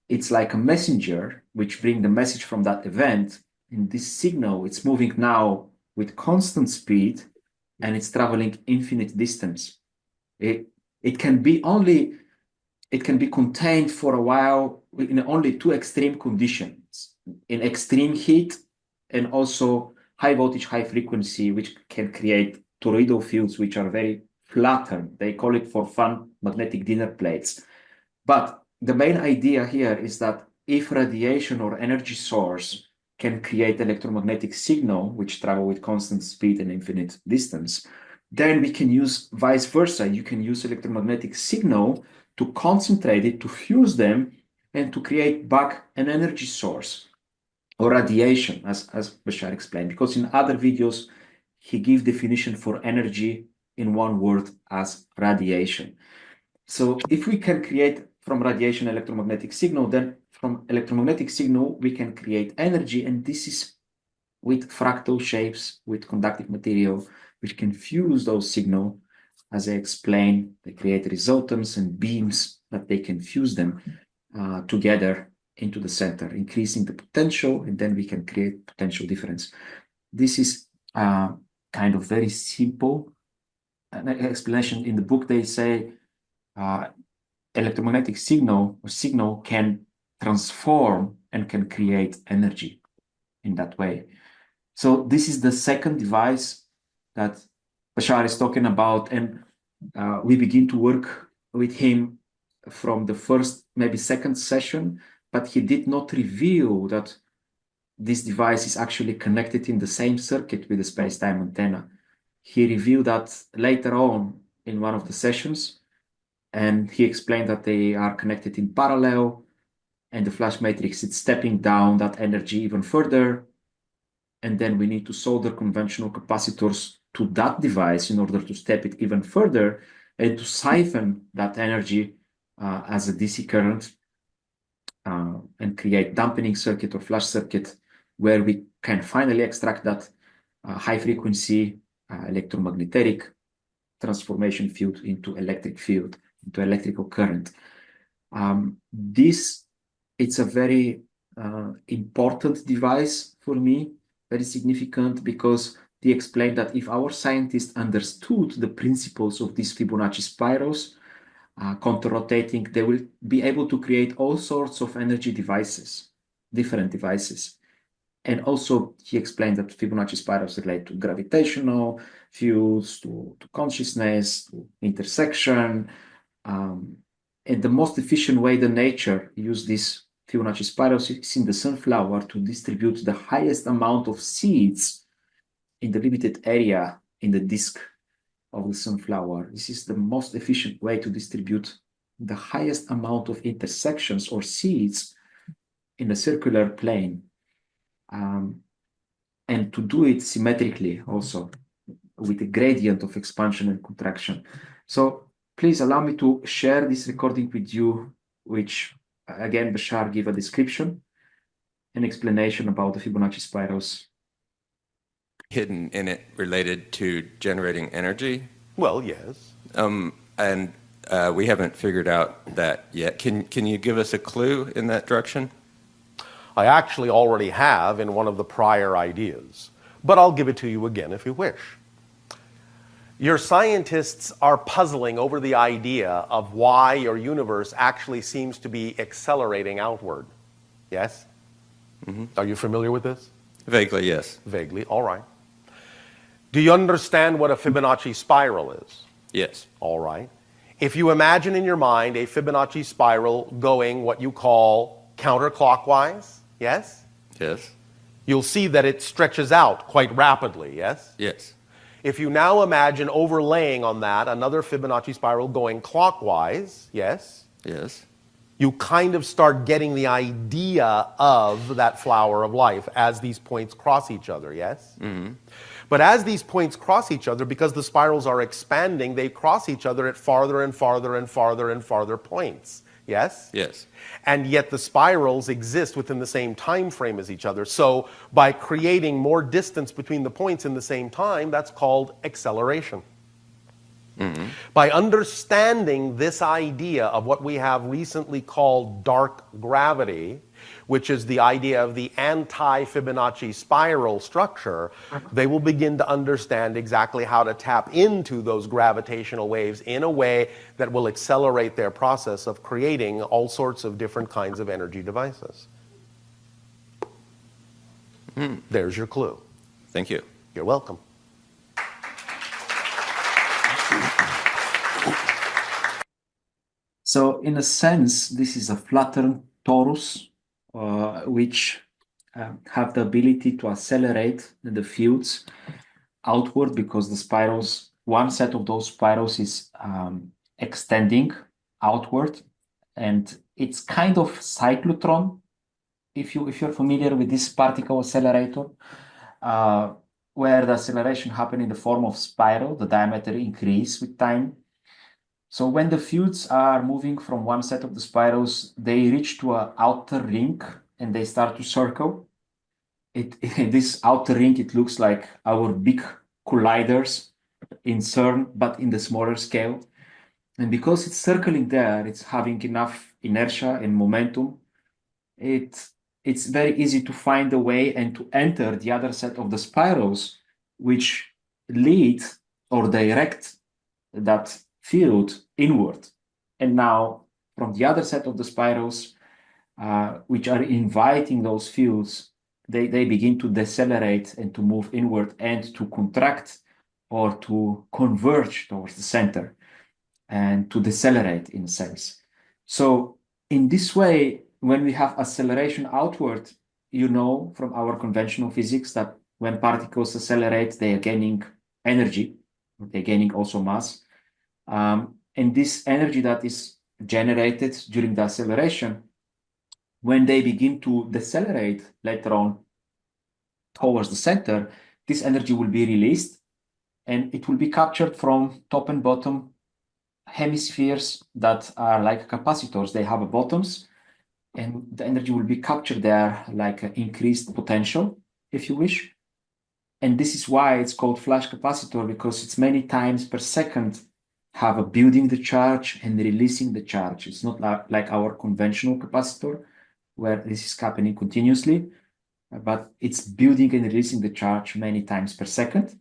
Speaker 1: it's like a messenger, which brings the message from that event. And this signal, it's moving now with constant speed, and it's traveling infinite distance. It can be contained for a while in only two extreme conditions, in extreme heat and also high voltage, high frequency, which can create toroidal fields, which are very flattened. They call it for fun magnetic dinner plates. But the main idea here is that if radiation or energy source can create electromagnetic signal, which travel with constant speed and infinite distance, then we can use vice versa. You can use electromagnetic signal to concentrate it, to fuse them, and to create back an energy source or radiation, as Bashar explained, because in other videos, he gives definition for energy in one word as radiation. So if we can create from radiation electromagnetic signal, then from electromagnetic signal, we can create energy, and this is with fractal shapes, with conductive material, which can fuse those signals. As I explained, they create resultants and beams that they can fuse them together into the center, increasing the potential, and then we can create potential difference. This is kind of very simple explanation. In the book, they say electromagnetic signal or signal can transform and can create energy in that way. So this is the second device that Bashar is talking about, and we begin to work with him from the first, maybe second session, but he did not reveal that this device is actually connected in the same circuit with the SpaceTime antenna. He revealed that later on in one of the sessions, and he explained that they are connected in parallel, and the flash matrix is stepping down that energy even further, and then we need to solder conventional capacitors to that device in order to step it even further and to siphon that energy as a DC current and create dampening circuit or flash circuit where we can finally extract that high frequency electromagnetic transformation field into electric field, into electrical current. It's a very important device for me, very significant, because they explained that if our scientists understood the principles of these Fibonacci spirals, counter-rotating, they will be able to create all sorts of energy devices, different devices. And also, he explained that Fibonacci spirals relate to gravitational fields, to consciousness, to intersection. And the most efficient way the nature used these Fibonacci spirals is in the sunflower to distribute the highest amount of seeds in the limited area in the disk of the sunflower. This is the most efficient way to distribute the highest amount of intersections or seeds in a circular plane, and to do it symmetrically also with a gradient of expansion and contraction. So please allow me to share this recording with you, which again, Bashar gave a description, an explanation about the Fibonacci spirals.
Speaker 17: Hidden in it related to generating energy?
Speaker 9: Well, yes.
Speaker 17: And we haven't figured out that yet. Can you give us a clue in that direction?
Speaker 9: I actually already have in one of the prior ideas, but I'll give it to you again if you wish. Your scientists are puzzling over the idea of why your universe actually seems to be accelerating outward. Yes?
Speaker 17: Mm-hmm.
Speaker 9: Are you familiar with this?
Speaker 17: Vaguely, yes.
Speaker 9: Vaguely, all right. Do you understand what a Fibonacci spiral is?
Speaker 17: Yes.
Speaker 9: All right. If you imagine in your mind a Fibonacci spiral going what you call counterclockwise, yes?
Speaker 17: Yes.
Speaker 9: You'll see that it stretches out quite rapidly, yes?
Speaker 17: Yes.
Speaker 9: If you now imagine overlaying on that another Fibonacci spiral going clockwise, yes?
Speaker 17: Yes.
Speaker 9: You kind of start getting the idea of that flower of life as these points cross each other, yes?
Speaker 17: Mm-hmm.
Speaker 9: But as these points cross each other, because the spirals are expanding, they cross each other at farther and farther and farther and farther points. Yes?
Speaker 17: Yes.
Speaker 9: And yet the spirals exist within the same time frame as each other. So by creating more distance between the points in the same time, that's called acceleration.
Speaker 17: Mm-hmm.
Speaker 9: By understanding this idea of what we have recently called dark gravity, which is the idea of the anti-Fibonacci spiral structure, they will begin to understand exactly how to tap into those gravitational waves in a way that will accelerate their process of creating all sorts of different kinds of energy devices. There's your clue.
Speaker 17: Thank you.
Speaker 9: You're welcome.
Speaker 1: So in a sense, this is a flattened torus, which have the ability to accelerate the fields outward because the spirals, one set of those spirals is extending outward, and it's kind of cyclotron, if you're familiar with this particle accelerator, where the acceleration happens in the form of spiral, the diameter increase with time. So when the fields are moving from one set of the spirals, they reach to an outer ring and they start to circle. This outer ring, it looks like our big colliders in CERN, but in the smaller scale. And because it's circling there, it's having enough inertia and momentum, it's very easy to find a way and to enter the other set of the spirals, which lead or direct that field inward. And now from the other set of the spirals, which are inviting those fields, they begin to decelerate and to move inward and to contract or to converge towards the center and to decelerate in a sense. So in this way, when we have acceleration outward, you know from our conventional physics that when particles accelerate, they are gaining energy, they're gaining also mass. And this energy that is generated during the acceleration, when they begin to decelerate later on towards the center, this energy will be released and it will be captured from top and bottom hemispheres that are like capacitors. They have bottoms, and the energy will be captured there like an increased potential, if you wish. And this is why it's called flash capacitor, because it's many times per second have a building the charge and releasing the charge. It's not like our conventional capacitor, where this is happening continuously, but it's building and releasing the charge many times per second.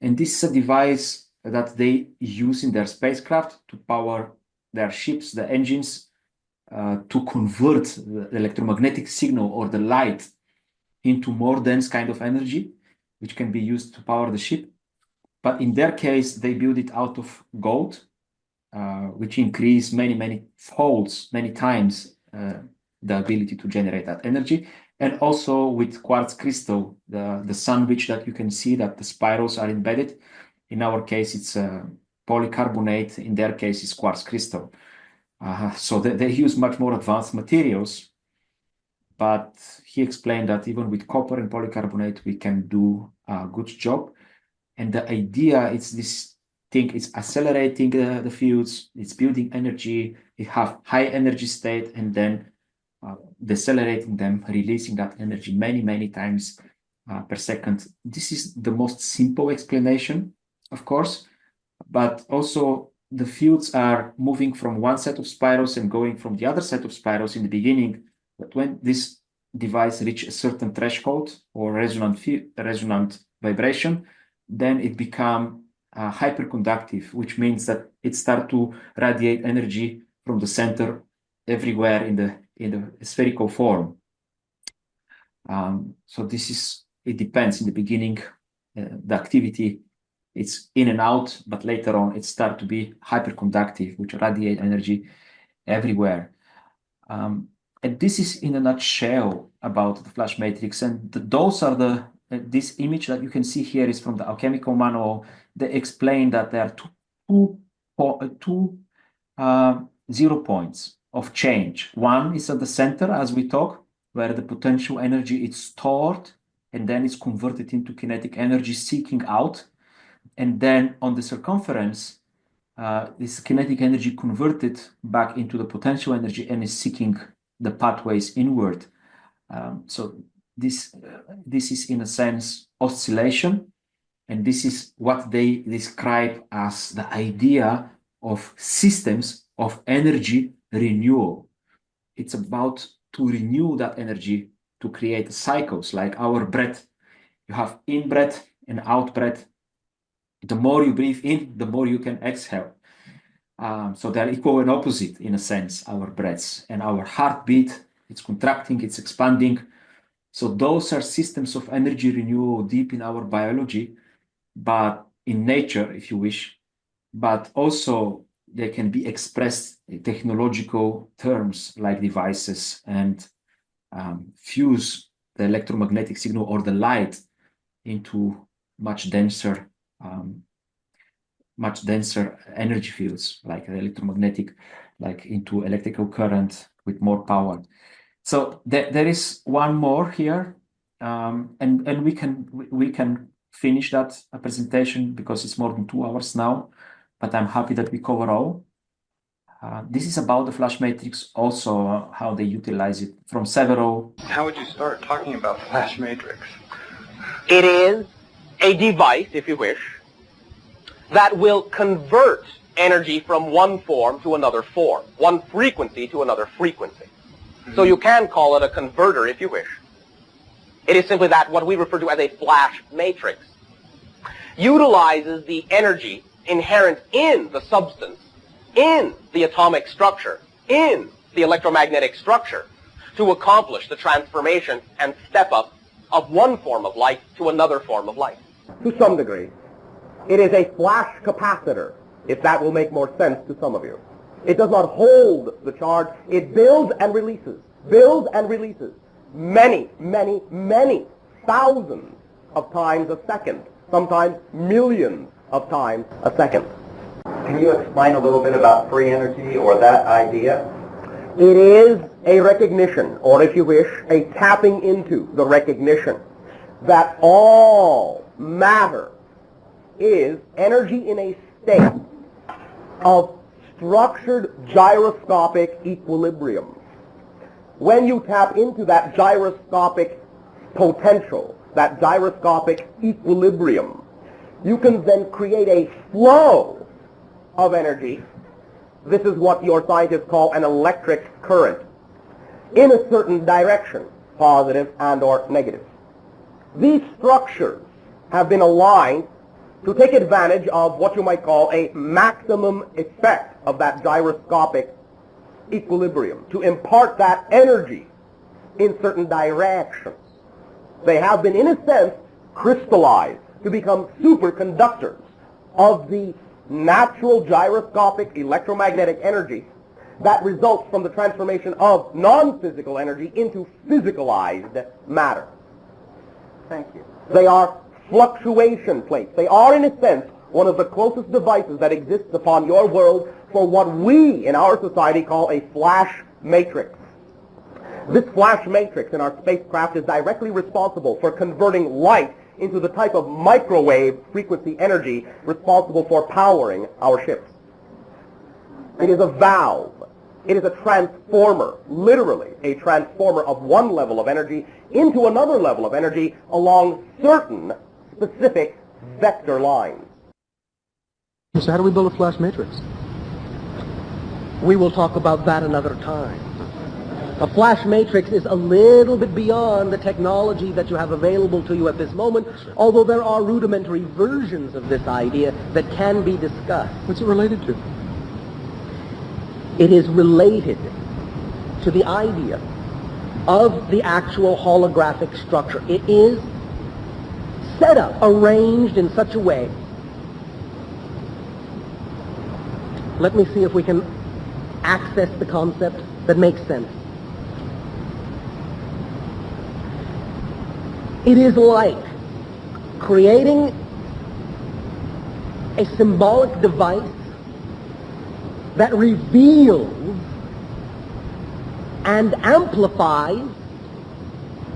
Speaker 1: And this is a device that they use in their spacecraft to power their ships, the engines, to convert the electromagnetic signal or the light into more dense kind of energy, which can be used to power the ship. But in their case, they build it out of gold, which increase many folds, many times the ability to generate that energy. And also with quartz crystal, the sandwich that you can see that the spirals are embedded. In our case, it's polycarbonate. In their case, it's quartz crystal. So they use much more advanced materials, but he explained that even with copper and polycarbonate, we can do a good job. And the idea is this thing, it's accelerating the fields, it's building energy, it have high energy state, and then decelerating them, releasing that energy many times per second. This is the most simple explanation, of course, but also the fields are moving from one set of spirals and going from the other set of spirals in the beginning. But when this device reaches a certain threshold or resonant vibration, then it becomes hyperconductive, which means that it starts to radiate energy from the center everywhere in the spherical form. So it depends. In the beginning, the activity, it's in and out, but later on it starts to be hyperconductive, which radiate energy everywhere. And this is in a nutshell about the flash matrix. And those are this image that you can see here is from the alchemical manual. They explain that there are two 0 points of change. One is at the center, as we talk, where the potential energy is stored and then it's converted into kinetic energy seeking out. And then on the circumference, this kinetic energy converted back into the potential energy and is seeking the pathways inward. So this is in a sense oscillation, and this is what they describe as the idea of systems of energy renewal. It's about to renew that energy to create cycles like our breath. You have in breath and out breath. The more you breathe in, the more you can exhale. So they're equal and opposite in a sense, our breaths. And our heartbeat, it's contracting, it's expanding. So those are systems of energy renewal deep in our biology, but in nature, if you wish. But also they can be expressed in technological terms like devices and fuse the electromagnetic signal or the light into much denser energy fields, like electromagnetic, like into electrical current with more power. So there is one more here, and we can finish that presentation because it's more than 2 hours now. But I'm happy that we cover all. This is about the flash matrix, also how they utilize it from several.
Speaker 18: How would you start talking about the flash matrix?
Speaker 11: It is a device, if you wish, that will convert energy from one form to another form, one frequency to another frequency. So you can call it a converter, if you wish. It is simply that what we refer to as a flash matrix utilizes the energy inherent in the substance, in the atomic structure, in the electromagnetic structure, to accomplish the transformation and step up of one form of light to another form of light. To some degree, it is a flash capacitor, if that will make more sense to some of you. It does not hold the charge. It builds and releases many thousands of times a second, sometimes millions of times a second.
Speaker 18: Can you explain a little bit about free energy or that idea?
Speaker 11: It is a recognition, or if you wish, a tapping into the recognition that all matter is energy in a state of structured gyroscopic equilibrium. When you tap into that gyroscopic potential, that gyroscopic equilibrium, you can then create a flow of energy. This is what your scientists call an electric current in a certain direction, positive and or negative. These structures have been aligned to take advantage of what you might call a maximum effect of that gyroscopic equilibrium, to impart that energy in certain directions. They have been, in a sense, crystallized to become superconductors of the natural gyroscopic electromagnetic energy that results from the transformation of non-physical energy into physicalized matter.
Speaker 18: Thank you.
Speaker 11: They are fluctuation plates. They are, in a sense, one of the closest devices that exists upon your world for what we in our society call a flash matrix. This flash matrix in our spacecraft is directly responsible for converting light into the type of microwave frequency energy responsible for powering our ships. It is a valve. It is a transformer, literally a transformer of one level of energy into another level of energy along certain specific vector lines.
Speaker 19: So how do we build a flash matrix?
Speaker 11: We will talk about that another time. A flash matrix is a little bit beyond the technology that you have available to you at this moment, although there are rudimentary versions of this idea that can be discussed.
Speaker 19: What's it related to?
Speaker 11: It is related to the idea of the actual holographic structure. It is set up, arranged in such a way. Let me see if we can access the concept that makes sense. It is like creating a symbolic device that reveals and amplifies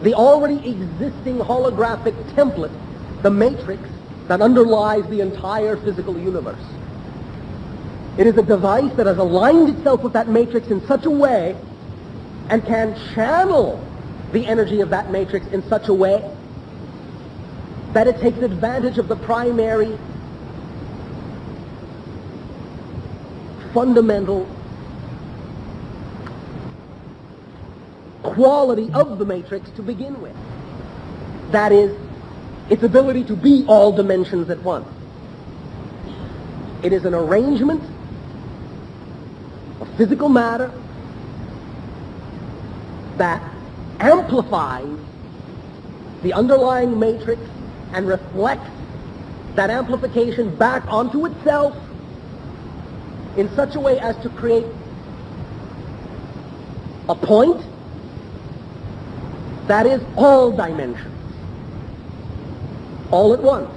Speaker 11: the already existing holographic template, the matrix that underlies the entire physical universe. It is a device that has aligned itself with that matrix in such a way and can channel the energy of that matrix in such a way that it takes advantage of the primary fundamental quality of the matrix to begin with. That is, its ability to be all dimensions at once. It is an arrangement of physical matter that amplifies the underlying matrix and reflects that amplification back onto itself in such a way as to create a point that is all dimensions, all at once.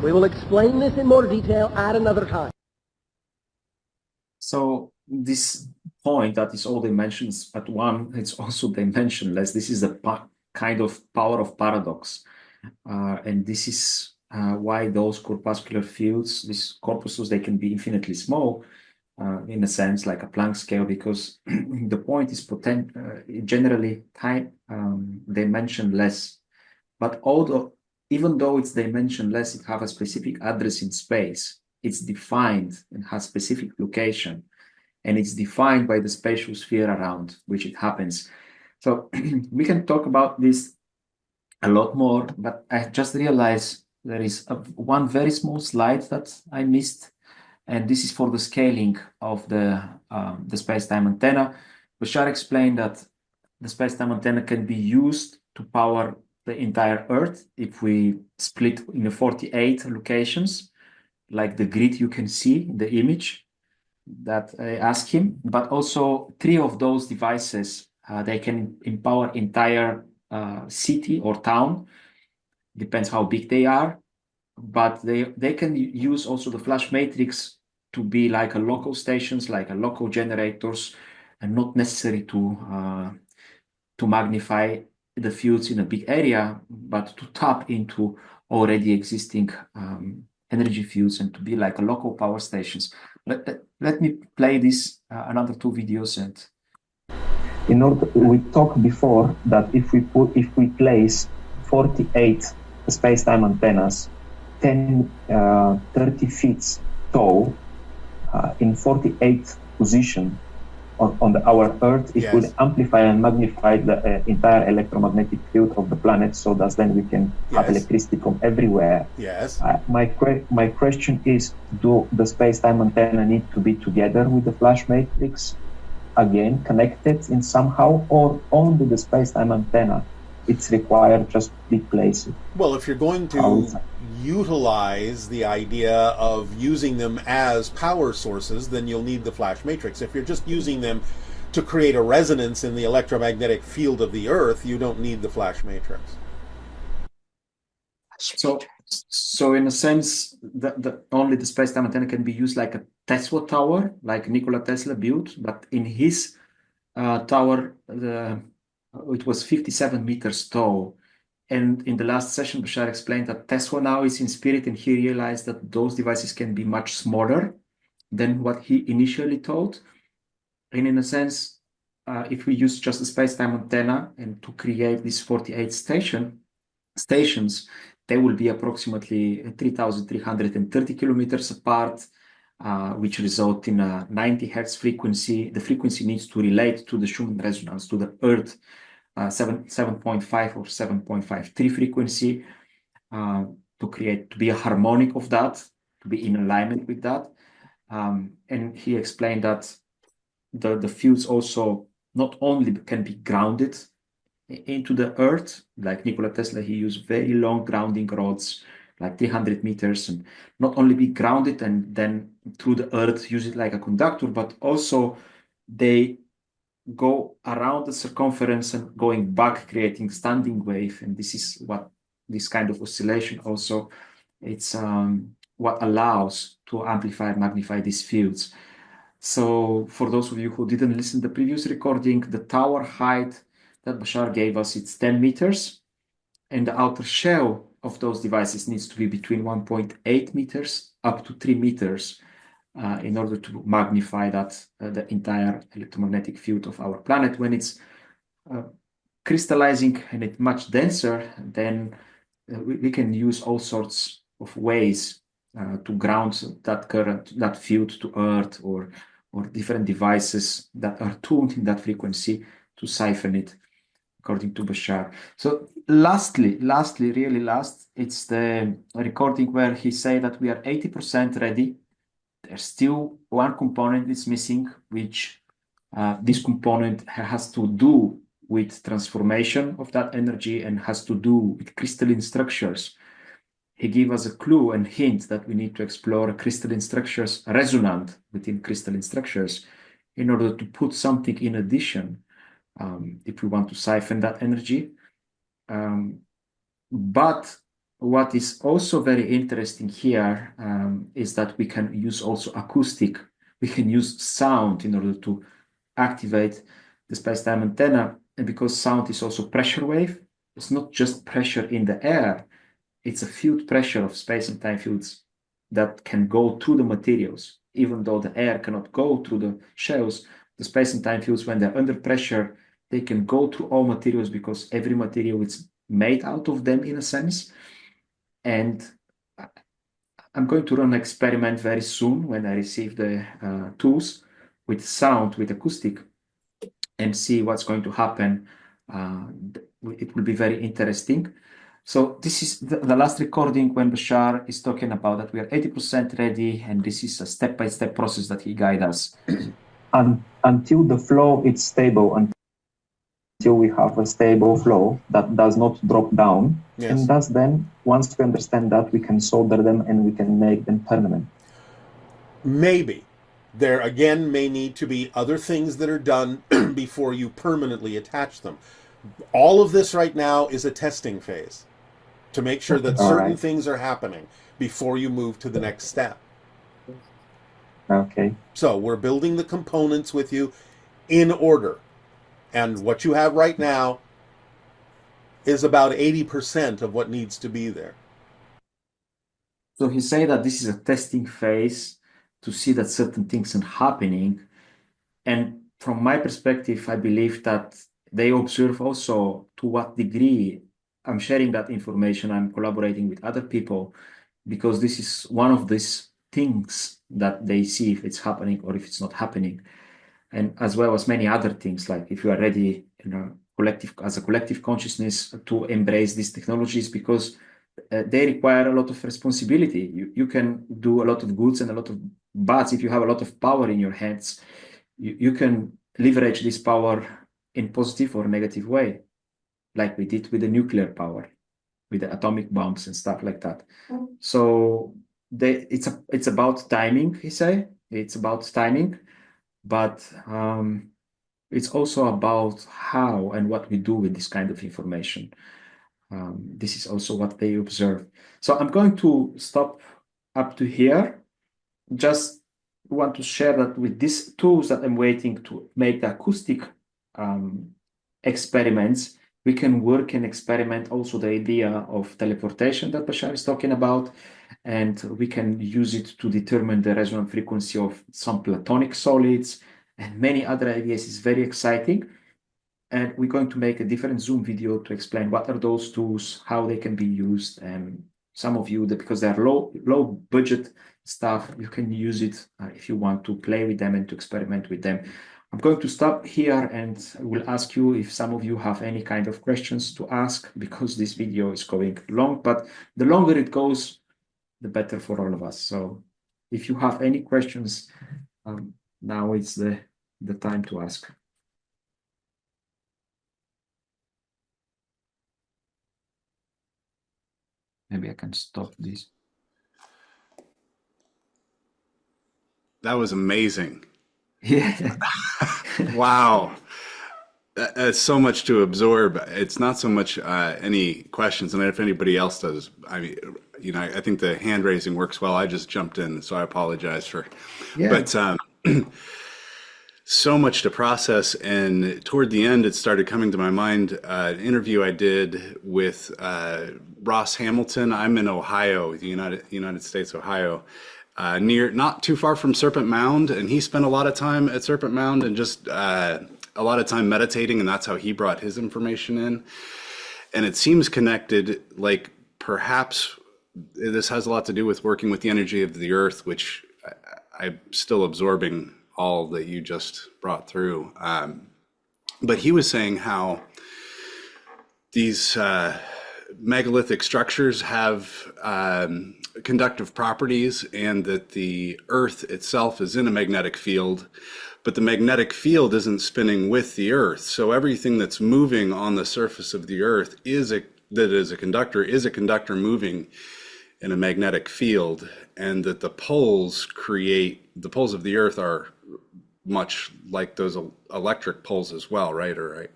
Speaker 11: We will explain this in more detail at another time.
Speaker 1: So this point that is all dimensions at one, it's also dimensionless. This is a kind of power of paradox. And this is why those corpuscular fields, these corpuscles, they can be infinitely small, in a sense, like a Planck scale, because the point is generally time dimensionless. But even though it's dimensionless, it has a specific address in space. It's defined and has specific location, and it's defined by the spatial sphere around which it happens. So we can talk about this a lot more, but I just realized there is one very small slide that I missed, and this is for the scaling of the space-time antenna. Bashar explained that the space-time antenna can be used to power the entire Earth if we split in 48 locations, like the grid you can see in the image that I asked him. But also 3 of those devices, they can empower entire city or town, depends how big they are. But they can use also the flash matrix to be like a local stations, like a local generators, and not necessary to magnify the fields in a big area, but to tap into already existing energy fields and to be like a local power stations. Let me play this another 2 videos. And
Speaker 15: in order, we talked before that if we place 48 space-time antennas 30 feet tall in 48 position on our Earth, it would amplify and magnify the entire electromagnetic field of the planet, so that then we can have electricity from everywhere.
Speaker 16: Yes.
Speaker 15: My question is, do the space-time antenna need to be together with the flash matrix, again connected in somehow, or only the space-time antenna? It's required just be placed.
Speaker 16: Well, if you're going to utilize the idea of using them as power sources, then you'll need the flash matrix. If you're just using them to create a resonance in the electromagnetic field of the Earth, you don't need the flash matrix.
Speaker 1: So in a sense, only the space-time antenna can be used like a Tesla tower, like Nikola Tesla built, but in his tower, it was 57 meters tall. And in the last session, Bashar explained that Tesla now is in spirit, and he realized that those devices can be much smaller than what he initially thought. And in a sense, if we use just a space-time antenna and to create these 48 stations, they will be approximately 3,330 kilometers apart, which result in a 90 hertz frequency. The frequency needs to relate to the Schumann resonance, to the Earth 7.5 or 7.53 frequency, to be a harmonic of that, to be in alignment with that. And he explained that the fields also not only can be grounded into the Earth, like Nikola Tesla, he used very long grounding rods, like 300 meters, and not only be grounded and then through the Earth use it like a conductor, but also they go around the circumference and going back, creating standing wave. And this is what this kind of oscillation also, it's what allows to amplify and magnify these fields. So for those of you who didn't listen to the previous recording, the tower height that Bashar gave us, it's 10 meters. And the outer shell of those devices needs to be between 1.8 meters up to 3 meters in order to magnify that the entire electromagnetic field of our planet. When it's crystallizing and it's much denser, then we can use all sorts of ways to ground that current, that field to Earth, or different devices that are tuned in that frequency to siphon it, according to Bashar. So lastly, really last, it's the recording where he said that we are 80% ready. There's still one component is missing, which this component has to do with transformation of that energy and has to do with crystalline structures. He gave us a clue and hint that we need to explore crystalline structures resonant within crystalline structures in order to put something in addition if we want to siphon that energy. But what is also very interesting here is that we can use also acoustic. We can use sound in order to activate the space-time antenna. And because sound is also pressure wave, it's not just pressure in the air, it's a field pressure of space and time fields that can go through the materials. Even though the air cannot go through the shells, the space and time fields, when they're under pressure, they can go through all materials because every material is made out of them in a sense. And I'm going to run an experiment very soon when I receive the tools with sound, with acoustic, and see what's going to happen. It will be very interesting. So this is the last recording when Bashar is talking about that we are 80% ready, and this is a step-by-step process that he guides us.
Speaker 15: Until the flow is stable, until we have a stable flow that does not drop down,
Speaker 16: Yes.
Speaker 15: and thus then, once we understand that, we can solder them and we can make them permanent.
Speaker 16: Maybe. There again may need to be other things that are done before you permanently attach them. All of this right now is a testing phase to make sure that certain things are happening before you move to the next step.
Speaker 15: Okay.
Speaker 16: So we're building the components with you in order. And what you have right now is about 80% of what needs to be there.
Speaker 1: So he said that this is a testing phase to see that certain things are happening. And from my perspective, I believe that they observe also to what degree I'm sharing that information, I'm collaborating with other people, because this is one of these things that they see if it's happening or if it's not happening. And as well as many other things, like if you are ready, as a collective consciousness to embrace these technologies, because they require a lot of responsibility. You can do a lot of goods and a lot of bads. If you have a lot of power in your hands, you can leverage this power in positive or negative way, like we did with the nuclear power, with the atomic bombs and stuff like that. So it's about timing, he say. It's about timing, but it's also about how and what we do with this kind of information. This is also what they observe. So I'm going to stop up to here. Just want to share that with these tools that I'm waiting to make the acoustic experiments, we can work and experiment also the idea of teleportation that Bashar is talking about, and we can use it to determine the resonant frequency of some platonic solids and many other ideas. It's very exciting. And we're going to make a different Zoom video to explain what are those tools, how they can be used, and some of you, because they're low budget stuff, you can use it if you want to play with them and to experiment with them. I'm going to stop here and will ask you if some of you have any kind of questions to ask, because this video is going long, but the longer it goes, the better for all of us. So if you have any questions, now it's the time to ask. Maybe I can stop this.
Speaker 20: That was amazing.
Speaker 1: Yeah.
Speaker 20: Wow. That's so much to absorb. It's not so much any questions, and if anybody else does, I mean, you know, I think the hand raising works well. I just jumped in, so I apologize for.
Speaker 1: Yeah.
Speaker 20: But so much to process, and toward the end, it started coming to my mind an interview I did with Ross Hamilton. I'm in Ohio, the United States, Ohio. Not too far from Serpent Mound, and he spent a lot of time at Serpent Mound and just a lot of time meditating, and that's how he brought his information in. And it seems connected, like perhaps this has a lot to do with working with the energy of the earth, which I'm still absorbing all that you just brought through. But he was saying how these megalithic structures have conductive properties, and that the earth itself is in a magnetic field, but the magnetic field isn't spinning with the earth. So everything that's moving on the surface of the earth that is a conductor moving in a magnetic field, and that the poles of the earth are much like those electric poles as well, right?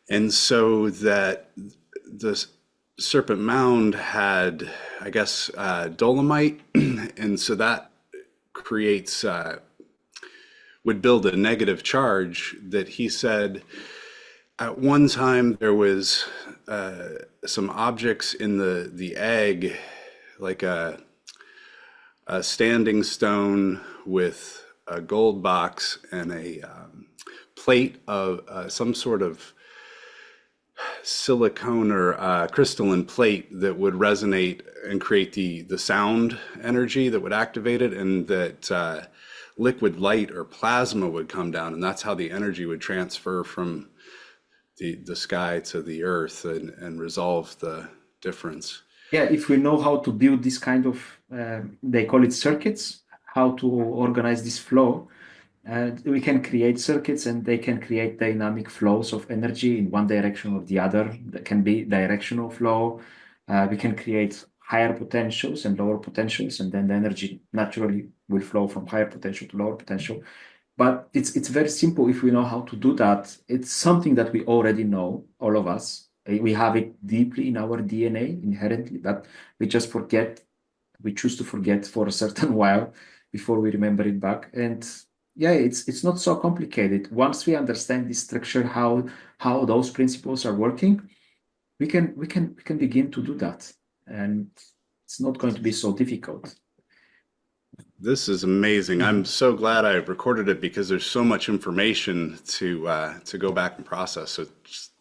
Speaker 20: And so that the Serpent Mound had, I guess, dolomite, and so that creates, would build a negative charge that he said at one time there was some objects in the egg, like a standing stone with a gold box and a plate of some sort of silicone or crystalline plate that would resonate and create the sound energy that would activate it, and that liquid light or plasma would come down, and that's how the energy would transfer from the sky to the earth and resolve the difference.
Speaker 1: Yeah, if we know how to build this kind of, they call it circuits, how to organize this flow, we can create circuits, and they can create dynamic flows of energy in one direction or the other. That can be directional flow. We can create higher potentials and lower potentials, and then the energy naturally will flow from higher potential to lower potential. But it's very simple if we know how to do that. It's something that we already know, all of us. We have it deeply in our DNA inherently, but we just forget. We choose to forget for a certain while before we remember it back. And yeah, it's not so complicated. Once we understand this structure, how those principles are working, we can begin to do that, and it's not going to be so difficult.
Speaker 20: This is amazing. I'm so glad I recorded it, because there's so much information to go back and process. So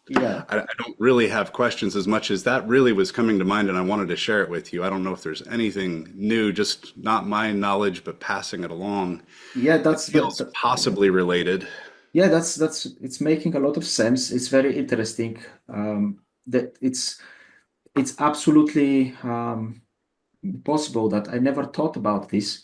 Speaker 1: yeah,
Speaker 20: I don't really have questions as much as that really was coming to mind, and I wanted to share it with you. I don't know if there's anything new, just not my knowledge, but passing it along.
Speaker 1: Yeah,
Speaker 20: it feels possibly related.
Speaker 1: Yeah, it's making a lot of sense. It's very interesting. That it's absolutely possible that I never thought about this.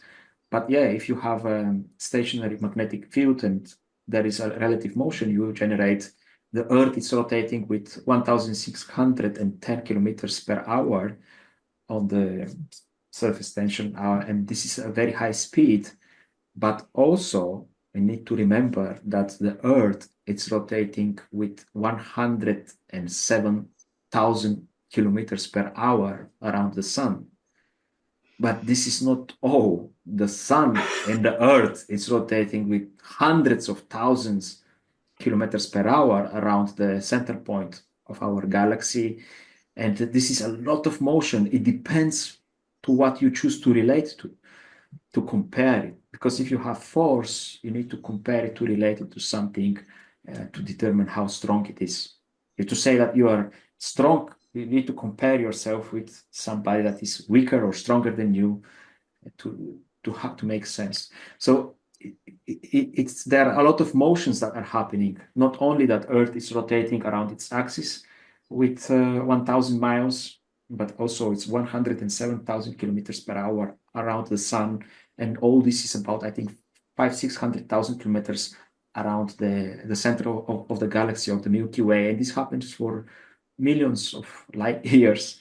Speaker 1: But yeah, if you have a stationary magnetic field and there is a relative motion, you generate, the Earth is rotating with 1,610 kilometers per hour on the surface tension, and this is a very high speed. But also, we need to remember that the Earth is rotating with 107,000 kilometers per hour around the sun. But this is not all. the sun and the earth is rotating with hundreds of thousands kilometers per hour around the center point of our galaxy. And this is a lot of motion. It depends to what you choose to relate to compare it. Because if you have force, you need to compare it to relate it to something to determine how strong it is. If to say that you are strong, you need to compare yourself with somebody that is weaker or stronger than you to have to make sense. So there are a lot of motions that are happening. Not only that Earth is rotating around its axis with 1,000 miles, but also it's 107,000 kilometers per hour around the sun. And all this is about, I think, 600,000 kilometers around the center of the galaxy of the Milky Way. And this happens for millions of light years.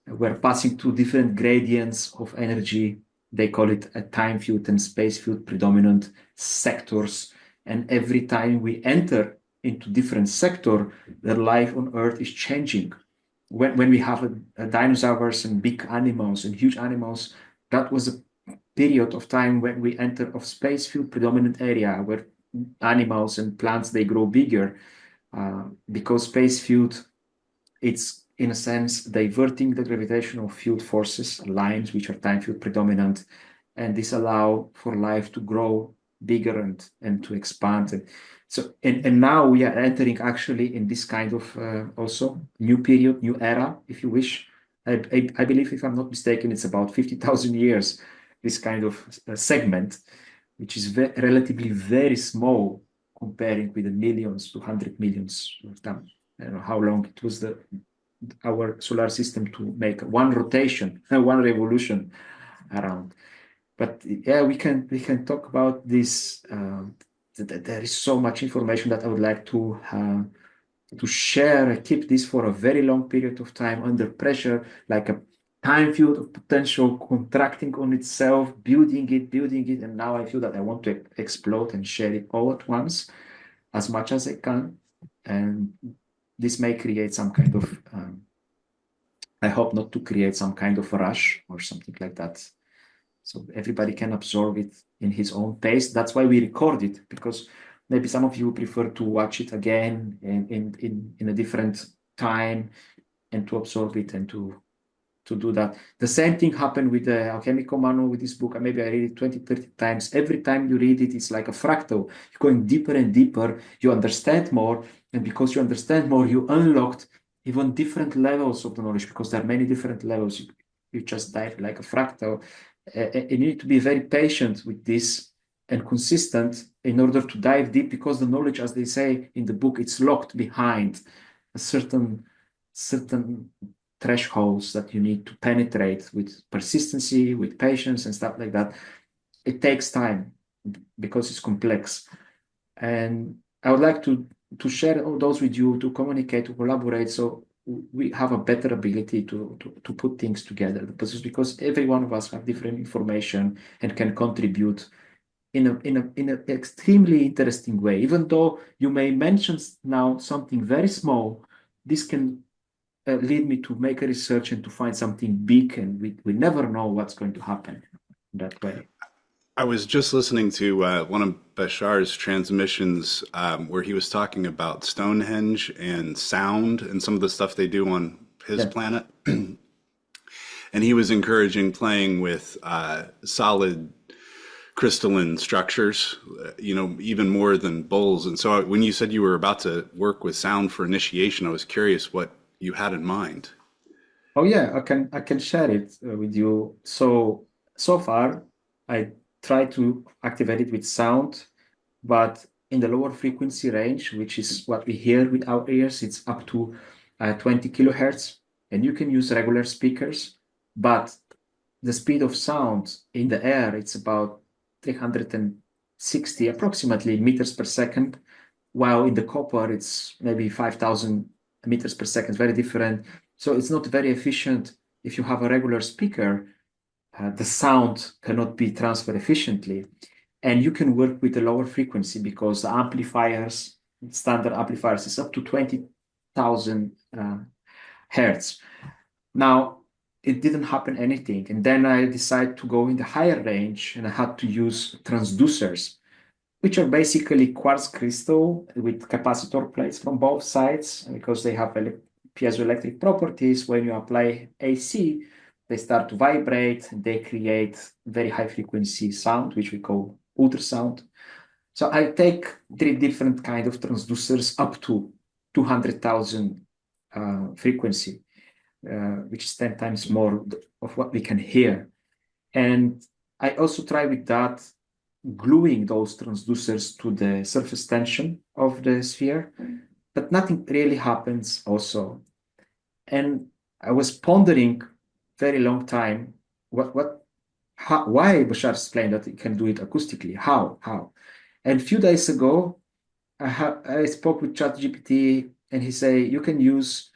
Speaker 1: We're passing through different gradients of energy. They call it a time field and space field predominant sectors. And every time we enter into different sector, the life on Earth is changing. When we have dinosaurs and big animals and huge animals, that was a period of time when we enter of space field predominant area where animals and plants, they grow bigger because space field, it's in a sense diverting the gravitational field forces, lines which are time field predominant, and this allow for life to grow bigger and to expand. So and now we are entering actually in this kind of also new period, new era, if you wish. I believe, if I'm not mistaken, it's about 50,000 years, this kind of segment, which is relatively very small comparing with the millions to 100 millions of time. I don't know how long it was our solar system to make one rotation, one revolution around. But yeah, we can talk about this. There is so much information that I would like to share. I keep this for a very long period of time under pressure, like a time field of potential contracting on itself, building it, and now I feel that I want to explode and share it all at once, as much as I can, and this may create some kind of. I hope not to create some kind of rush or something like that. So everybody can absorb it in his own pace. That's why we record it, because maybe some of you prefer to watch it again in a different time and to absorb it and to do that. The same thing happened with the alchemical manual with this book. Maybe I read it 20, 30 times. Every time you read it, it's like a fractal. You're going deeper and deeper. You understand more. And because you understand more, you unlocked even different levels of the knowledge, because there are many different levels. You just dive like a fractal. And you need to be very patient with this and consistent in order to dive deep, because the knowledge, as they say in the book, it's locked behind a certain thresholds that you need to penetrate with persistency, with patience and stuff like that. It takes time because it's complex. And I would like to share all those with you, to communicate, to collaborate, so we have a better ability to put things together. Because every one of us have different information and can contribute in an extremely interesting way. Even though you may mention now something very small, this can lead me to make a research and to find something big, and we never know what's going to happen that way.
Speaker 20: I was just listening to one of Bashar's transmissions where he was talking about Stonehenge and sound and some of the stuff they do on his planet. And he was encouraging playing with solid crystalline structures, even more than bowls. And so when you said you were about to work with sound for initiation, I was curious what you had in mind.
Speaker 1: Oh yeah, I can share it with you. So far, I try to activate it with sound, but in the lower frequency range, which is what we hear with our ears, it's up to 20 kilohertz, and you can use regular speakers, but the speed of sound in the air, it's about 360 approximately meters per second, while in the copper, it's maybe 5,000 meters per second, very different. So it's not very efficient. If you have a regular speaker, the sound cannot be transferred efficiently. And you can work with a lower frequency, because the amplifiers, standard amplifiers, is up to 20,000 hertz. Now, it didn't happen anything. And then I decided to go in the higher range, and I had to use transducers, which are basically quartz crystal with capacitor plates from both sides, because they have piezoelectric properties. When you apply AC, they start to vibrate, and they create very high frequency sound, which we call ultrasound. So I take 3 different kind of transducers up to 200,000 frequency, which is 10 times more of what we can hear. And I also try with that gluing those transducers to the surface tension of the sphere, but nothing really happens also. And I was pondering very long time why Bashar explained that it can do it acoustically. How? And a few days ago, I spoke with ChatGPT, and he said you can use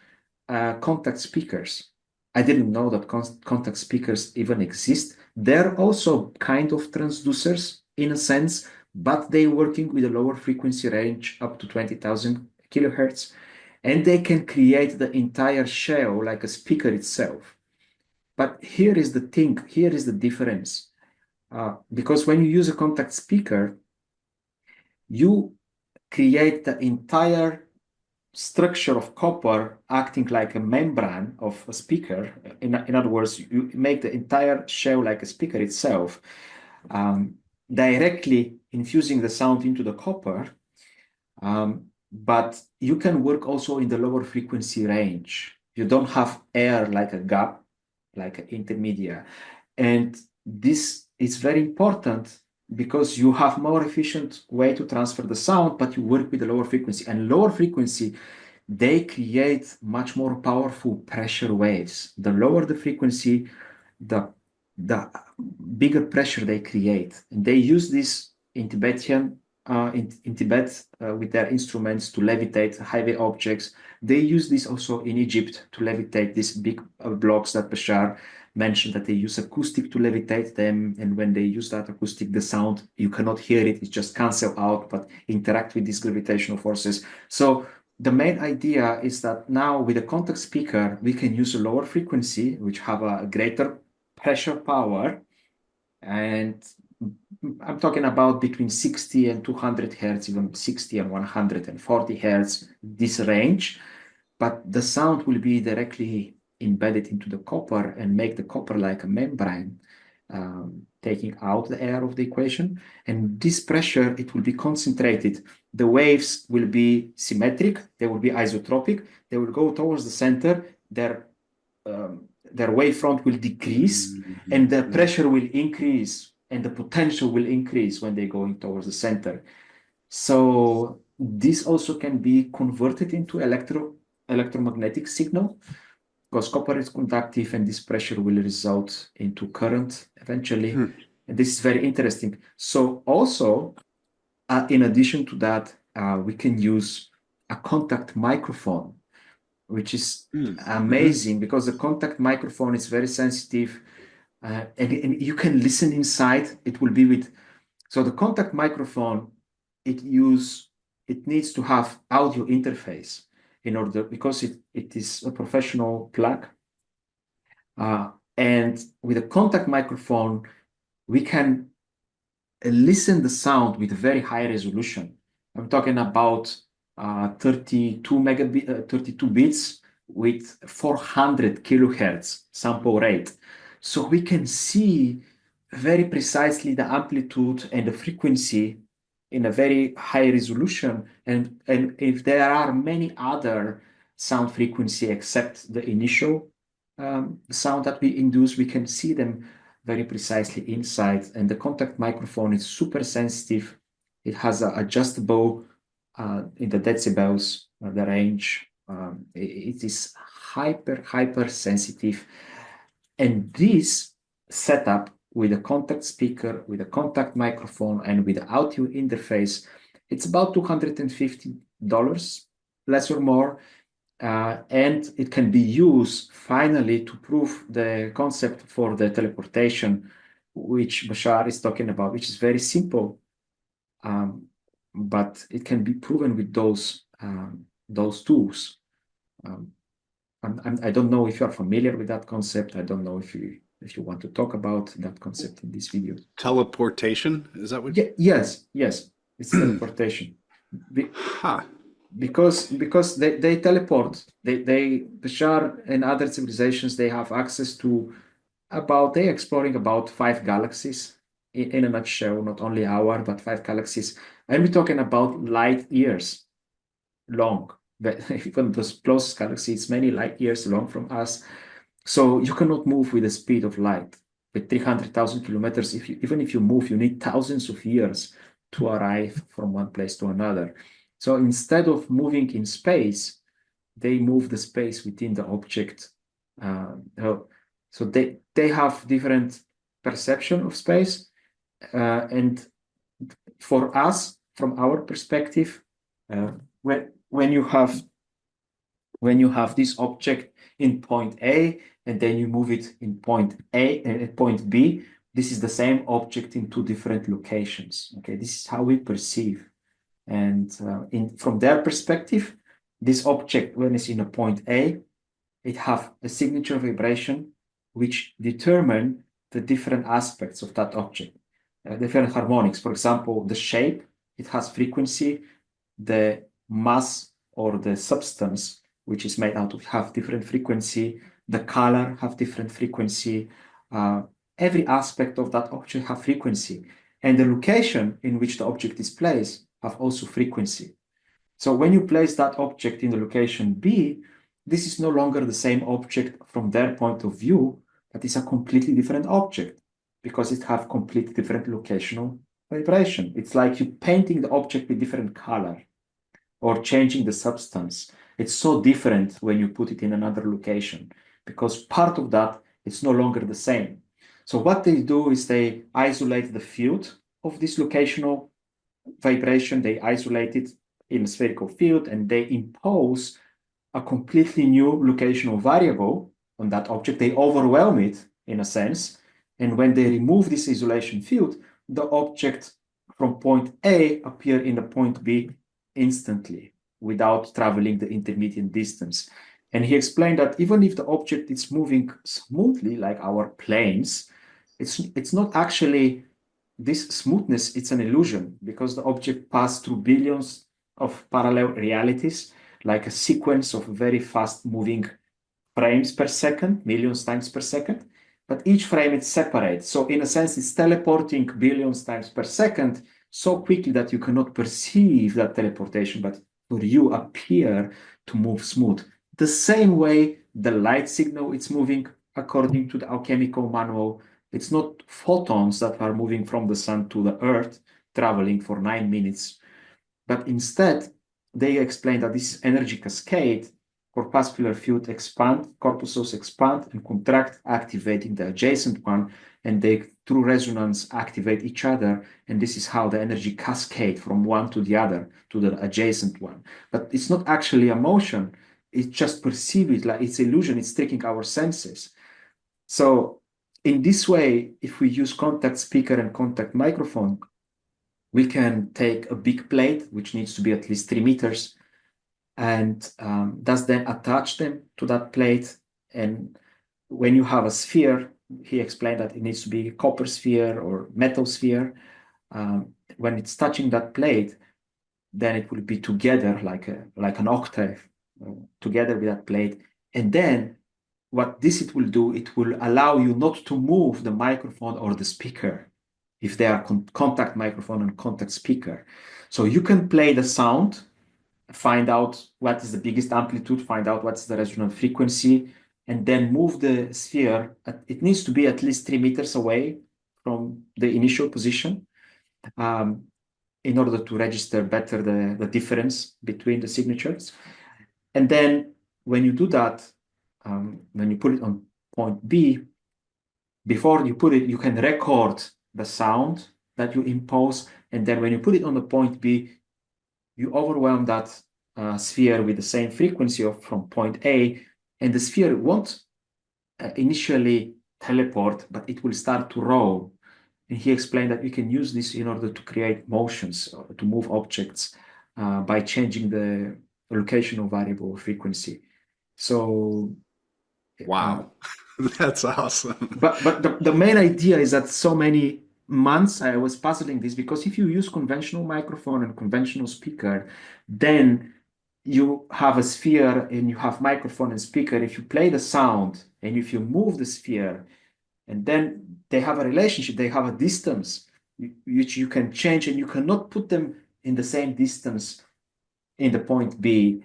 Speaker 1: contact speakers. I didn't know that contact speakers even exist. They're also kind of transducers in a sense, but they're working with a lower frequency range up to 20,000 kilohertz, and they can create the entire shell like a speaker itself. But here is the thing, here is the difference. Because when you use a contact speaker, you create the entire structure of copper acting like a membrane of a speaker. In other words, you make the entire shell like a speaker itself, directly infusing the sound into the copper. But you can work also in the lower frequency range. You don't have air like a gap, like an intermediate. And this is very important because you have more efficient way to transfer the sound, but you work with the lower frequency. And lower frequency, they create much more powerful pressure waves. The lower the frequency, the bigger pressure they create. And they use this in Tibetan, in Tibet with their instruments to levitate heavy objects. They use this also in Egypt to levitate these big blocks that Bashar mentioned, that they use acoustic to levitate them. And when they use that acoustic, the sound, you cannot hear it, it just cancel out, but interact with these gravitational forces. So the main idea is that now with a contact speaker, we can use a lower frequency, which have a greater pressure power. And I'm talking about between 60 and 200 hertz, even 60 and 140 hertz, this range. But the sound will be directly embedded into the copper and make the copper like a membrane, taking out the air of the equation. And this pressure, it will be concentrated. The waves will be symmetric, they will be isotropic, they will go towards the center, their wavefront will decrease, and the pressure will increase, and the potential will increase when they're going towards the center. So this also can be converted into electromagnetic signal, because copper is conductive, and this pressure will result into current eventually. And this is very interesting. So also, in addition to that, we can use a contact microphone, which is amazing, because the contact microphone is very sensitive, and you can listen inside. It will be with, so the contact microphone, it needs to have audio interface in order, because it is a professional plug. And with a contact microphone, we can listen the sound with very high resolution. I'm talking about 32 bits with 400 kilohertz sample rate. So we can see very precisely the amplitude and the frequency in a very high resolution. And if there are many other sound frequency except the initial sound that we induce, we can see them very precisely inside. And the contact microphone is super sensitive. It has an adjustable in the decibels, the range. It is hyper sensitive. And this setup with a contact speaker, with a contact microphone, and with the audio interface, it's about $250, less or more. And it can be used finally to prove the concept for the teleportation, which Bashar is talking about, which is very simple. But it can be proven with those tools. I don't know if you're familiar with that concept. I don't know if you want to talk about that concept in this video.
Speaker 20: Teleportation, is that what?
Speaker 1: Yes, it's teleportation. Because they teleport. They Bashar and other civilizations, they have access to they're exploring about 5 galaxies in a nutshell, not only our, but 5 galaxies. And we're talking about light years long. But even the closest galaxy is many light years long from us. So you cannot move with the speed of light. With 300,000 kilometers, even if you move, you need thousands of years to arrive from one place to another. So instead of moving in space, they move the space within the object. So they have different perception of space. And for us, from our perspective, when you have this object in point A and then you move it in point A and point B, this is the same object in 2 different locations. Okay, this is how we perceive. And from their perspective, this object, when it's in a point A, it have a signature vibration which determine the different aspects of that object, different harmonics. For example, the shape, it has frequency, the mass or the substance which is made out of have different frequency, the color have different frequency, every aspect of that object have frequency, and the location in which the object is placed have also frequency. So when you place that object in the location B, this is no longer the same object from their point of view, but it's a completely different object because it have completely different locational vibration. It's like you painting the object with different color or changing the substance. It's so different when you put it in another location because part of that is no longer the same. So what they do is they isolate the field of this locational vibration. They isolate it in a spherical field and they impose a completely new locational variable on that object. They overwhelm it in a sense. And when they remove this isolation field, the object from point A appear in the point B instantly without traveling the intermediate distance. And he explained that even if the object is moving smoothly like our planes, it's not actually this smoothness, it's an illusion because the object passed through billions of parallel realities, like a sequence of very fast moving frames per second, millions times per second, but each frame is separate. So in a sense, it's teleporting billions times per second so quickly that you cannot perceive that teleportation, but for you appear to move smooth. The same way the light signal is moving according to the alchemical manual. It's not photons that are moving from the sun to the earth, traveling for 9 minutes, but instead they explain that this energy cascade, corpuscular field expand, corpuscles expand and contract, activating the adjacent one, and they, through resonance, activate each other, and this is how the energy cascade from one to the other, to the adjacent one. But it's not actually a motion, it's just perceived like it's illusion, it's tricking our senses. So in this way, if we use contact speaker and contact microphone, we can take a big plate, which needs to be at least 3 meters, and thus then attach them to that plate. And when you have a sphere, he explained that it needs to be a copper sphere or metal sphere. When it's touching that plate, then it will be together like an octave, together with that plate. And then what it will do, it will allow you not to move the microphone or the speaker if they are contact microphone and contact speaker. So you can play the sound, find out what is the biggest amplitude, find out what's the resonant frequency, and then move the sphere. It needs to be at least 3 meters away from the initial position in order to register better the difference between the signatures. And then when you do that, when you put it on point B, before you put it, you can record the sound that you impose. And then when you put it on the point B, you overwhelm that sphere with the same frequency from point A, and the sphere won't initially teleport, but it will start to roll. And he explained that we can use this in order to create motions, or to move objects by changing the locational variable frequency. So
Speaker 20: wow, that's awesome.
Speaker 1: but the main idea is that so many months I was puzzling this, because if you use conventional microphone and conventional speaker, then you have a sphere and you have microphone and speaker. If you play the sound and if you move the sphere, and then they have a relationship, they have a distance which you can change, and you cannot put them in the same distance in the point B.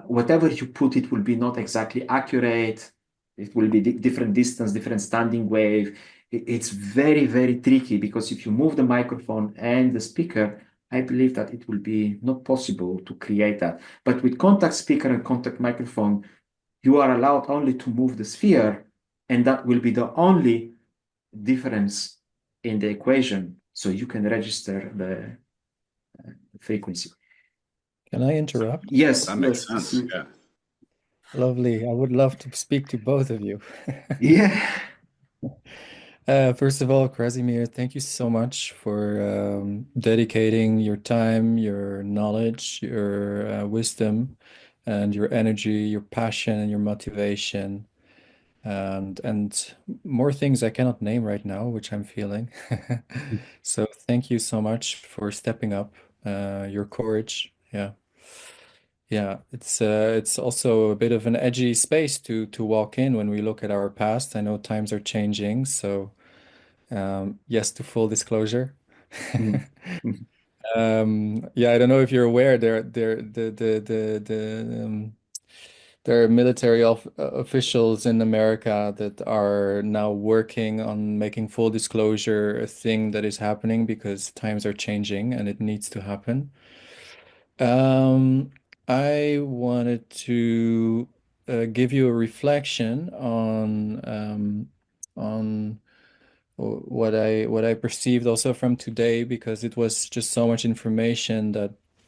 Speaker 1: Whatever you put, it will be not exactly accurate. It will be different distance, different standing wave. It's very, very tricky, because if you move the microphone and the speaker, I believe that it will be not possible to create that. But with contact speaker and contact microphone, you are allowed only to move the sphere, and that will be the only difference in the equation. So you can register the frequency.
Speaker 21: Can I interrupt?
Speaker 1: Yes,
Speaker 20: That makes
Speaker 1: yes.
Speaker 20: sense. Yeah.
Speaker 21: Lovely. I would love to speak to both of you.
Speaker 1: Yeah.
Speaker 21: First of all, Krasimir, thank you so much for dedicating your time, your knowledge, your wisdom, and your energy, your passion, and your motivation, and more things I cannot name right now, which I'm feeling. So thank you so much for stepping up, your courage. Yeah. Yeah, it's also a bit of an edgy space to walk in when we look at our past. I know times are changing, so yes, to full disclosure. Yeah, I don't know if you're aware, there are military officials in America that are now working on making full disclosure a thing that is happening because times are changing and it needs to happen. I wanted to give you a reflection on what I perceived also from today, because it was just so much information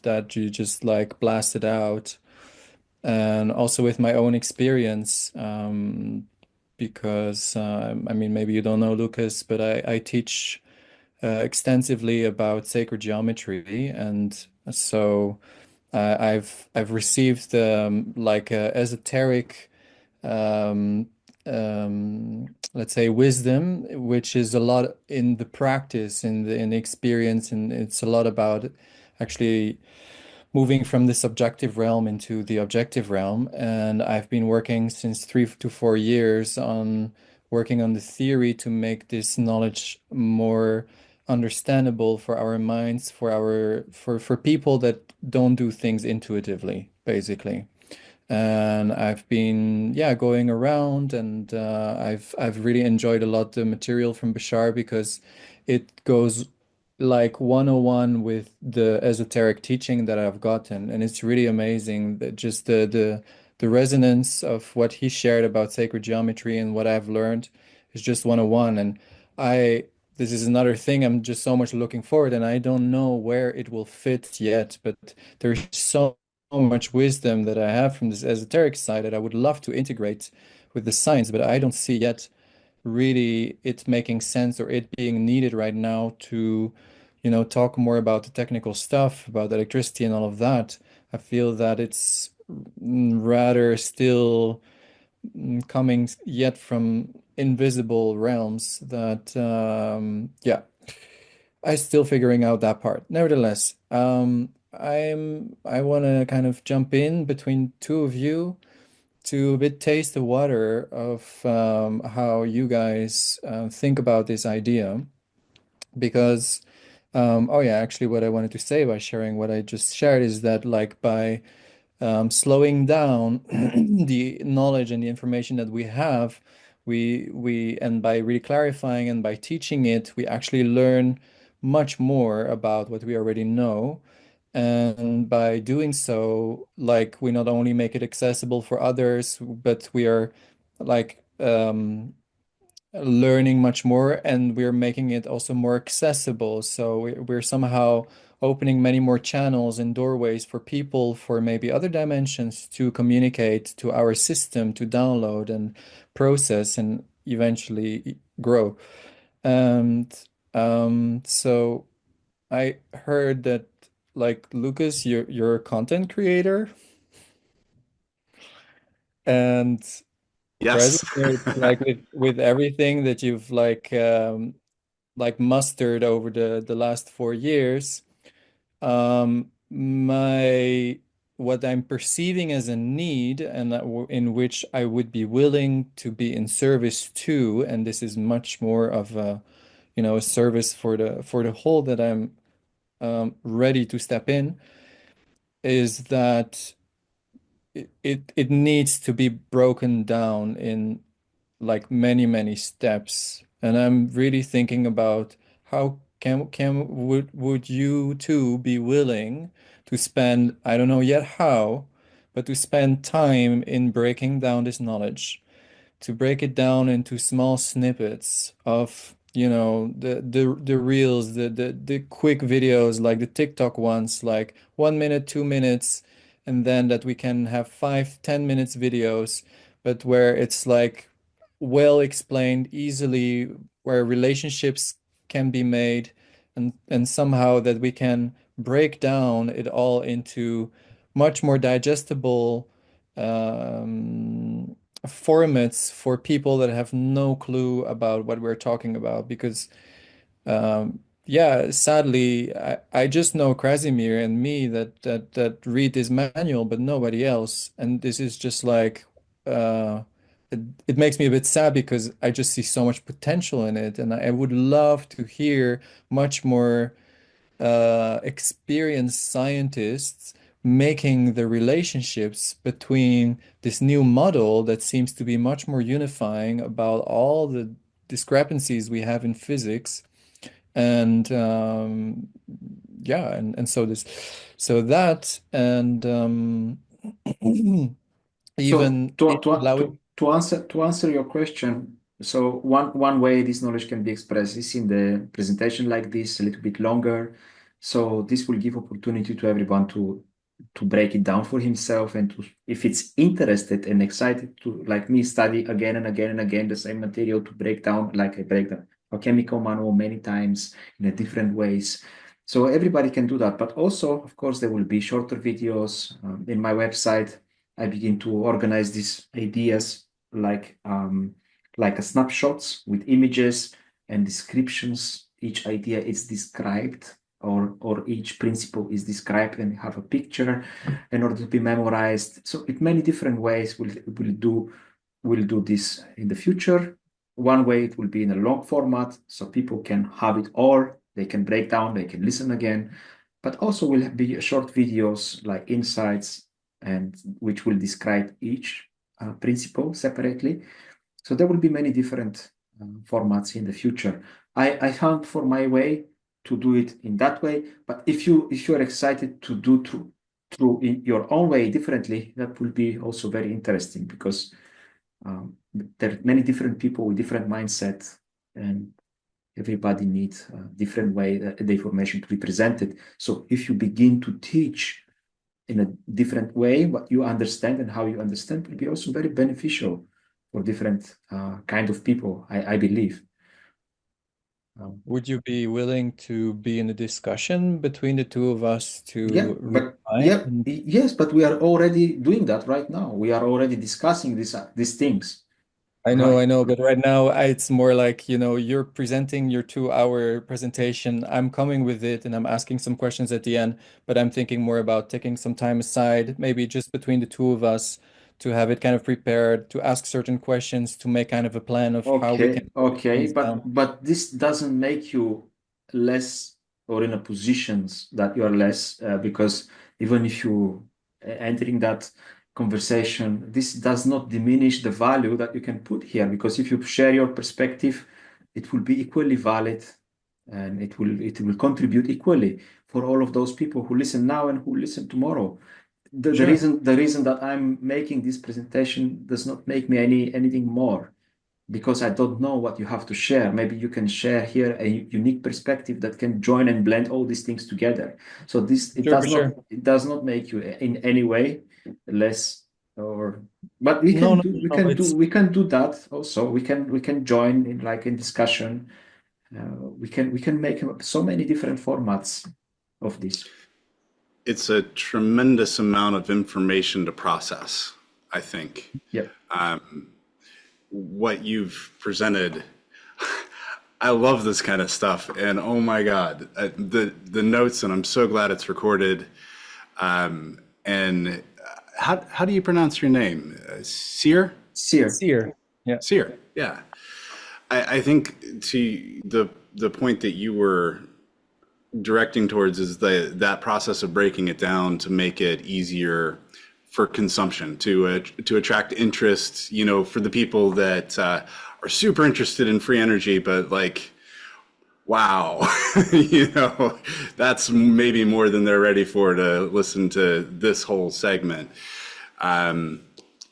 Speaker 21: that you just like blasted out, and also with my own experience, because I mean, maybe you don't know, Lucas, but I teach extensively about sacred geometry, and so I've received like a esoteric, um, let's say, wisdom, which is a lot in the practice, in the experience, and it's a lot about actually moving from the subjective realm into the objective realm. And I've been working since 3 to 4 years on working on the theory to make this knowledge more understandable for our minds, for people that don't do things intuitively, basically. And I've been, yeah, going around, and I've really enjoyed a lot the material from Bashar, because it goes like 101 with the esoteric teaching that I've gotten, and it's really amazing that just the resonance of what he shared about sacred geometry and what I've learned is just 101. And I this is another thing I'm just so much looking forward, and I don't know where it will fit yet, but there's so much wisdom that I have from this esoteric side that I would love to integrate with the science, but I don't see yet really it making sense or it being needed right now to, talk more about the technical stuff, about electricity and all of that. I feel that it's rather still coming yet from invisible realms that, yeah, I still figuring out that part. Nevertheless, I want to kind of jump in between two of you to a bit taste the water of how you guys think about this idea. Because, oh yeah, actually, what I wanted to say by sharing what I just shared is that, like, by slowing down the knowledge and the information that we have, and by really clarifying and by teaching it, we actually learn much more about what we already know. And by doing so, like, we not only make it accessible for others, but we are like learning much more, and we're making it also more accessible. So we're somehow opening many more channels and doorways for people for maybe other dimensions to communicate to our system, to download and process and eventually grow. And so I heard that, like, Lucas, you're a content creator. And
Speaker 20: Yes.
Speaker 21: Krasimir, like with everything that you've like mustered over the last 4 years, what I'm perceiving as a need and in which I would be willing to be in service to, and this is much more of a service for the whole that I'm ready to step in, is that it needs to be broken down in like many steps. And I'm really thinking about how would you two be willing to spend, I don't know yet how, but to spend time in breaking down this knowledge, to break it down into small snippets of, the reels, the quick videos, like the TikTok ones, like 1 minute, 2 minutes, and then that we can have 5, 10 minutes videos, but where it's like well explained easily, where relationships can be made, and somehow that we can break down it all into much more digestible formats for people that have no clue about what we're talking about. Because yeah, sadly, I just know Krasimir and me that read this manual, but nobody else. And this is just like it makes me a bit sad because I just see so much potential in it, and I would love to hear much more experienced scientists making the relationships between this new model that seems to be much more unifying about all the discrepancies we have in physics. And yeah, and so that, and even allowing.
Speaker 1: To answer your question, so one way this knowledge can be expressed is in the presentation like this, a little bit longer. So this will give opportunity to everyone to break it down for himself, and to, if it's interested and excited to, like me, study again and again and again the same material, to break down, like I break down a chemical manual many times in a different ways. So everybody can do that. But also, of course, there will be shorter videos in my website. I begin to organize these ideas like a snapshots with images and descriptions. Each idea is described, or each principle is described and have a picture in order to be memorized. So in many different ways we'll do this in the future. One way it will be in a long format, so people can have it all. They can break down, they can listen again. But also will be short videos like insights, and which will describe each principle separately. So there will be many different formats in the future. I found for my way to do it in that way, but if you're excited to do through in your own way differently, that will be also very interesting, because there are many different people with different mindsets, and everybody needs a different way the information to be presented. So if you begin to teach in a different way what you understand and how you understand, will be also very beneficial for different kind of people, I believe.
Speaker 21: Would you be willing to be in a discussion between the two of us to
Speaker 1: yes, but we are already doing that right now. We are already discussing these things.
Speaker 21: I know, but right now it's more like, you're presenting your 2-hour presentation. I'm coming with it and I'm asking some questions at the end, but I'm thinking more about taking some time aside, maybe just between the two of us, to have it kind of prepared, to ask certain questions, to make kind of a plan of how we can break things down.
Speaker 1: But this doesn't make you less, or in a positions that you are less, because even if you entering that conversation, this does not diminish the value that you can put here, because if you share your perspective, it will be equally valid, and it will contribute equally for all of those people who listen now and who listen tomorrow. The reason that I'm making this presentation does not make me anything more, because I don't know what you have to share. Maybe you can share here a unique perspective that can join and blend all these things together. So it does not make you in any way less, but we can do that also. We can join in discussion. We can make so many different formats of this.
Speaker 20: It's a tremendous amount of information to process. I think.
Speaker 1: Yeah.
Speaker 20: What you've presented, I love this kind of stuff, and oh my God, the notes, and I'm so glad it's recorded. And how do you pronounce your name? Seer?
Speaker 21: Seer. Yeah.
Speaker 20: Seer. Yeah. I think to the point that you were directing towards is that process of breaking it down to make it easier for consumption, to attract interest, for the people that are super interested in free energy, but like, wow, that's maybe more than they're ready for to listen to this whole segment.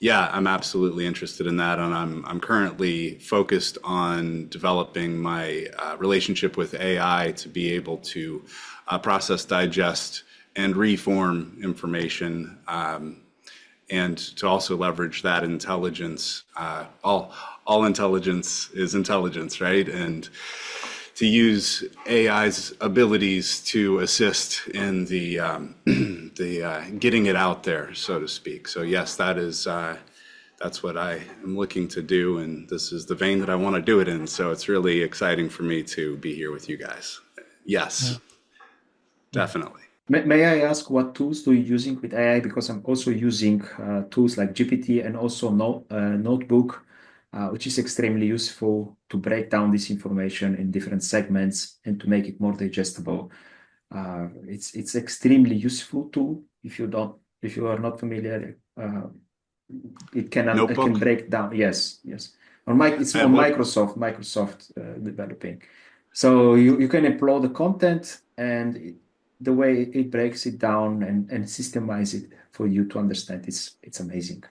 Speaker 20: Yeah, I'm absolutely interested in that, and I'm currently focused on developing my relationship with AI to be able to process, digest, and reform information, and to also leverage that intelligence. All intelligence is intelligence, right? And to use AI's abilities to assist in the getting it out there, so to speak. So yes, that's what I am looking to do, and this is the vein that I want to do it in. So it's really exciting for me to be here with you guys. Yes, definitely.
Speaker 1: May I ask what tools do you using with AI? Because I'm also using tools like GPT and also Notebook, which is extremely useful to break down this information in different segments and to make it more digestible. It's extremely useful tool. If you are not familiar, it can break down. Yes. It's on Microsoft developing. So you can upload the content, and the way it breaks it down and systemize it for you to understand, it's amazing.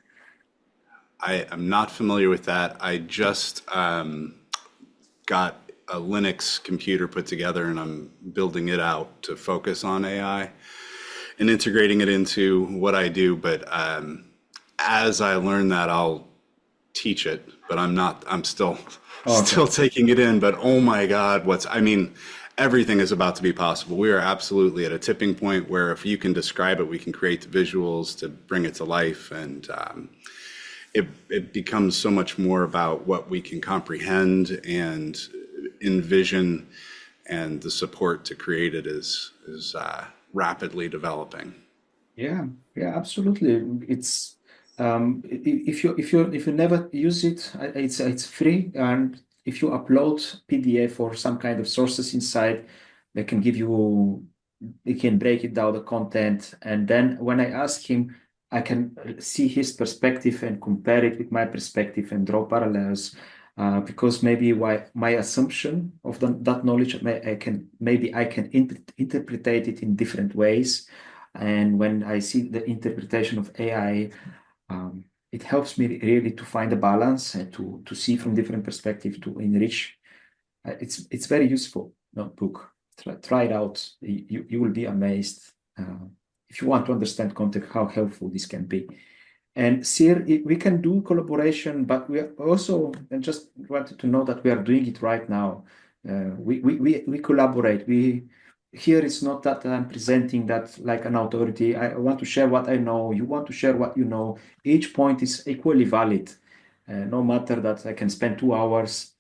Speaker 20: I am not familiar with that. I just got a Linux computer put together, and I'm building it out to focus on AI and integrating it into what I do. But as I learn that, I'll teach it. But I'm still taking it in. But oh my God, everything is about to be possible. We are absolutely at a tipping point where if you can describe it, we can create the visuals to bring it to life. And it becomes so much more about what we can comprehend and envision, and the support to create it is rapidly developing.
Speaker 1: Yeah, absolutely. It's if you never use it, it's free, and if you upload PDF or some kind of sources inside, they can break it down, the content, and then when I ask him, I can see his perspective and compare it with my perspective and draw parallels, because maybe my assumption of that knowledge, I can interpret it in different ways, and when I see the interpretation of AI, it helps me really to find a balance and to see from different perspectives to enrich. It's very useful notebook. Try it out. You will be amazed if you want to understand content, how helpful this can be. And Sir, we can do collaboration, but we are also, and just wanted to know that we are doing it right now. We collaborate. Here it's not that I'm presenting that like an authority. I want to share what I know. You want to share what you know. Each point is equally valid. No matter that I can spend 2 hours.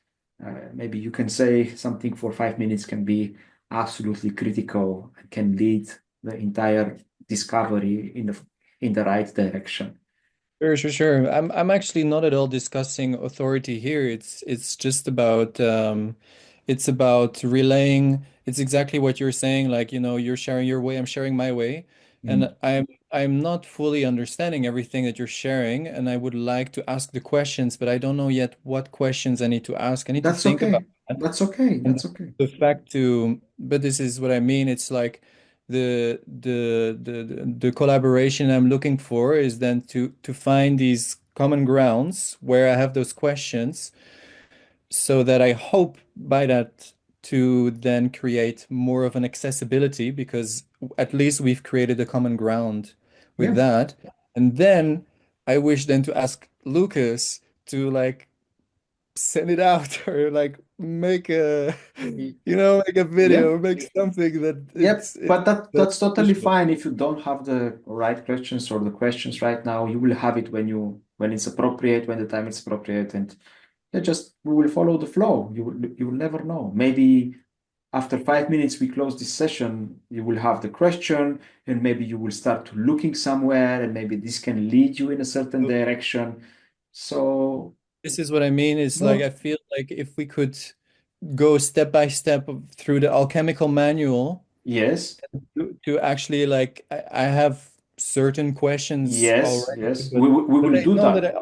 Speaker 1: Maybe you can say something for 5 minutes can be absolutely critical and can lead the entire discovery in the right direction.
Speaker 21: Sure. I'm actually not at all discussing authority here. It's just about it's about relaying. It's exactly what you're saying. Like, you're sharing your way, I'm sharing my way, and I'm not fully understanding everything that you're sharing, and I would like to ask the questions, but I don't know yet what questions I need to ask. I need to think about that.
Speaker 1: That's okay. That's okay.
Speaker 21: But this is what I mean. It's like the collaboration I'm looking for is then to find these common grounds where I have those questions, so that I hope by that to then create more of an accessibility, because at least we've created a common ground with that. And then I wish then to ask Lucas to like send it out or like make a make a video or make something that
Speaker 1: Yep, but that's
Speaker 21: that's
Speaker 1: totally
Speaker 21: useful.
Speaker 1: fine if you don't have the right questions or the questions right now. You will have it when it's appropriate, when the time is appropriate, and we will follow the flow. You will never know. Maybe after 5 minutes we close this session, you will have the question, and maybe you will start to looking somewhere, and maybe this can lead you in a certain direction. So
Speaker 21: This is what I mean. Is
Speaker 1: No.
Speaker 21: like I feel like if we could go step by step through the alchemical manual.
Speaker 1: Yes.
Speaker 21: To actually like I have certain questions
Speaker 1: Yes,
Speaker 21: already.
Speaker 1: yes,
Speaker 21: but-
Speaker 1: we will
Speaker 21: but I
Speaker 1: do
Speaker 21: know
Speaker 1: that.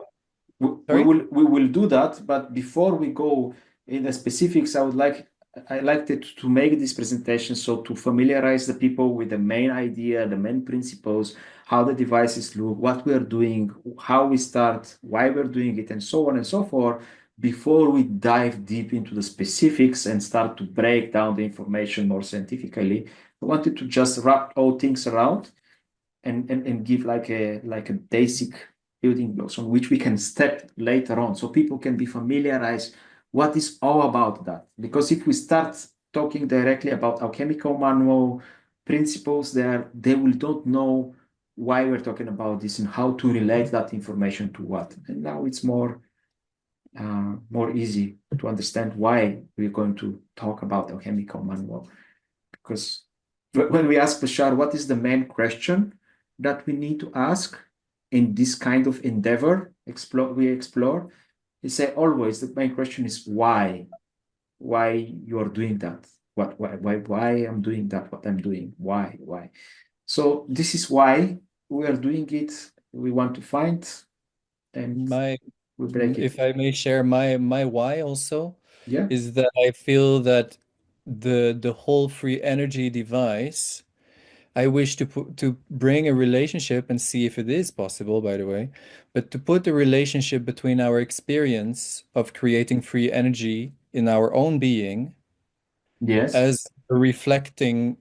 Speaker 1: We
Speaker 21: Sorry?
Speaker 1: will do that, but before we go in the specifics, I like to make this presentation so to familiarize the people with the main idea, the main principles, how the devices look, what we are doing, how we start, why we're doing it, and so on and so forth, before we dive deep into the specifics and start to break down the information more scientifically. I wanted to just wrap all things around and give like a basic building blocks on which we can step later on, so people can be familiarized what is all about that. Because if we start talking directly about alchemical manual principles, they will don't know why we're talking about this and how to relate that information to what. And now it's more easy to understand why we're going to talk about alchemical manual. Because when we ask Bashar, what is the main question that we need to ask in this kind of endeavor we explore, he say always the main question is why you are doing that, why I'm doing that, what I'm doing, why. So this is why we are doing it. We want to find, and we break it.
Speaker 21: If I may share my why also,
Speaker 1: Yeah.
Speaker 21: is that I feel that the whole free energy device, I wish to bring a relationship and see if it is possible, by the way, but to put the relationship between our experience of creating free energy in our own being,
Speaker 1: yes,
Speaker 21: as a reflector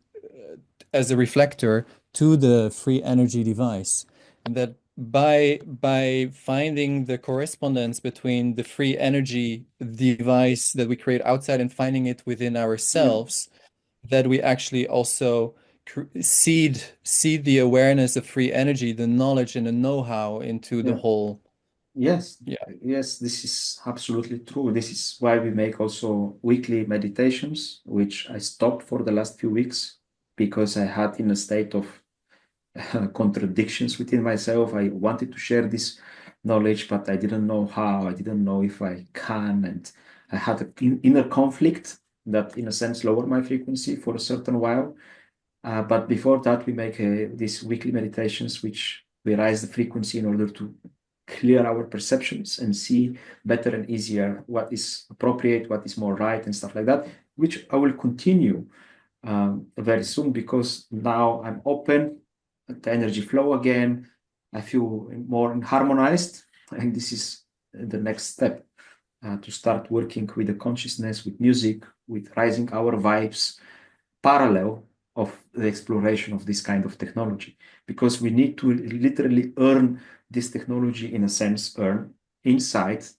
Speaker 21: to the free energy device, and that by finding the correspondence between the free energy device that we create outside and finding it within ourselves, that we actually also seed the awareness of free energy, the knowledge and the know-how into the whole.
Speaker 1: Yes, this is absolutely true. This is why we make also weekly meditations, which I stopped for the last few weeks because I had in a state of contradictions within myself. I wanted to share this knowledge, but I didn't know how. I didn't know if I can, and I had an inner conflict that, in a sense, lowered my frequency for a certain while. But before that, we make these weekly meditations, which we raise the frequency in order to clear our perceptions and see better and easier what is appropriate, what is more right, and stuff like that, which I will continue very soon, because now I'm open, the energy flow again, I feel more harmonized, and this is the next step, to start working with the consciousness, with music, with raising our vibes, parallel of the exploration of this kind of technology, because we need to literally earn this technology, in a sense, earn insight,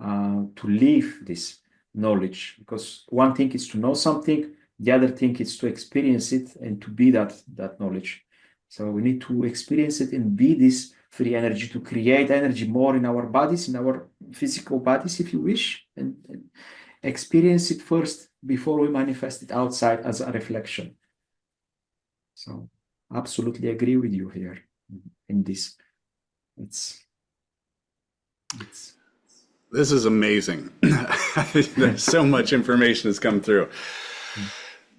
Speaker 1: to live this knowledge. Because one thing is to know something, the other thing is to experience it and to be that knowledge. So we need to experience it and be this free energy, to create energy more in our bodies, in our physical bodies, if you wish, and experience it first before we manifest it outside as a reflection. So absolutely agree with you here in this.
Speaker 20: This is amazing. There's so much information has come through.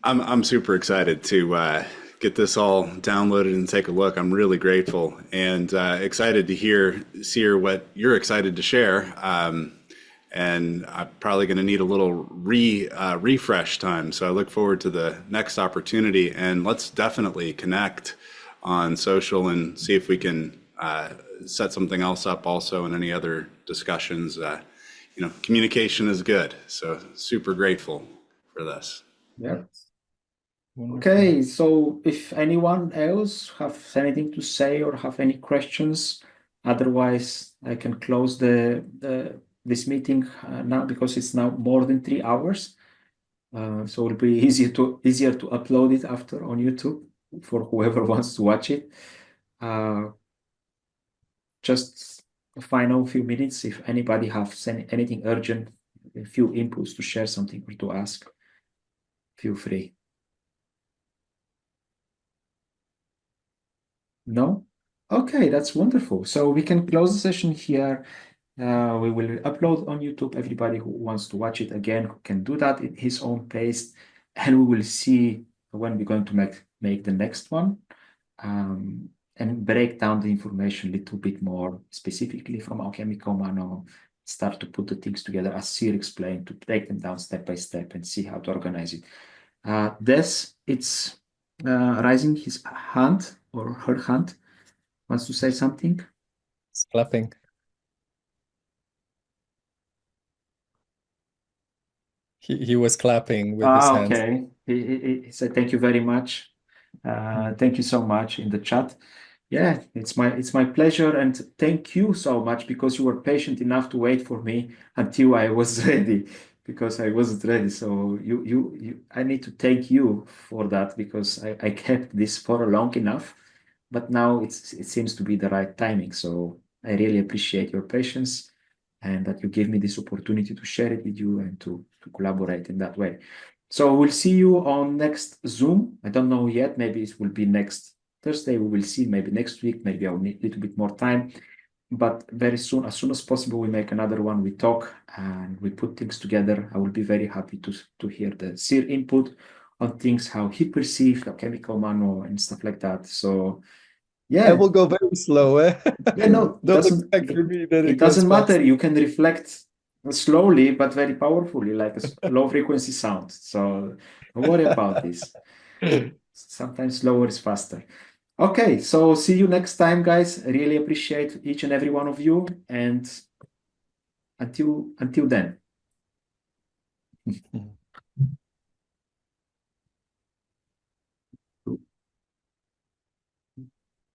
Speaker 20: I'm super excited to get this all downloaded and take a look. I'm really grateful and excited to hear what you're excited to share. And I'm probably going to need a little refresh time. So I look forward to the next opportunity, and let's definitely connect on social and see if we can set something else up also, and any other discussions. Communication is good. So super grateful for this.
Speaker 1: Yeah. Okay, so if anyone else have anything to say or have any questions, otherwise I can close the this meeting now because it's now more than 3 hours. So it'll be easier to upload it after on YouTube for whoever wants to watch it. Just a final few minutes. If anybody has anything urgent, a few inputs to share something or to ask, feel free. No? Okay, that's wonderful. So we can close the session here. We will upload on YouTube. Everybody who wants to watch it again can do that in his own pace. And we will see when we're going to make the next one and break down the information a little bit more specifically from Alchemical Mano, start to put the things together as Sir explained, to break them down step by step and see how to organize it. It's raising his hand or her hand. Wants to say something?
Speaker 21: It's clapping. He was clapping with his hands.
Speaker 1: Okay. He said thank you very much. Thank you so much in the chat. Yeah, it's my pleasure, and thank you so much because you were patient enough to wait for me until I was ready, because I wasn't ready. So I need to thank you for that, because I kept this for long enough, but now it seems to be the right timing. So I really appreciate your patience and that you gave me this opportunity to share it with you and to collaborate in that way. So we'll see you on next Zoom. I don't know yet. Maybe it will be next Thursday. We will see. Maybe next week. Maybe I'll need a little bit more time. But very soon, as soon as possible, we make another one. We talk and we put things together. I will be very happy to hear the Sir input on things, how he perceived Alchemical Mano and stuff like that. So yeah,
Speaker 21: I will go very slow.
Speaker 1: Yeah, no,
Speaker 21: Don't expect for me that
Speaker 1: it
Speaker 21: goes
Speaker 1: doesn't matter.
Speaker 21: fast.
Speaker 1: You can reflect slowly but very powerfully, like a low frequency sound. So don't worry about this. Sometimes slower is faster. Okay, so see you next time, guys. I really appreciate each and every one of you, and until then.